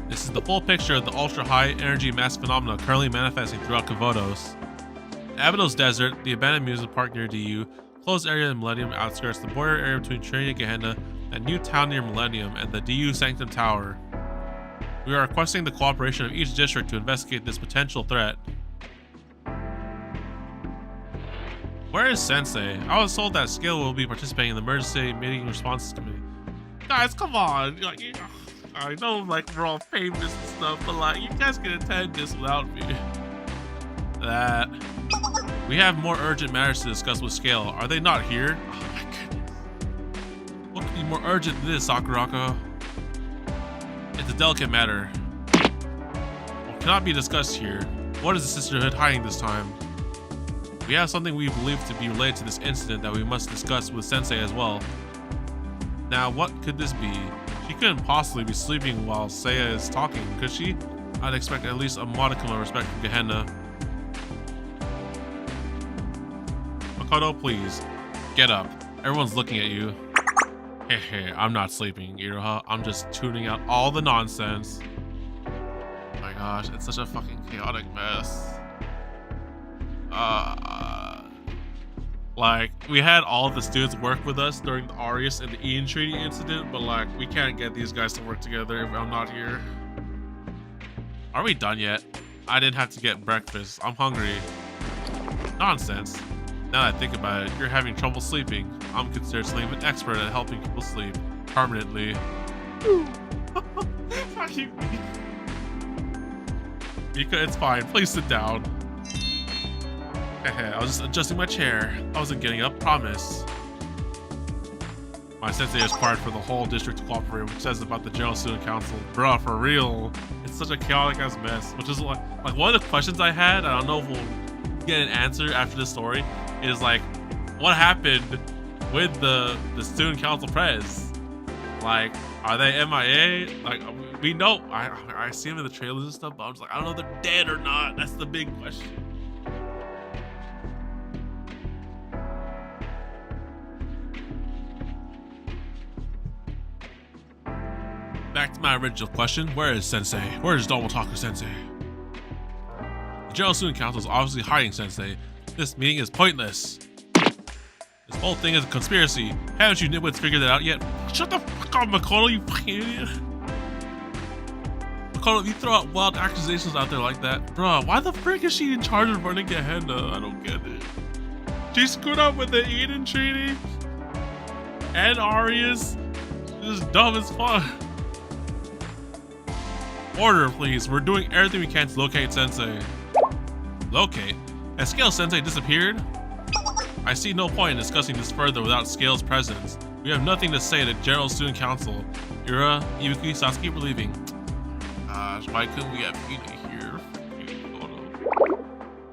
This is the full picture of the ultra-high energy mass phenomena currently manifesting throughout Abydos. The Abydos Desert, the abandoned amusement park near DU, closed area in Millennium outskirts, the border area between Trinity and Gehenna, a new town near Millennium, and the DU Sanctum Tower. We are requesting the cooperation of each district to investigate this potential threat. Where is Sensei? I was told that SCHALE will be participating in the emergency meeting response committee. Guys, come on! Like, I know, like, we're all famous and stuff, but like, you guys can attend this without me. That. We have more urgent matters to discuss with SCHALE. Are they not here? Oh my goodness. What could be more urgent than this, Sakurako? It's a delicate matter. What cannot be discussed here? What is the sisterhood hiding this time? We have something we believe to be related to this incident that we must discuss with Sensei as well. Now, what could this be? She couldn't possibly be sleeping while Seiya is talking, could she? I'd expect at least a modicum of respect from Gehenna. Makoto, please, get up. Everyone's looking at you. Hey, I'm not sleeping, Iroha. I'm just tuning out all the nonsense. Oh my gosh, it's such a fucking chaotic mess. Like, we had all of the students work with us during the Arius and the Ian Treaty incident, but like, we can't get these guys to work together if I'm not here. Are we done yet? I didn't have to get breakfast. I'm hungry. Nonsense. Now that I think about it, you're having trouble sleeping. I'm considered an expert at helping people sleep permanently. Mika, it's fine. Please sit down. I was just adjusting my chair. I wasn't getting up, promise. My sensei is required for the whole district to cooperate, which says about the General Student Council. Bruh, for real. It's such a chaotic ass mess. Which is like one of the questions I had, I don't know if we'll get an answer after this story, is like, what happened with the Student Council Prez? Like, are they MIA? Like, we know, I see them in the trailers and stuff, but I'm just like, I don't know if they're dead or not. That's the big question. Back to my original question, where is Sensei? Where is Domotaku Sensei? The General Student Council is obviously hiding Sensei. This meeting is pointless. This whole thing is a conspiracy. Haven't you nitwits figured that out yet? Shut the fuck up, Makoto, you fucking idiot. Makoto, if you throw out wild accusations out there like that, bro, why the frick is she in charge of running Gehenna? I don't get it. She screwed up with the Eden Treaty and Arias. This is dumb as fuck. Order, please. We're doing everything we can to locate Sensei. Locate? Has Scale Sensei disappeared? I see no point in discussing this further without Scale's presence. We have nothing to say to General Student Council. Ira, Ibuki, Sasuke, we're leaving. Gosh, why couldn't we have Pina here?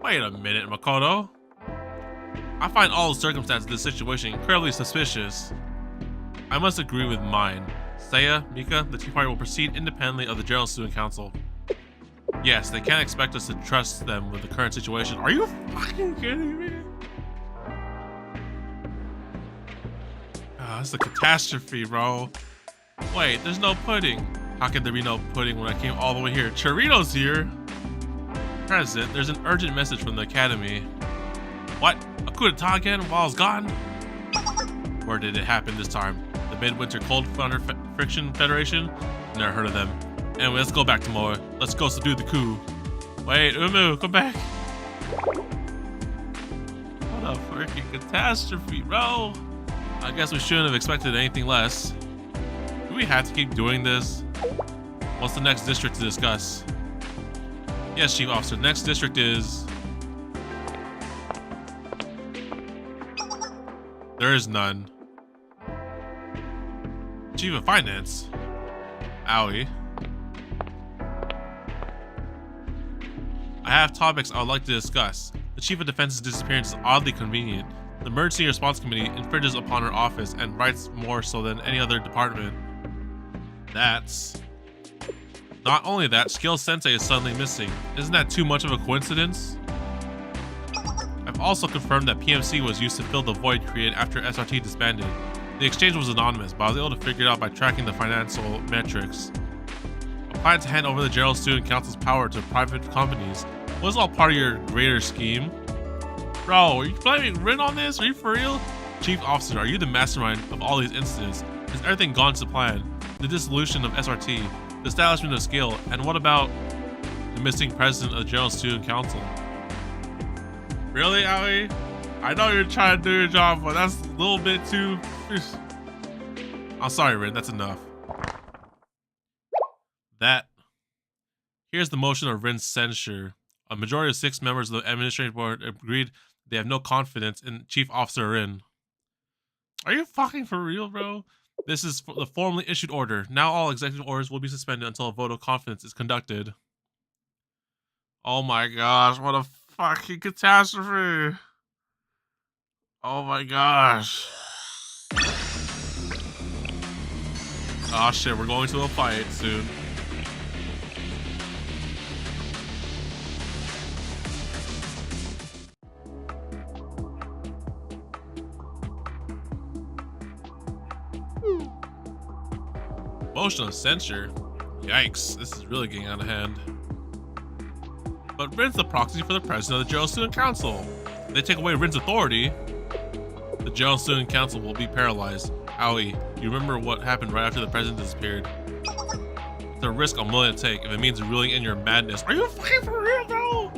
Wait a minute, Makoto. I find all the circumstances of this situation incredibly suspicious. I must agree with mine. Seiya, Mika, the Tea Party will proceed independently of the General Student Council. Yes, they can't expect us to trust them with the current situation. Are you fucking kidding me? It's a catastrophe, bro. Wait, there's no pudding. How could there be no pudding when I came all the way here? Churrito's here. President, there's an urgent message from the academy. What? A coup d'etat again while I was gone? Where did it happen this time? The Midwinter Cold Thunder Friction Federation? Never heard of them. Anyway, let's go back to Moa. Let's go subdue the coup. Wait, Umu, come back. What a freaking catastrophe, bro. I guess we shouldn't have expected anything less. Do we have to keep doing this? What's the next district to discuss? Yes, Chief Officer. The next district is... There is none. Chief of Finance? Owie. I have topics I would like to discuss. The Chief of Defense's disappearance is oddly convenient. The Emergency Response Committee infringes upon her office and rights more so than any other department. That's... Not only that, Scale Sensei is suddenly missing. Isn't that too much of a coincidence? I've also confirmed that PMC was used to fill the void created after SRT disbanded. The exchange was anonymous, but I was able to figure it out by tracking the financial metrics. A plan to hand over the General Student Council's power to private companies was all part of your greater scheme. Bro, are you blaming Rin on this? Are you for real? Chief Officer, are you the mastermind of all these incidents? Has everything gone to plan? The dissolution of SRT, the establishment of Scale, and what about the missing president of the General Student Council? Really, Aoi? I know you're trying to do your job, but that's a little bit too... I'm sorry, Rin, that's enough. Here's the motion of Rin's censure. A majority of 6 members of the administrative board agreed they have no confidence in Chief Officer Rin. Are you fucking for real, bro? This is the formally issued order. Now all executive orders will be suspended until a vote of confidence is conducted. Oh my gosh, what a fucking catastrophe. Oh my gosh. Oh shit, we're going to a fight soon. Motion of censure? Yikes, this is really getting out of hand. But Rin's the proxy for the president of the General Student Council. If they take away Rin's authority, the General Student Council will be paralyzed. Aoi, you remember what happened right after the president disappeared? It's a risk I'm willing to take if it means reeling in your madness. Are you fucking for real, bro?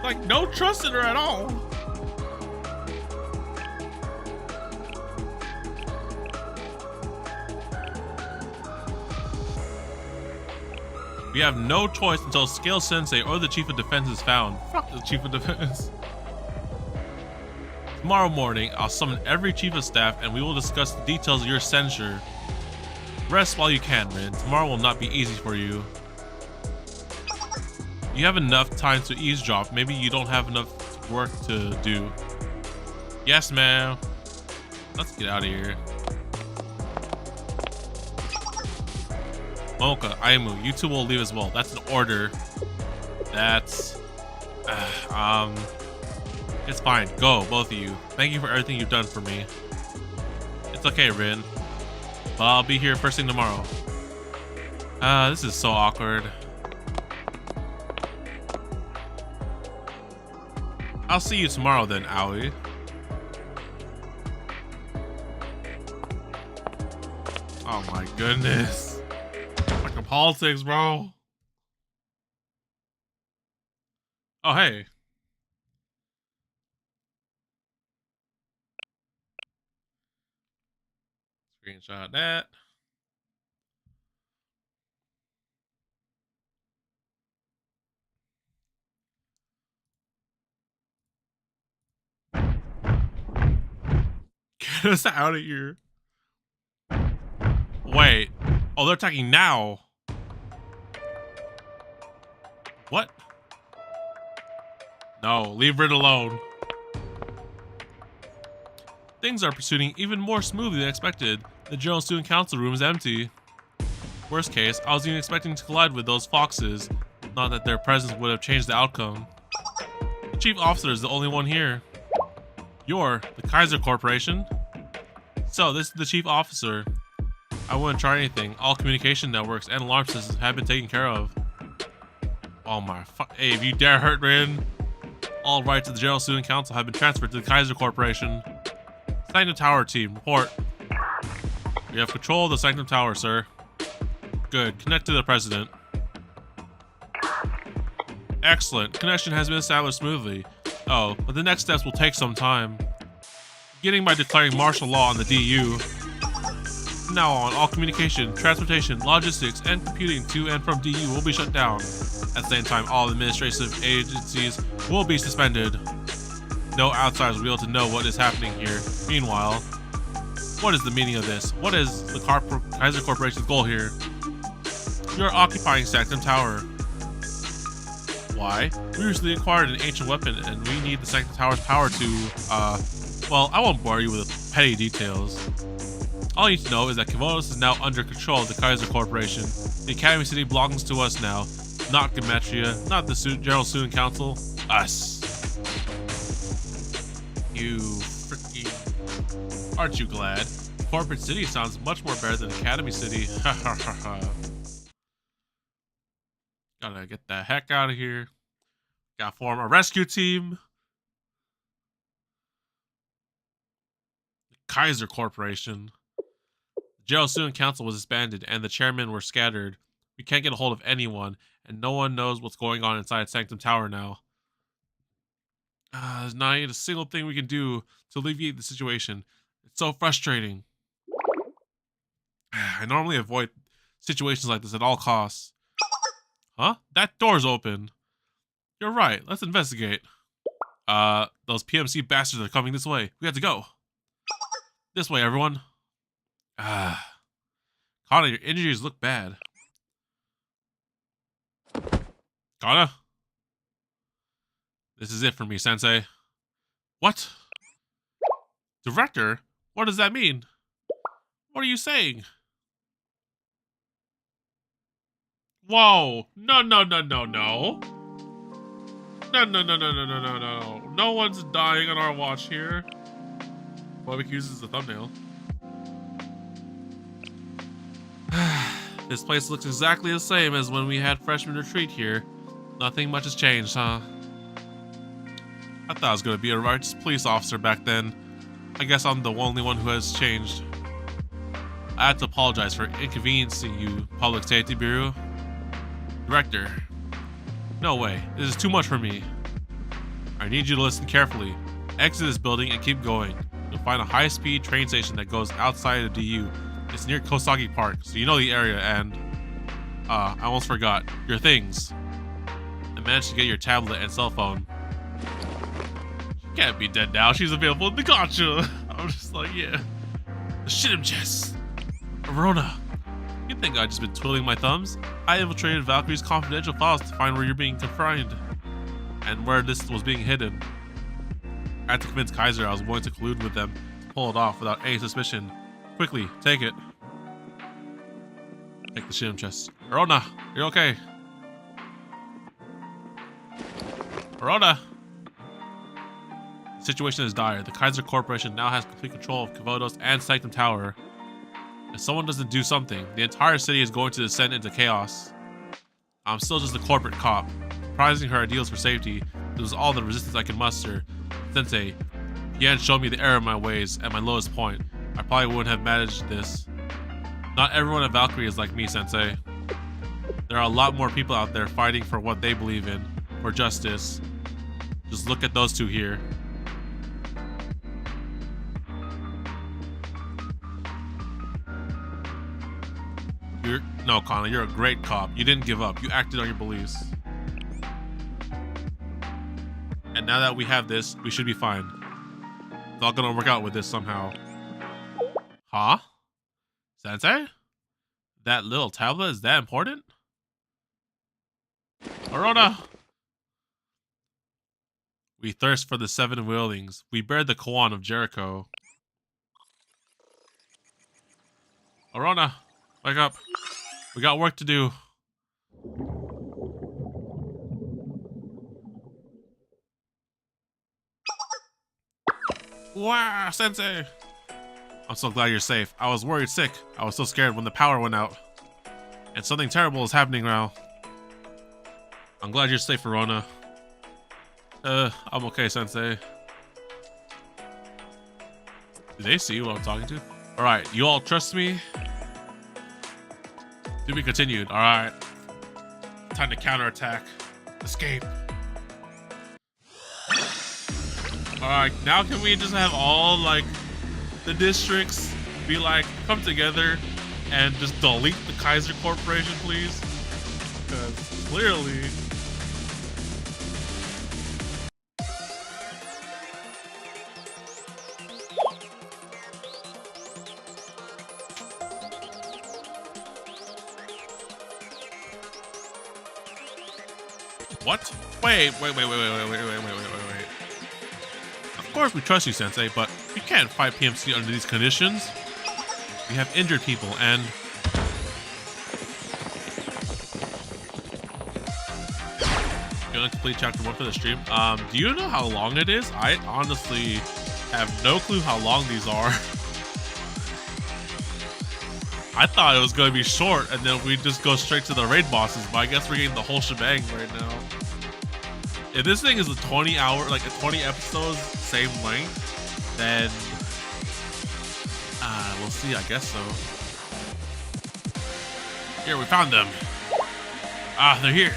Like, no trust in her at all. We have no choice until Scale Sensei or the Chief of Defense is found. Fuck the Chief of Defense. Tomorrow morning, I'll summon every Chief of Staff and we will discuss the details of your censure. Rest while you can, Rin. Tomorrow will not be easy for you. You have enough time to eavesdrop. Maybe you don't have enough work to do. Yes, ma'am. Let's get out of here. Mocha, Aimu, you two will leave as well. That's an order. That's... It's fine. Go, both of you. Thank you for everything you've done for me. It's okay, Rin. But I'll be here first thing tomorrow. This is so awkward. I'll see you tomorrow then, Aoi. Oh my goodness. Fucking politics, bro. Oh, hey. Screenshot that. Get us out of here. Wait. Oh, they're attacking now. What? No, leave Rin alone. Things are proceeding even more smoothly than expected. The General Student Council room is empty. Worst case, I was even expecting to collide with those foxes. Not that their presence would have changed the outcome. The Chief Officer is the only one here. You're the Kaiser Corporation? So, this is the Chief Officer. I wouldn't try anything. All communication networks and alarm systems have been taken care of. Oh my hey, if you dare hurt Rin, all rights of the General Student Council have been transferred to the Kaiser Corporation. Sanctum Tower team, report. We have control of the Sanctum Tower, sir. Good. Connect to the President. Excellent. Connection has been established smoothly. Oh, but the next steps will take some time. Beginning by declaring martial law on the DU. From now on, all communication, transportation, logistics, and computing to and from DU will be shut down. At the same time, all administrative agencies will be suspended. No outsiders will be able to know what is happening here. Meanwhile, what is the meaning of this? What is the Kaiser Corporation's goal here? You're occupying Sanctum Tower. Why? We recently acquired an ancient weapon and we need the Sanctum Tower's power to, well, I won't bore you with petty details. All you need to know is that Abydos is now under control of the Kaiser Corporation. The Academy City belongs to us now. Not Gematria, not the General Student Council. Us. You freaking... Aren't you glad? Corporate City sounds much more better than Academy City. Ha ha ha ha. Gotta get the heck out of here. Gotta form a rescue team. The Kaiser Corporation. The General Student Council was disbanded and the chairmen were scattered. We can't get a hold of anyone, and no one knows what's going on inside Sanctum Tower now. There's not even a single thing we can do to alleviate the situation. It's so frustrating. I normally avoid situations like this at all costs. Huh? That door's open. You're right. Let's investigate. Those PMC bastards are coming this way. We have to go. This way, everyone. Kana, your injuries look bad. Kana? This is it for me, Sensei. What? Director? What does that mean? What are you saying? Whoa. No, no, no, no, no. No, no, no, no, no, no, no, no. No one's dying on our watch here. Barbecue uses the thumbnail. This place looks exactly the same as when we had freshman retreat here. Nothing much has changed, huh? I thought I was gonna be a righteous police officer back then. I guess I'm the only one who has changed. I have to apologize for inconveniencing you, Public Safety Bureau. Director. No way. This is too much for me. I need you to listen carefully. Exit this building and keep going. You'll find a high-speed train station that goes outside of DU. It's near Kosagi Park, so you know the area, and... I almost forgot. Your things. I managed to get your tablet and cell phone. She can't be dead now. She's available in the gotcha. I'm just like, yeah. The shit chest. Arona. You think I've just been twiddling my thumbs? I infiltrated Valkyrie's confidential files to find where you're being confined. And where this was being hidden. I had to convince Kaiser I was willing to collude with them to pull it off without any suspicion. Quickly, take it. Take the shim chest. Arona, you're okay. Arona. The situation is dire. The Kaiser Corporation now has complete control of Abydos and Sanctum Tower. If someone doesn't do something, the entire city is going to descend into chaos. I'm still just a corporate cop, prizing her ideals for safety. It was all the resistance I could muster. Sensei, he hadn't shown me the error of my ways at my lowest point. I probably wouldn't have managed this. Not everyone at Valkyrie is like me, Sensei. There are a lot more people out there fighting for what they believe in, for justice. Just look at those two here. No, Connor, you're a great cop. You didn't give up. You acted on your beliefs. And now that we have this, we should be fine. It's all gonna work out with this somehow. Huh? Sensei? That little tablet is that important? Arona! We thirst for the seven wieldings. We bear the koan of Jericho. Arona, wake up. We got work to do. Wow, Sensei! I'm so glad you're safe. I was worried sick. I was so scared when the power went out. And something terrible is happening now. I'm glad you're safe, Arona. I'm okay, Sensei. Do they see who I'm talking to? Alright, you all trust me? To be continued. Alright. Time to counterattack. Escape. Alright, now can we just have all, like, the districts be like, come together and just delete the Kaiser Corporation, please? Because clearly... What? Wait. Of course we trust you, Sensei, but we can't fight PMC under these conditions. We have injured people and... You want to complete chapter 1 for the stream? Do you know how long it is? I honestly have no clue how long these are. I thought it was going to be short and then we'd just go straight to the raid bosses, but I guess we're getting the whole shebang right now. If this thing is a 20-hour, like a 20 episodes, same length, then we'll see, I guess so. Here, we found them. Ah, they're here.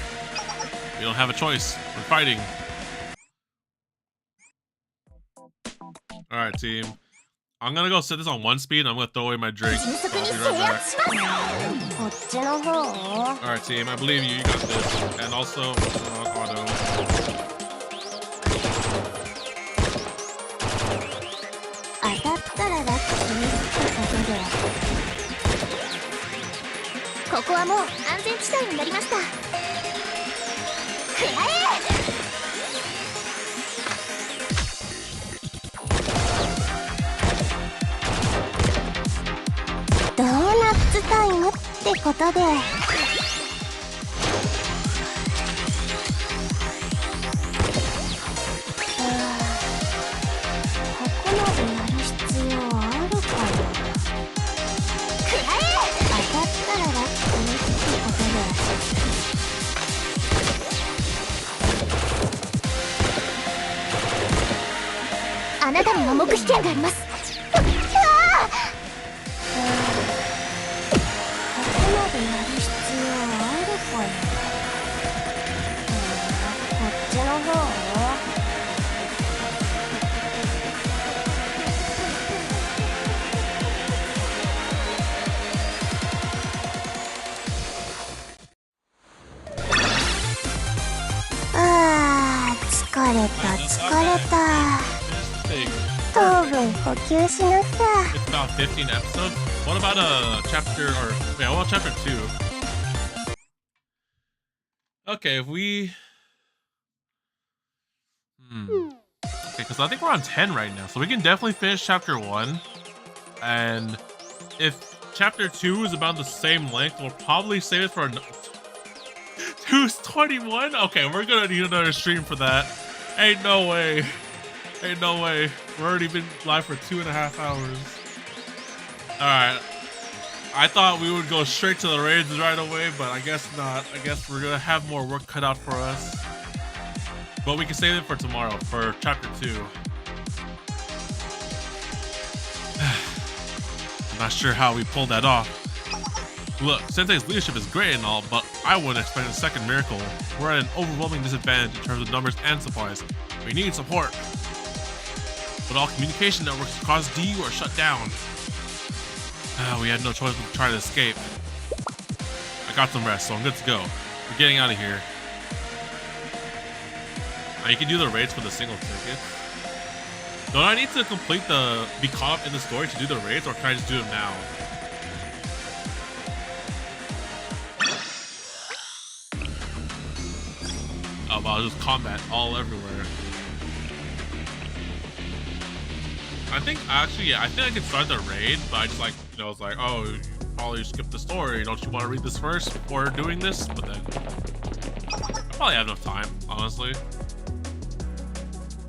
We don't have a choice. We're fighting. Alright, team. I'm gonna go set this on 1 speed and I'm gonna throw away my drink. So I'll be right back. Alright, team, I believe you. You got this. And also, auto. It's about 15 episodes. What about chapter, or yeah, well, chapter 2? Okay, if we... Okay, because I think we're on 10 right now, so we can definitely finish chapter 1. And if chapter 2 is about the same length, we'll probably save it for a... 2's 21? Okay, we're gonna need another stream for that. Ain't no way. Ain't no way. We've already been live for 2.5 hours. Alright. I thought we would go straight to the raids right away, but I guess not. I guess we're gonna have more work cut out for us. But we can save it for tomorrow, for chapter 2. I'm not sure how we pulled that off. Look, Sensei's leadership is great and all, but I wouldn't expect a second miracle. We're at an overwhelming disadvantage in terms of numbers and supplies. We need support. But all communication networks across DU are shut down. We had no choice but to try to escape. I got some rest, so I'm good to go. We're getting out of here. Now you can do the raids for the single tickets. Don't I need to be caught up in the story to do the raids, or can I just do them now? Oh wow, there's combat all everywhere. I think actually, yeah, I think I could start the raid, but I just was like, oh, you probably skipped the story. Don't you want to read this first before doing this? But then I probably have enough time, honestly.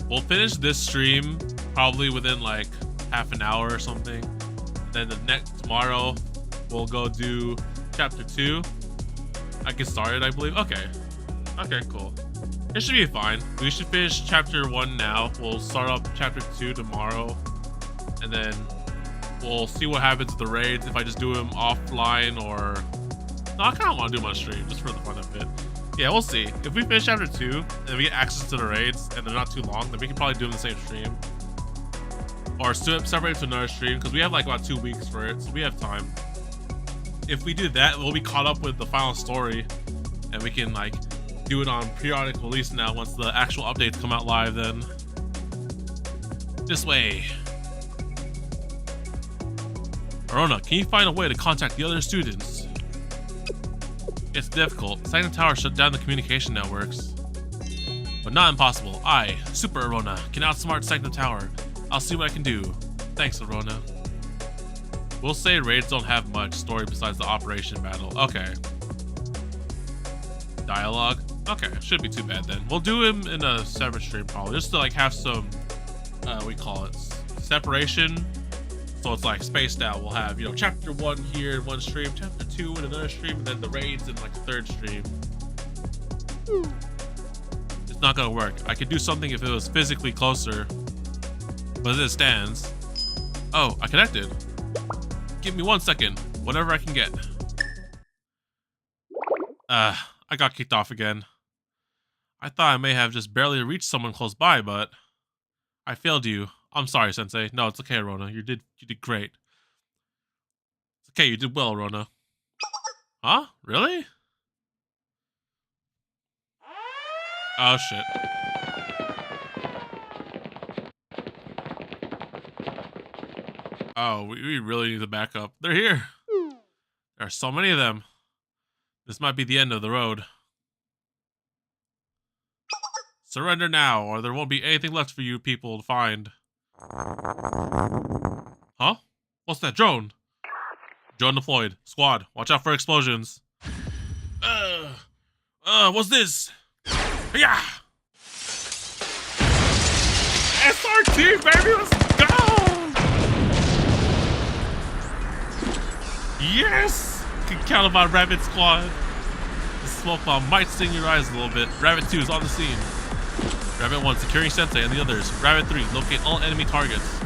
We'll finish this stream probably within like half an hour or something. Then tomorrow we'll go do chapter 2. I get started, I believe. Okay, cool. It should be fine. We should finish chapter 1 now. We'll start up chapter 2 tomorrow, and then we'll see what happens with the raids, if I just do them offline or... No, I kind of want to do them on stream, just for the fun of it. Yeah, we'll see. If we finish chapter 2, and we get access to the raids, and they're not too long, then we can probably do them in the same stream. Or separate to another stream, because we have like about 2 weeks for it, so we have time. If we do that, we'll be caught up with the final story, and we can like do it on periodic release now once the actual updates come out live then. This way. Arona, can you find a way to contact the other students? It's difficult. Second Tower shut down the communication networks. But not impossible. I, Super Arona, can outsmart Second Tower. I'll see what I can do. Thanks, Arona. We'll say raids don't have much story besides the operation battle. Okay. Dialogue? Okay, shouldn't be too bad then. We'll do him in a separate stream probably, just to like have some, we call it separation. So it's like spaced out. We'll have, chapter 1 here in one stream, chapter 2 in another stream, and then the raids in like a third stream. It's not gonna work. I could do something if it was physically closer, but as it stands. Oh, I connected. Give me 1 second, whatever I can get. I got kicked off again. I thought I may have just barely reached someone close by, but I failed you. I'm sorry, Sensei. No, it's okay, Arona. You did great. It's okay, you did well, Arona. Huh? Really? Oh, shit. Oh, we really need to back up. They're here. There are so many of them. This might be the end of the road. Surrender now, or there won't be anything left for you people to find. Huh? What's that? Drone? Drone deployed. Squad, watch out for explosions. What's this? Yeah! SRT, baby, let's go! Yes! You can count on my Rabbit squad. The smoke bomb might sting your eyes a little bit. Rabbit 2 is on the scene. Rabbit 1 securing Sensei and the others. Rabbit 3 locate all enemy targets.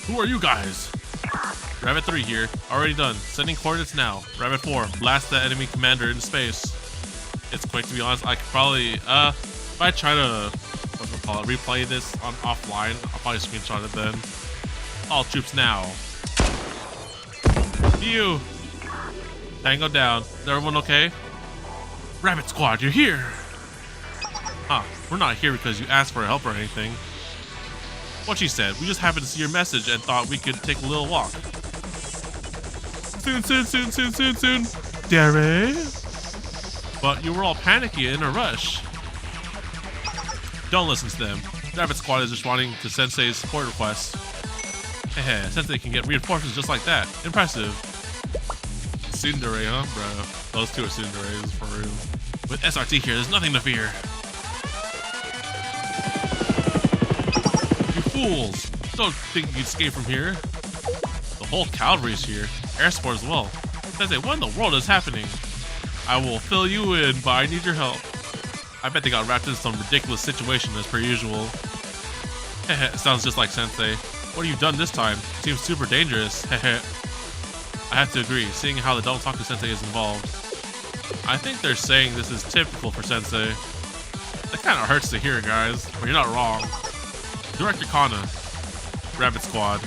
Who are you guys? Rabbit 3 here. Already done. Sending coordinates now. Rabbit 4 blast the enemy commander into space. It's quick, to be honest. I could probably if I try to replay this on offline, I'll probably screenshot it then. All troops now. You. Tango down. Is everyone okay? Rabbit squad, you're here. Huh, we're not here because you asked for help or anything. What she said, we just happened to see your message and thought we could take a little walk. Soon. Derry? But you were all panicky and in a rush. Don't listen to them. Rabbit squad is responding to Sensei's support requests. Heh, Sensei can get reinforcements just like that. Impressive. Tsundere, huh, bro? Those two are tsunderes for real. With SRT here, there's nothing to fear. You fools! Don't think you can escape from here. The whole cavalry is here. Air support as well. Sensei, what in the world is happening? I will fill you in, but I need your help. I bet they got wrapped in some ridiculous situation as per usual. Sounds just like Sensei. What have you done this time? Seems super dangerous. I have to agree, seeing how the TheDomotaku Sensei is involved. I think they're saying this is typical for Sensei. That kind of hurts to hear, guys, but you're not wrong. Director Kana, Rabbit Squad.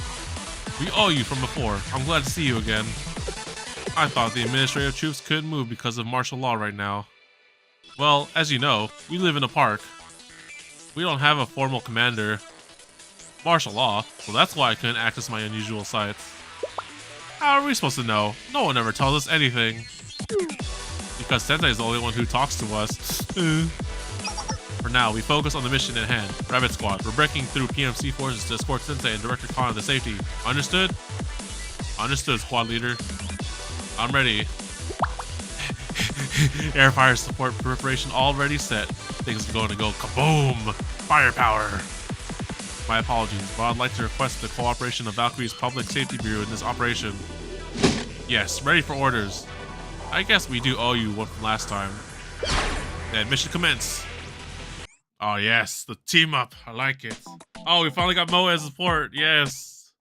We owe you from before. I'm glad to see you again. I thought the administrative troops couldn't move because of martial law right now. Well, as you know, we live in a park. We don't have a formal commander. Martial law, so that's why I couldn't access my unusual sites. How are we supposed to know? No one ever tells us anything. Because Sensei is the only one who talks to us. For now, we focus on the mission at hand. Rabbit Squad, we're breaking through PMC forces to escort Sensei and Director Kana to safety. Understood? Understood, squad leader. I'm ready. Air fire support preparation already set. Things are going to go kaboom! Firepower! My apologies, but I'd like to request the cooperation of Valkyrie's Public Safety Bureau in this operation. Yes, ready for orders. I guess we do owe you one from last time. Then mission commence. Oh yes, the team up. I like it. Oh, we finally got Moe as support. Yes.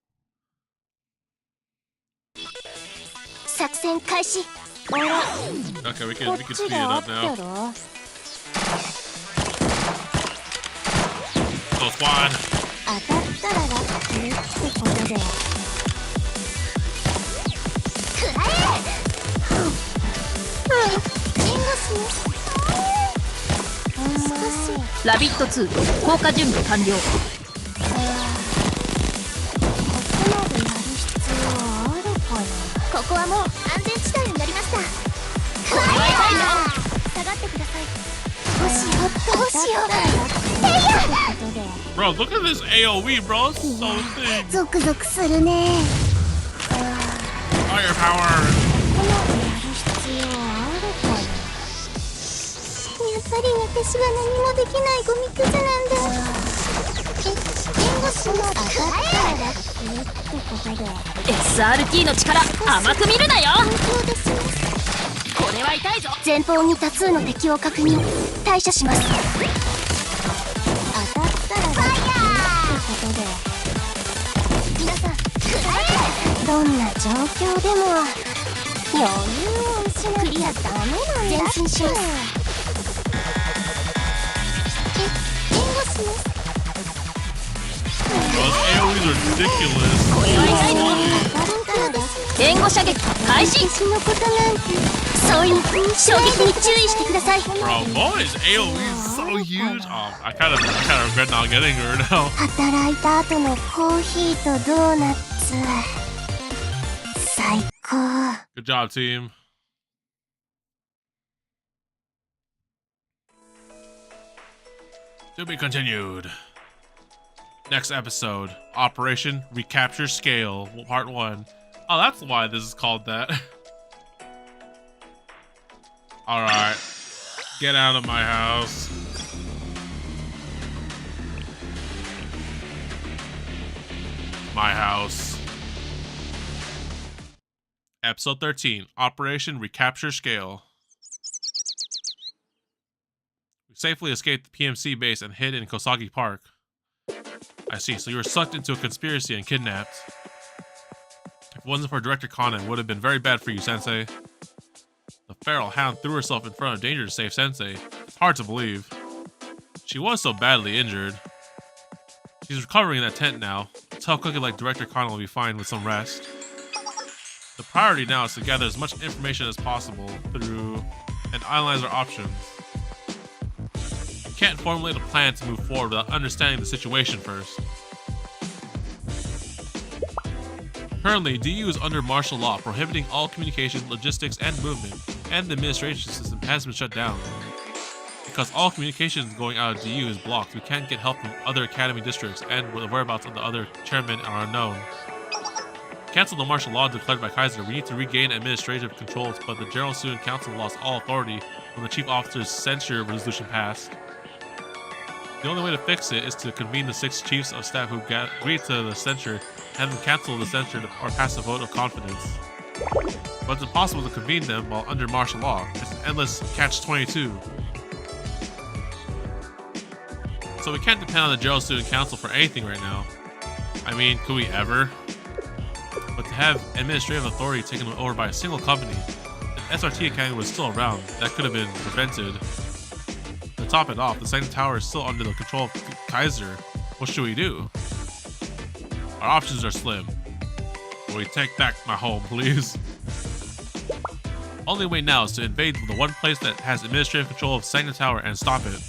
Okay, we can speed it up now. Go squad. Rabbit 2降下準備完了。ここはもう安全地帯になりました。これは痛いの。下がってください。どうしようどうしよう。Bro, look at this AOE, bro. It's so thick. ゾクゾクするね。Firepower. やっぱり私は何もできないゴミくずなんだ。弁護士の当たったらってことで SRT の力甘く見るなよ。これは痛いぞ。前方に多数の敵を確認。対処します。当たったらってことで皆さんどんな状況でも余裕を失っちゃダメなんだ。前進します。Those AOEs are ridiculous. これは痛いぞ。援護射撃開始。私のことなんてそういう衝撃に注意してください。Bro, Moe's AOE is so huge. I kind of regret not getting her now. 働いた後のコーヒーとドーナツ最高。 Good job, team. To be continued. Next episode, Operation Recapture Scale, Part 1. Oh, that's why this is called that. Alright. Get out of my house. My house. Episode 13, Operation Recapture Scale. We safely escaped the PMC base and hid in Kosagi Park. I see, so you were sucked into a conspiracy and kidnapped. If it wasn't for Director Kana, it would have been very bad for you, Sensei. The feral hound threw herself in front of danger to save Sensei. It's hard to believe. She was so badly injured. She's recovering in that tent now. A tough cookie like Director Kana will be fine with some rest. The priority now is to gather as much information as possible through and analyze our options. We can't formulate a plan to move forward without understanding the situation first. Currently, DU is under martial law prohibiting all communication, logistics, and movement, and the administration system has been shut down. Because all communications going out of DU is blocked, we can't get help from other academy districts, and the whereabouts of the other chairmen are unknown. To cancel the martial law declared by Kaiser, we need to regain administrative controls, but the General Student Council lost all authority when the Chief Officer's censure resolution passed. The only way to fix it is to convene the 6 chiefs of staff who agreed to the censure and then cancel the censure or pass a vote of confidence. But it's impossible to convene them while under martial law. It's an endless catch-22. So we can't depend on the General Student Council for anything right now. I mean, could we ever? But to have administrative authority taken over by a single company, if SRT Academy was still around, that could have been prevented. To top it off, the second tower is still under the control of Kaiser. What should we do? Our options are slim. Will we take back my home, please? Only way now is to invade the one place that has administrative control of second tower and stop it.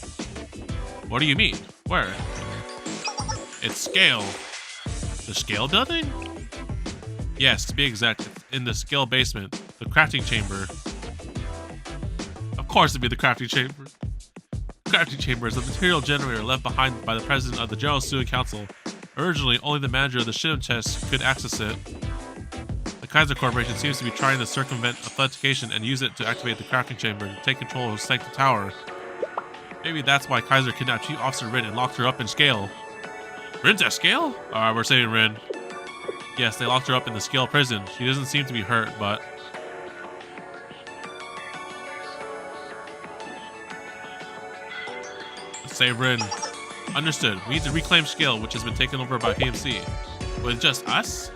What do you mean? Where? It's SCHALE. The SCHALE building? Yes, to be exact, it's in the SCHALE basement, the crafting chamber. Of course it'd be the crafting chamber. The crafting chamber is a material generator left behind by the president of the General Student Council. Originally, only the manager of the Shim test could access it. The Kaiser Corporation seems to be trying to circumvent authentication and use it to activate the crafting chamber to take control of Sanctum Tower. Maybe that's why Kaiser kidnapped Chief Officer Rin and locked her up in SCHALE. Rin's at SCHALE? Alright, we're saving Rin. Yes, they locked her up in the SCHALE prison. She doesn't seem to be hurt, but... Let's save Rin. Understood. We need to reclaim SCHALE, which has been taken over by PMC. With just us?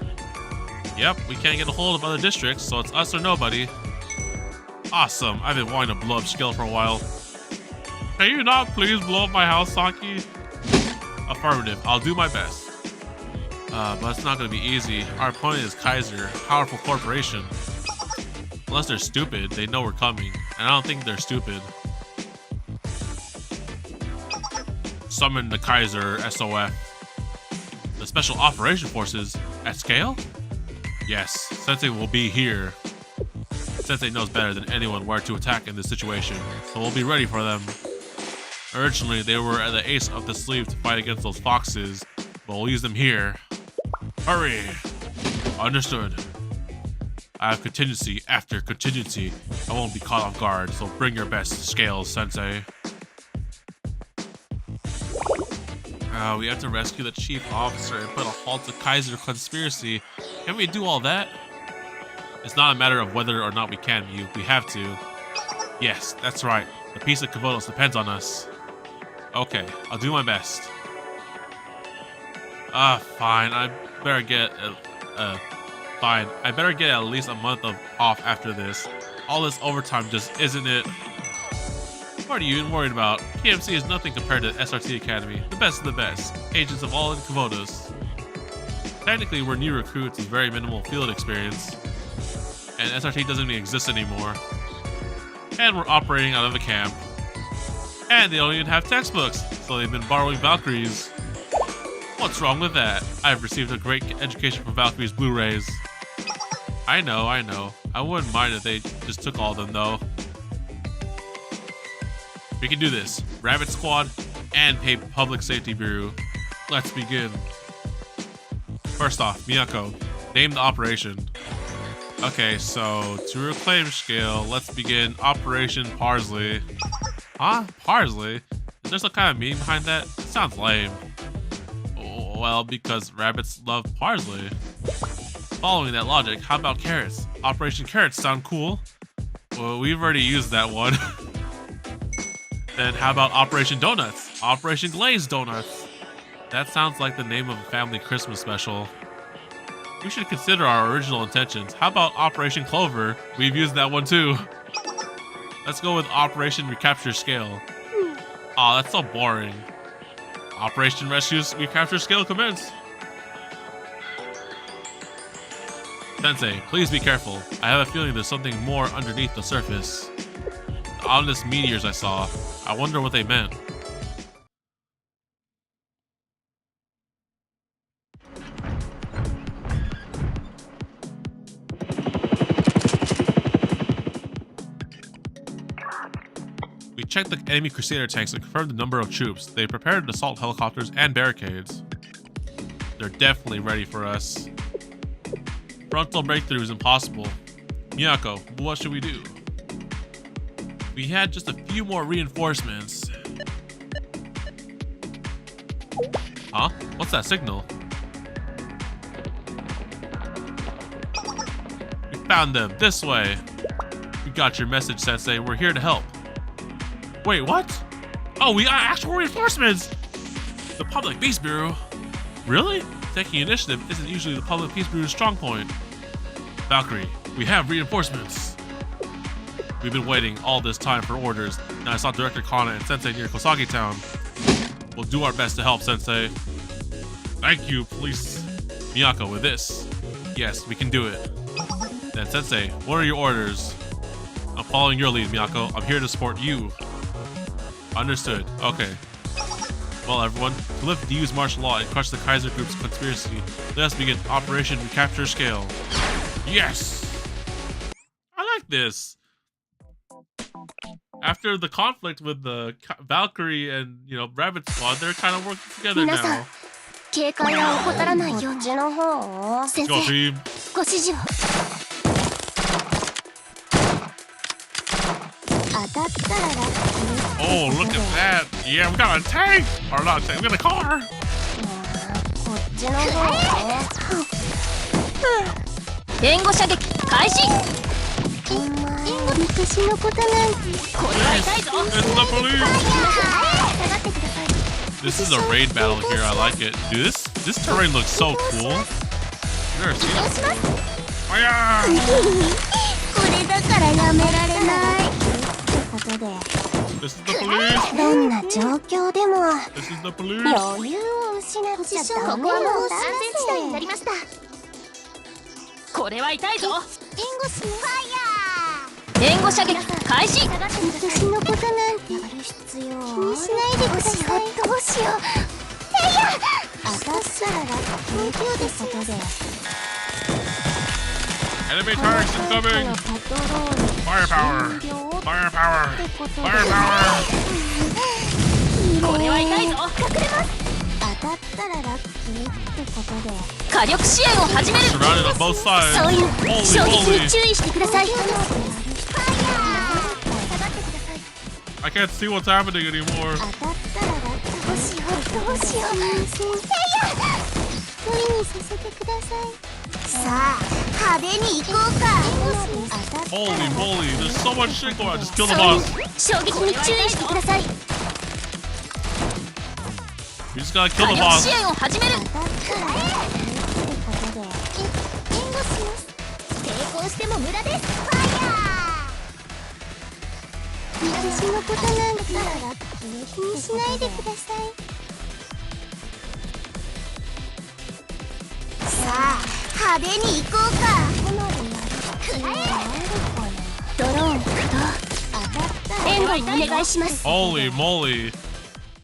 Yep, we can't get a hold of other districts, so it's us or nobody. Awesome. I've been wanting to blow up SCHALE for a while. Can you not please blow up my house, Saki? Affirmative. I'll do my best. But it's not going to be easy. Our opponent is Kaiser, a powerful corporation. Unless they're stupid, they know we're coming. And I don't think they're stupid. Summon the Kaiser SOF. The Special Operation Forces at SCHALE? Yes, Sensei will be here. Sensei knows better than anyone where to attack in this situation, so we'll be ready for them. Originally, they were at the ace up the sleeve to fight against those foxes, but we'll use them here. Hurry! Understood. I have contingency after contingency. I won't be caught off guard, so bring your best scales, Sensei. We have to rescue the chief officer and put a halt to Kaiser conspiracy. Can we do all that? It's not a matter of whether or not we can, we have to. Yes, that's right. The peace of Abydos depends on us. Okay, I'll do my best. Fine. I better get at least a month off after this. All this overtime just isn't it. What are you even worried about? PMC is nothing compared to SRT Academy. The best of the best. Agents of all in Abydos. Technically, we're new recruits with very minimal field experience. And SRT doesn't even exist anymore. And we're operating out of a camp. And they don't even have textbooks, so they've been borrowing Valkyries. What's wrong with that? I've received a great education from Valkyrie's Blu-rays. I know. I wouldn't mind if they just took all of them, though. We can do this. Rabbit Squad and Public Safety Bureau. Let's begin. First off, Miyako, name the operation. Okay, so to reclaim SCHALE, let's begin Operation Parsley. Huh? Parsley? Is there some kind of meaning behind that? It sounds lame. Well, because rabbits love parsley. Following that logic, how about carrots? Operation Carrots sound cool. Well, we've already used that one. Then how about Operation Donuts? Operation Glazed Donuts. That sounds like the name of a family Christmas special. We should consider our original intentions. How about Operation Clover? We've used that one too. Let's go with Operation Recapture SCHALE. Aw, that's so boring. Operation Rescue Recapture SCHALE commence. Sensei, please be careful. I have a feeling there's something more underneath the surface. The ominous meteors I saw. I wonder what they meant. We checked the enemy Crusader tanks and confirmed the number of troops. They prepared assault helicopters and barricades. They're definitely ready for us. Frontal breakthrough is impossible. Miyako, what should we do? We had just a few more reinforcements. Huh? What's that signal? We found them. This way. We got your message, Sensei. We're here to help. Wait, what? Oh, we got actual reinforcements! The Public Peace Bureau. Really? Taking initiative isn't usually the Public Peace Bureau's strong point. Valkyrie, we have reinforcements. We've been waiting all this time for orders. Now I saw Director Kana and Sensei near Kosagi Town. We'll do our best to help, Sensei. Thank you, Police Miyako, with this. Yes, we can do it. Then Sensei, what are your orders? I'm following your lead, Miyako. I'm here to support you. Understood. Okay. Well, everyone, to lift the U's martial law and crush the Kaiser group's conspiracy, let us begin Operation Recapture SCHALE. Yes! I like this. After the conflict with the Valkyrie and, you know, Rabbit Squad, they're kind of working together now. Let's go, team. Oh, look at that. Yeah, we got a tank. Or not a tank, we got a car. 援護射撃開始。私のことなんてこれは痛いぞ。 It's the police. This is a raid battle here. I like it. Dude, this terrain looks so cool. You ever seen it? Fire! これだからやめられない。ってことで。This is the police. どんな状況でも This is the police. 余裕を失っちゃダメよ。ここはもう安全地帯になりました。これは痛いぞ。援護しファイヤー。援護射撃開始。私のことなんてやる必要気にしないでください。どうしよう。いや。当たったらラッキーですことで。Enemy turrets incoming. Firepower. Firepower. Firepower. これは痛いぞ。隠れます。当たったらラッキーってことで。火力支援を始める。Surrounded on both sides. そういう衝撃に注意してください。I can't see what's happening anymore. 当たったらラッキー。どうしようどうしよう。一人にさせてください。さあ派手に行こうか。Holy moly, there's so much shit going on. Just kill the boss. 衝撃に注意してください。 We just gotta kill the boss. 支援を始める。抵抗しても無駄です。ファイヤー。私のことなんだから気にしないでください。さあ派手に行こうか。ドローン駆動。援護お願いします。 Holy moly.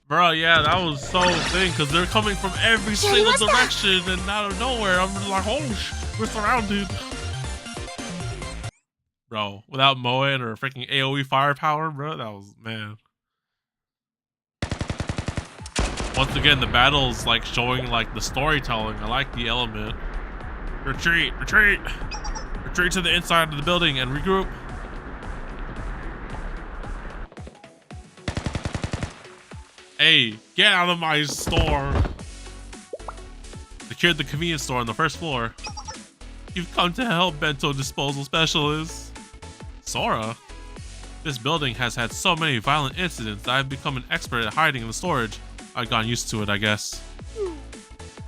Bro, yeah, that was so thing because they're coming from every single direction and out of nowhere. I'm just like, oh, we're surrounded. Bro, without Moen or freaking AoE firepower, bro, that was, man. Once again, the battle's like showing like the storytelling. I like the element. Retreat, retreat, retreat to the inside of the building and regroup. Hey, get out of my store. Secured the convenience store on the first floor. You've come to help, Bento Disposal Specialist. Sora? This building has had so many violent incidents that I've become an expert at hiding in the storage. I've gotten used to it, I guess.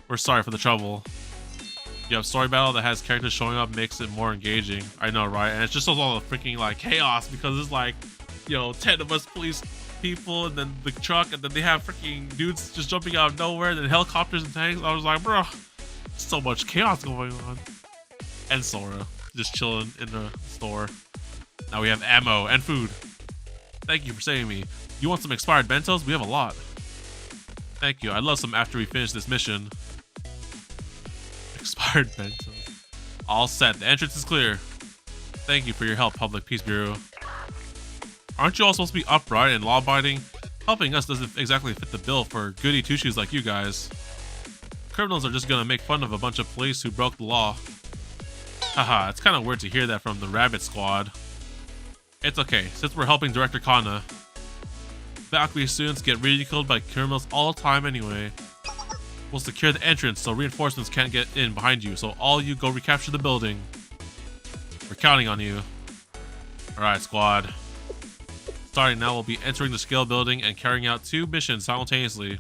We're sorry for the trouble. You have story battle that has characters showing up makes it more engaging. I know, right? And it's just all the freaking like chaos because it's like, you know, 10 of us police people and then the truck and then they have freaking dudes just jumping out of nowhere and then helicopters and tanks. I was like, bro, so much chaos going on. And Sora just chilling in the store. Now we have ammo and food. Thank you for saving me. You want some expired bentos? We have a lot. Thank you. I'd love some after we finish this mission. Expired bentos. All set. The entrance is clear. Thank you for your help, Public Peace Bureau. Aren't you all supposed to be upright and law-abiding? Helping us doesn't exactly fit the bill for goody two-shoes like you guys. Criminals are just gonna make fun of a bunch of police who broke the law. Haha, it's kind of weird to hear that from the Rabbit Squad. It's okay, since we're helping Director Kana. Valkyrie students get ridiculed by criminals all the time anyway. We'll secure the entrance so reinforcements can't get in behind you. So all you go recapture the building. We're counting on you. Alright, squad. Starting now, we'll be entering the SCHALE building and carrying out 2 missions simultaneously.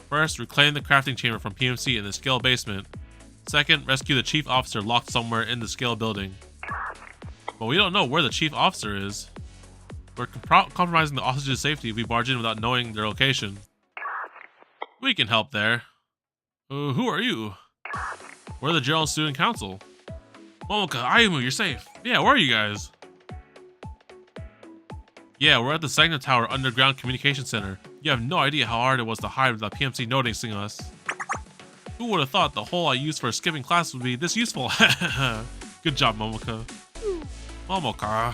First, reclaim the crafting chamber from PMC in the SCHALE basement. Second, rescue the chief officer locked somewhere in the SCHALE building. But we don't know where the chief officer is. We're compromising the hostage's safety if we barge in without knowing their location. We can help there. Who are you? We're the General Student Council. Momoka, Ayumu, you're safe. Yeah, where are you guys? Yeah, we're at the Sagna Tower Underground Communication Center. You have no idea how hard it was to hide without PMC noticing us. Who would have thought the hole I used for skipping class would be this useful? Good job, Momoka. Momoka.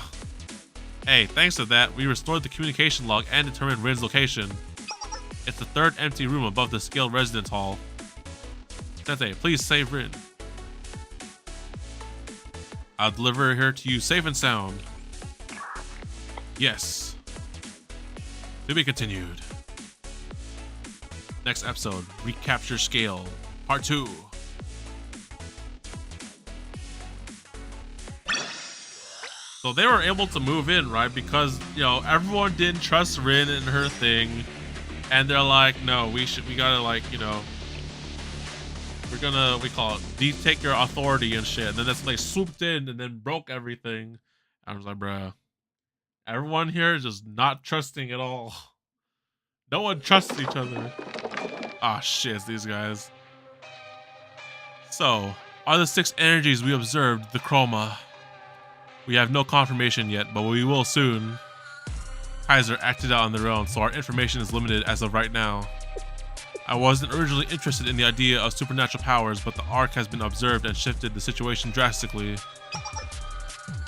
Hey, thanks to that, we restored the communication log and determined Rin's location. It's the 3rd empty room above the SCHALE residence hall. Sensei, please save Rin. I'll deliver her to you safe and sound. Yes. To be continued. Next episode, Recapture SCHALE, Part 2. So they were able to move in, right? Because, you know, everyone didn't trust Rin and her thing. And they're like, no, we gotta, like, you know, we're gonna, take your authority and shit. And then that's, like, swooped in and then broke everything. I was like, bruh. Everyone here is just not trusting at all. No one trusts each other. Ah, shit, it's these guys. So, are the 6 energies we observed the chroma? We have no confirmation yet, but we will soon. Kaiser acted out on their own, so our information is limited as of right now. I wasn't originally interested in the idea of supernatural powers, but the Ark has been observed and shifted the situation drastically.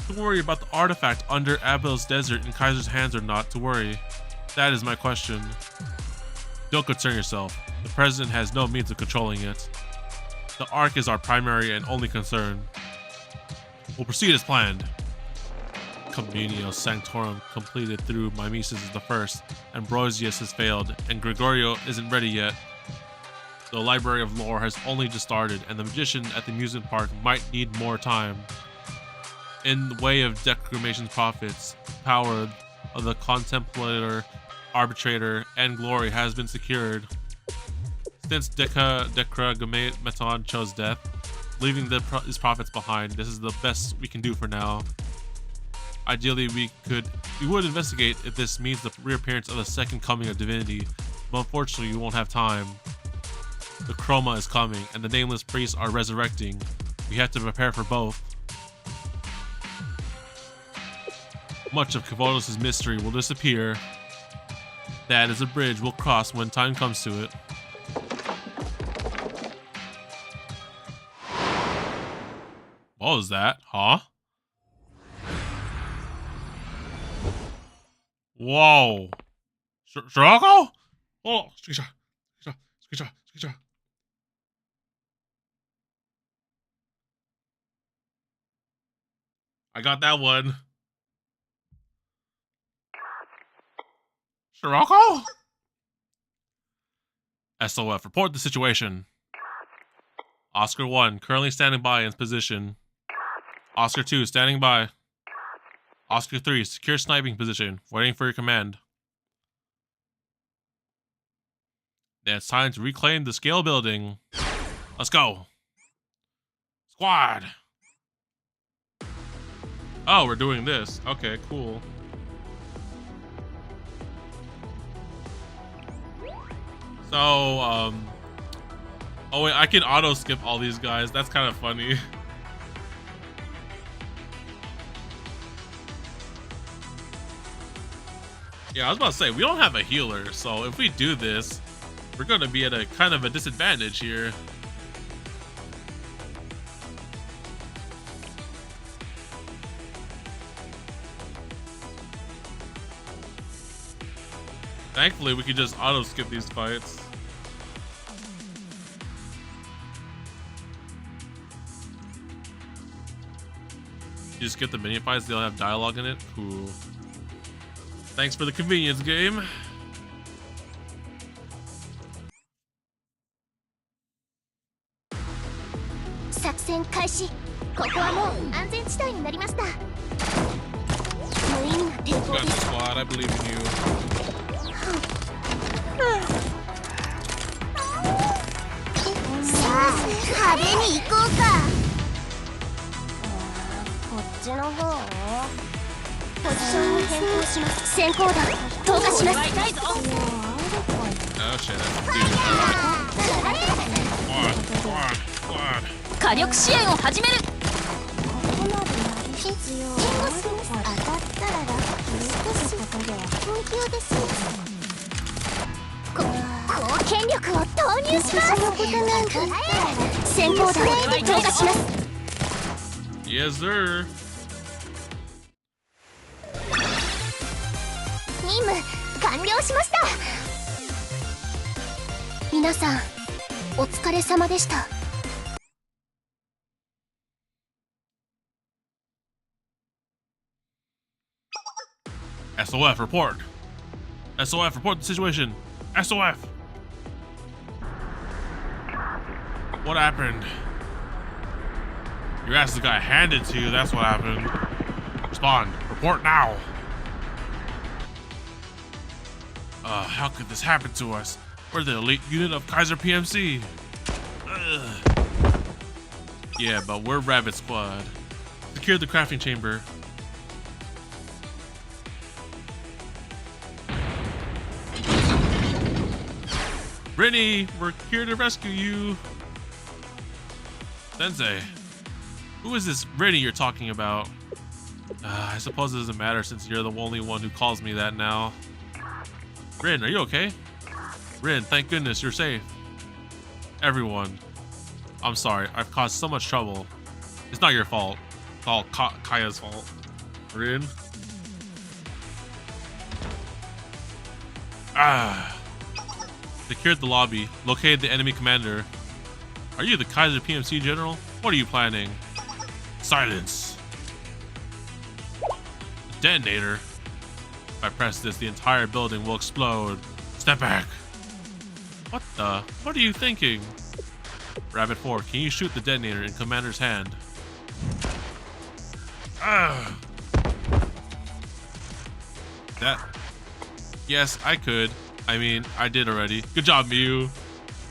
To worry about the artifact under Abydos Desert in Kaiser's hands or not to worry? That is my question. Don't concern yourself. The President has no means of controlling it. The Ark is our primary and only concern. We'll proceed as planned. Communio Sanctorum completed through Mimesis is the first. Ambrosius has failed, and Gregorio isn't ready yet. The Library of Lore has only just started, and the Magician at the amusement park might need more time. In the way of Declamation's prophets, power of the Contemplator, Arbitrator, and Glory has been secured. Since Declamaton chose death, leaving his prophets behind, this is the best we can do for now. Ideally, we would investigate if this means the reappearance of the second coming of divinity, but unfortunately we won't have time. The chroma is coming, and the nameless priests are resurrecting. We have to prepare for both. Much of Kavodos' mystery will disappear. That is a bridge we'll cross when time comes to it. What was that? Huh? Whoa. Shiroko? Oh, Skisha. I got that one. Shiroko? SOF, report the situation. Oscar 1, currently standing by in position. Oscar 2, standing by. Oscar 3, secure sniping position, waiting for your command. Then it's time to reclaim the SCHALE building. Let's go. Squad. Oh, we're doing this. Okay, cool. So, oh wait, I can auto skip all these guys. That's kind of funny. Yeah, I was about to say, we don't have a healer, so if we do this, we're gonna be at a kind of a disadvantage here. Thankfully, we can just auto skip these fights. You just get the minion fights, they don't have dialogue in it? Cool. Thanks for the convenience, game. 戦開始。ここはもう安全地帯になりました。無意味な抵 You 抗 got で this す。 squad. I believe in you. さあ、派手に行こうか。こっちの方？ポジションに変更します。先行弾投下します。 Oh shit, that's Squad. 火力支援を始める。貢献力を投入します。先行弾投下します。 Yes, sir. 任務完了しました。皆さんお疲れ様でした。 SOF report. SOF report the situation. SOF. What happened? Your ass got handed to you. That's what happened. Respond. Report now. How could this happen to us? We're the elite unit of Kaiser PMC. Ugh. Yeah, but we're Rabbit Squad. Secure the crafting chamber. Brittany, we're here to rescue you. Sensei, who is this Brittany you're talking about? I suppose it doesn't matter since you're the only one who calls me that now. Rin, are you okay? Rin, thank goodness you're safe. Everyone, I'm sorry, I've caused so much trouble. It's not your fault. It's all Kaya's fault. Rin? Secured the lobby. Located the enemy commander. Are you the Kaiser PMC general? What are you planning? Silence. The detonator. If I press this, the entire building will explode. Step back. What are you thinking? Rabbit 4, can you shoot the detonator in commander's hand? Yes, I could. I mean, I did already. Good job, Miu.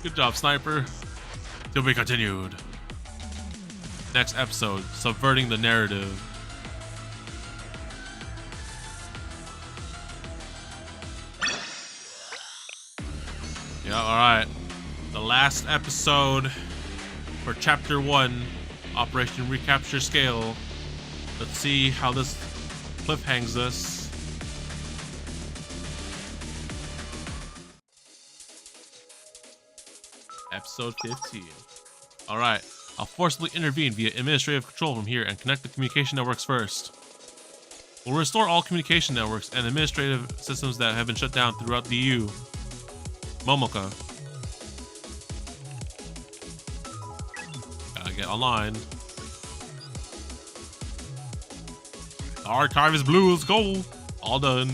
Good job, Sniper. To be continued. Next episode, subverting the narrative. Yeah, alright. The last episode for Chapter 1, Operation Recapture Scale. Let's see how this cliffhangs us. Episode 15. Alright, I'll forcibly intervene via administrative control from here and connect the communication networks first. We'll restore all communication networks and administrative systems that have been shut down throughout the EU. Momoka. Gotta get online. The archive is blue, let's go! All done.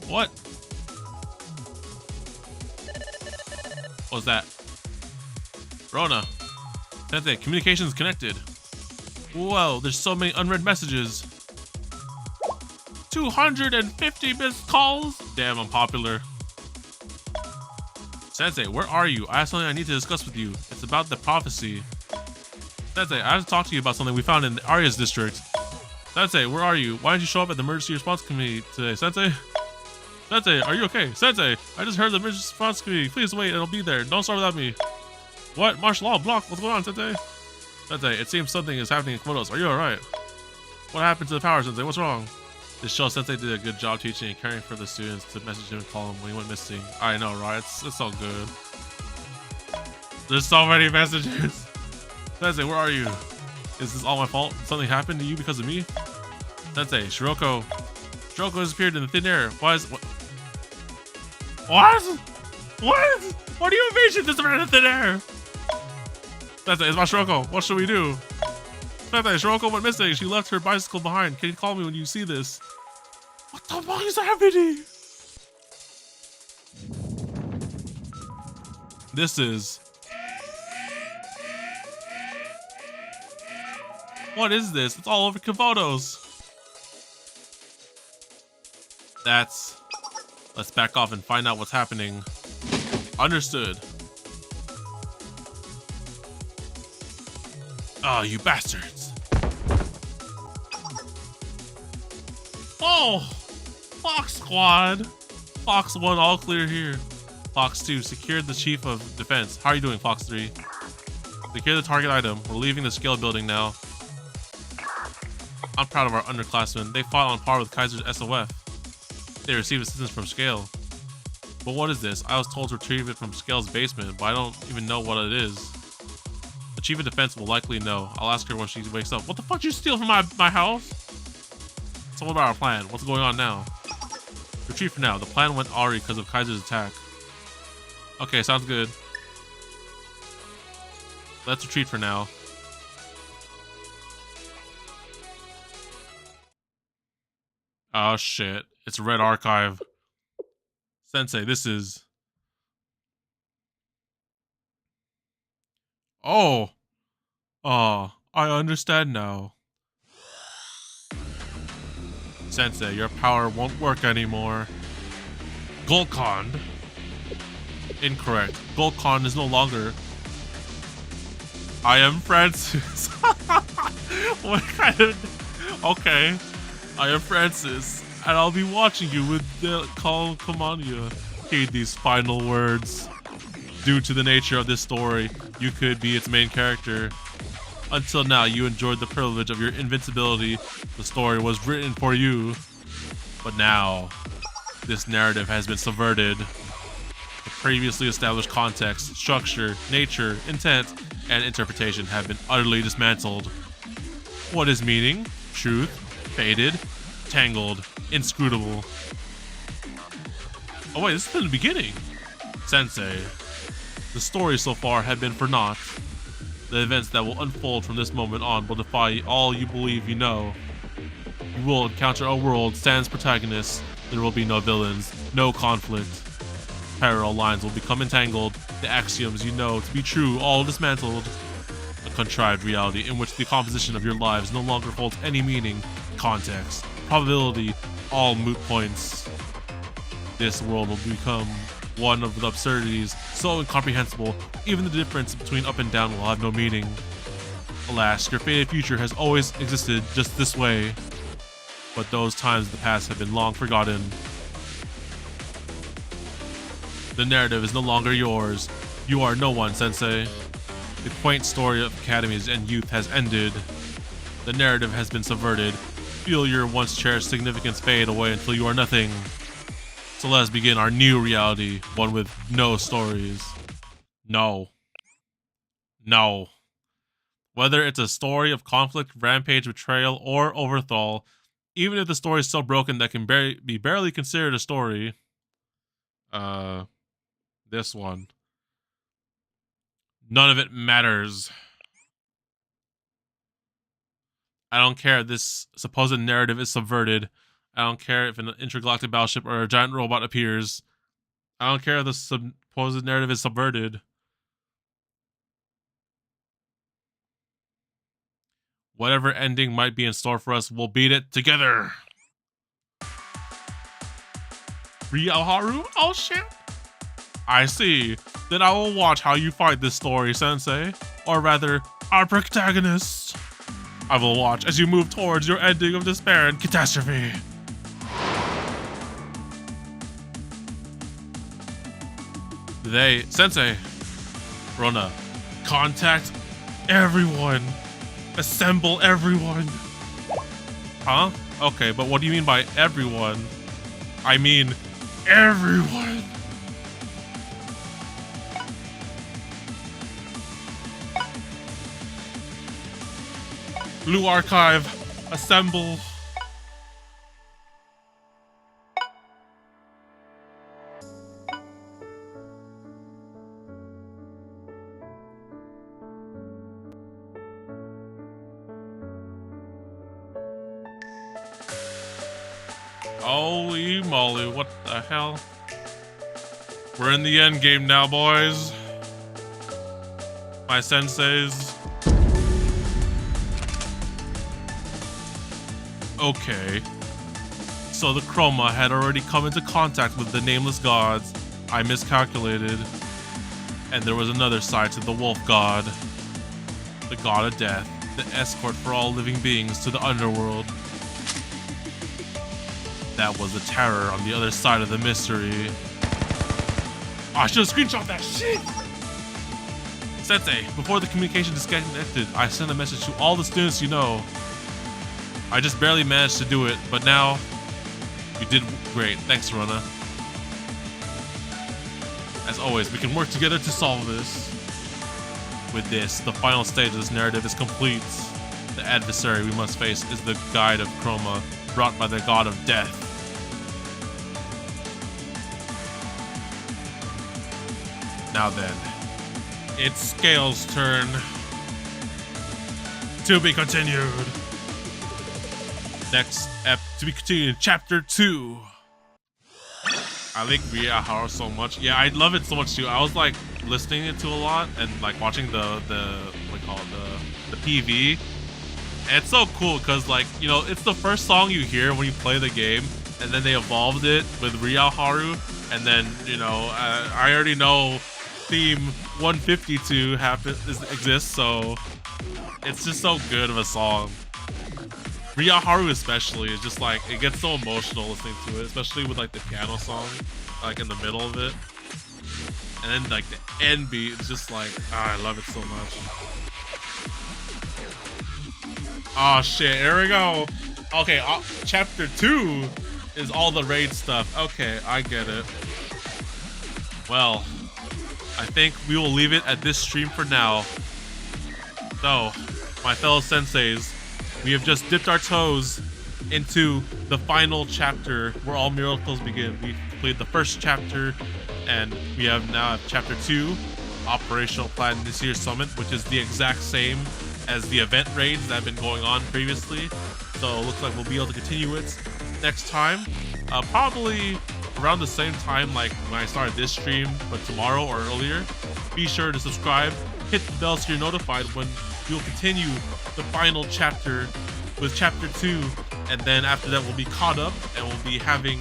What? What's that? Rona. Sensei, communications connected. Whoa, there's so many unread messages. 250 missed calls? Damn, I'm popular. Sensei, where are you? I have something I need to discuss with you. It's about the prophecy. Sensei, I have to talk to you about something we found in the Abydos district. Sensei, where are you? Why didn't you show up at the emergency response committee today? Sensei? Sensei, are you okay? Sensei, I just heard the emergency response committee. Please wait, it'll be there. Don't start without me. What? Martial law blocked. What's going on, Sensei? Sensei, it seems something is happening in Komodos. Are you alright? What happened to the power, Sensei? What's wrong? This shows Sensei did a good job teaching and caring for the students to message him and call him when he went missing. I know, right? It's so good. There's so many messages. Sensei, where are you? Is this all my fault? Did something happen to you because of me? Sensei, Shiroko. Shiroko has appeared in the thin air. Why is... What? What do you mean this around in the thin air? Sensei, it's my Shiroko. What should we do? Sensei, Shiroko went missing. She left her bicycle behind. Can you call me when you see this? What the fuck is happening? This is What is this? It's all over Kavodos. Let's back off and find out what's happening. Understood. Oh, you bastards. Oh, Fox Squad. Fox 1 all clear here. Fox 2 secured the chief of defense. How are you doing, Fox 3? Secure the target item. We're leaving the scale building now. I'm proud of our underclassmen. They fought on par with Kaiser's SOF. They received assistance from Scale. But what is this? I was told to retrieve it from Scale's basement, but I don't even know what it is. The chief of defense will likely know. I'll ask her when she wakes up. What the fuck did you steal from my house? So what about our plan? What's going on now? Retreat for now. The plan went awry because of Kaiser's attack. Okay, sounds good. Let's retreat for now. Oh shit. It's Red Archive. Sensei, this is... Oh. I understand now. Sensei, your power won't work anymore. Golkond. Incorrect. Golkond is no longer... I am Francis. What kind of... Okay. I am Francis, and I'll be watching you with the call Komania. Heed these final words. Due to the nature of this story, you could be its main character. Until now, you enjoyed the privilege of your invincibility. The story was written for you. But now, this narrative has been subverted. The previously established context, structure, nature, intent, and interpretation have been utterly dismantled. What is meaning? Truth? Faded? Tangled? Inscrutable? Oh wait, this is in the beginning. Sensei, the story so far had been for naught. The events that will unfold from this moment on will defy all you believe you know. You will encounter a world sans protagonists. There will be no villains, no conflict. Parallel lines will become entangled, the axioms you know to be true all dismantled. A contrived reality in which the composition of your lives no longer holds any meaning, context, probability, all moot points. This world will become one of the absurdities so incomprehensible, even the difference between up and down will have no meaning. Alas, your fated future has always existed just this way. But those times of the past have been long forgotten. The narrative is no longer yours. You are no one, Sensei. The quaint story of academies and youth has ended. The narrative has been subverted. Feel your once cherished significance fade away until you are nothing. So let us begin our new reality, one with no stories. No. No. Whether it's a story of conflict, rampage, betrayal, or overthrow, even if the story is so broken that can be barely considered a story. This one. None of it matters. I don't care if this supposed narrative is subverted. I don't care if an intergalactic battleship or a giant robot appears. I don't care if the supposed narrative is subverted. Whatever ending might be in store for us, we'll beat it together. Ryoharu? Oh shit. I see. Then I will watch how you fight this story, Sensei. Or rather, our protagonist. I will watch as you move towards your ending of despair and catastrophe. Sensei. Rona, contact everyone. Assemble everyone. Huh? Okay, but what do you mean by everyone? I mean everyone. Blue Archive, assemble. Holy moly, what the hell? We're in the end game now, boys. My senseis. Okay. So the Chroma had already come into contact with the nameless gods. I miscalculated. And there was another side to the wolf god. The god of death. The escort for all living beings to the underworld. That was the terror on the other side of the mystery. Oh, I should have screenshot that shit! Sensei, before the communication disconnected, I sent a message to all the students you know. I just barely managed to do it, but now you did great. Thanks, Arona. As always, we can work together to solve this. With this, the final stage of this narrative is complete. The adversary we must face is the Guide of Chroma, brought by the god of death. Now then, it's Scale's turn. To be continued. Next to be continued, Chapter 2. I like Haru so much. Yeah, I love it so much too. I was like listening it to a lot and like watching the what do you call it, the PV. And it's so cool because like, you know, it's the first song you hear when you play the game, and then they evolved it with Haru, and then, you know, I already know theme 152 exists, so it's just so good of a song. Haru especially is just like, it gets so emotional listening to it, especially with like the piano song like in the middle of it, and then like the end beat is just like, I love it so much. Oh shit, here we go. Okay, chapter 2 is all the raid stuff. Okay, I get it. Well, I think we will leave it at this stream for now. So, my fellow senseis, we have just dipped our toes into the final chapter where all miracles begin. We completed the first chapter, and we have now chapter 2, operational plan this year's summit, which is the exact same as the event raids that have been going on previously. So it looks like we'll be able to continue it next time. Probably around the same time like when I started this stream, but tomorrow or earlier. Be sure to subscribe, hit the bell so you're notified when we'll continue the final chapter with chapter 2, and then after that we'll be caught up and we'll be having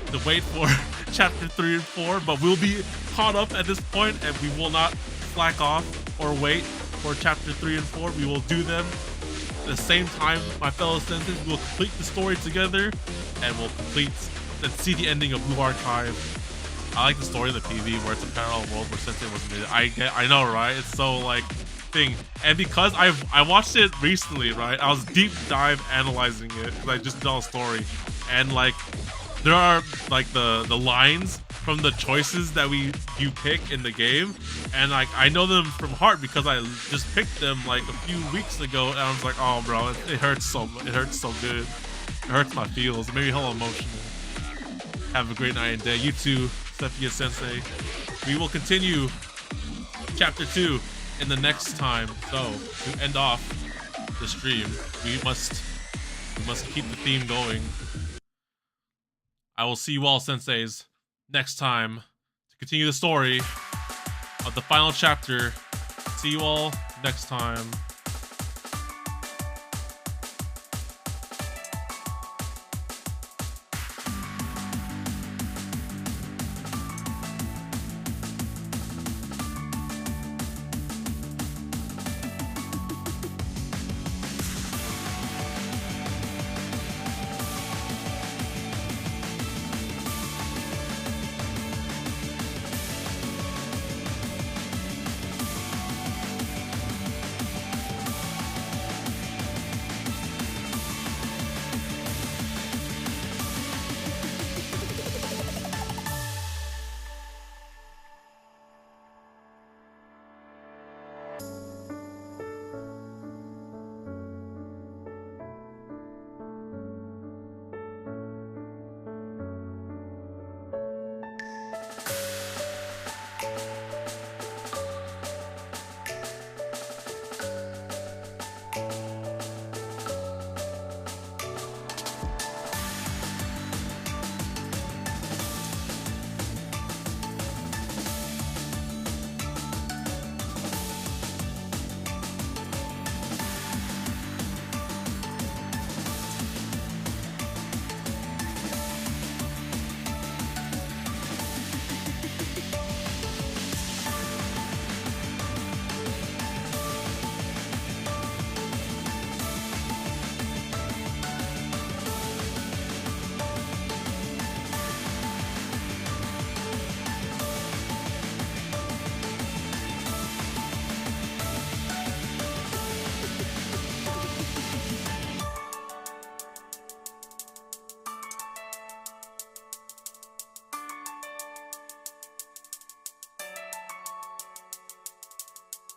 to wait for chapter 3 and 4, but we'll be caught up at this point and we will not slack off or wait for chapter 3 and 4. We will do them at the same time, my fellow senses. We'll complete the story together and we'll complete and see the ending of Blue Archive. I like the story in the PV where it's a parallel world where Sensei was made. I know, right? It's so like thing. And because I watched it recently, right? I was deep dive analyzing it because I just saw a story, and like there are like the lines from the choices that you pick in the game, and like I know them from heart because I just picked them like a few weeks ago, and I was like, oh bro, it hurts so good. It hurts my feels. It made me hella emotional. Have a great night and day. You too, Sepia Sensei. We will continue chapter 2 in the next time. So to end off the stream, we must keep the theme going. I will see you all, senseis, next time to continue the story of the final chapter. See you all next time.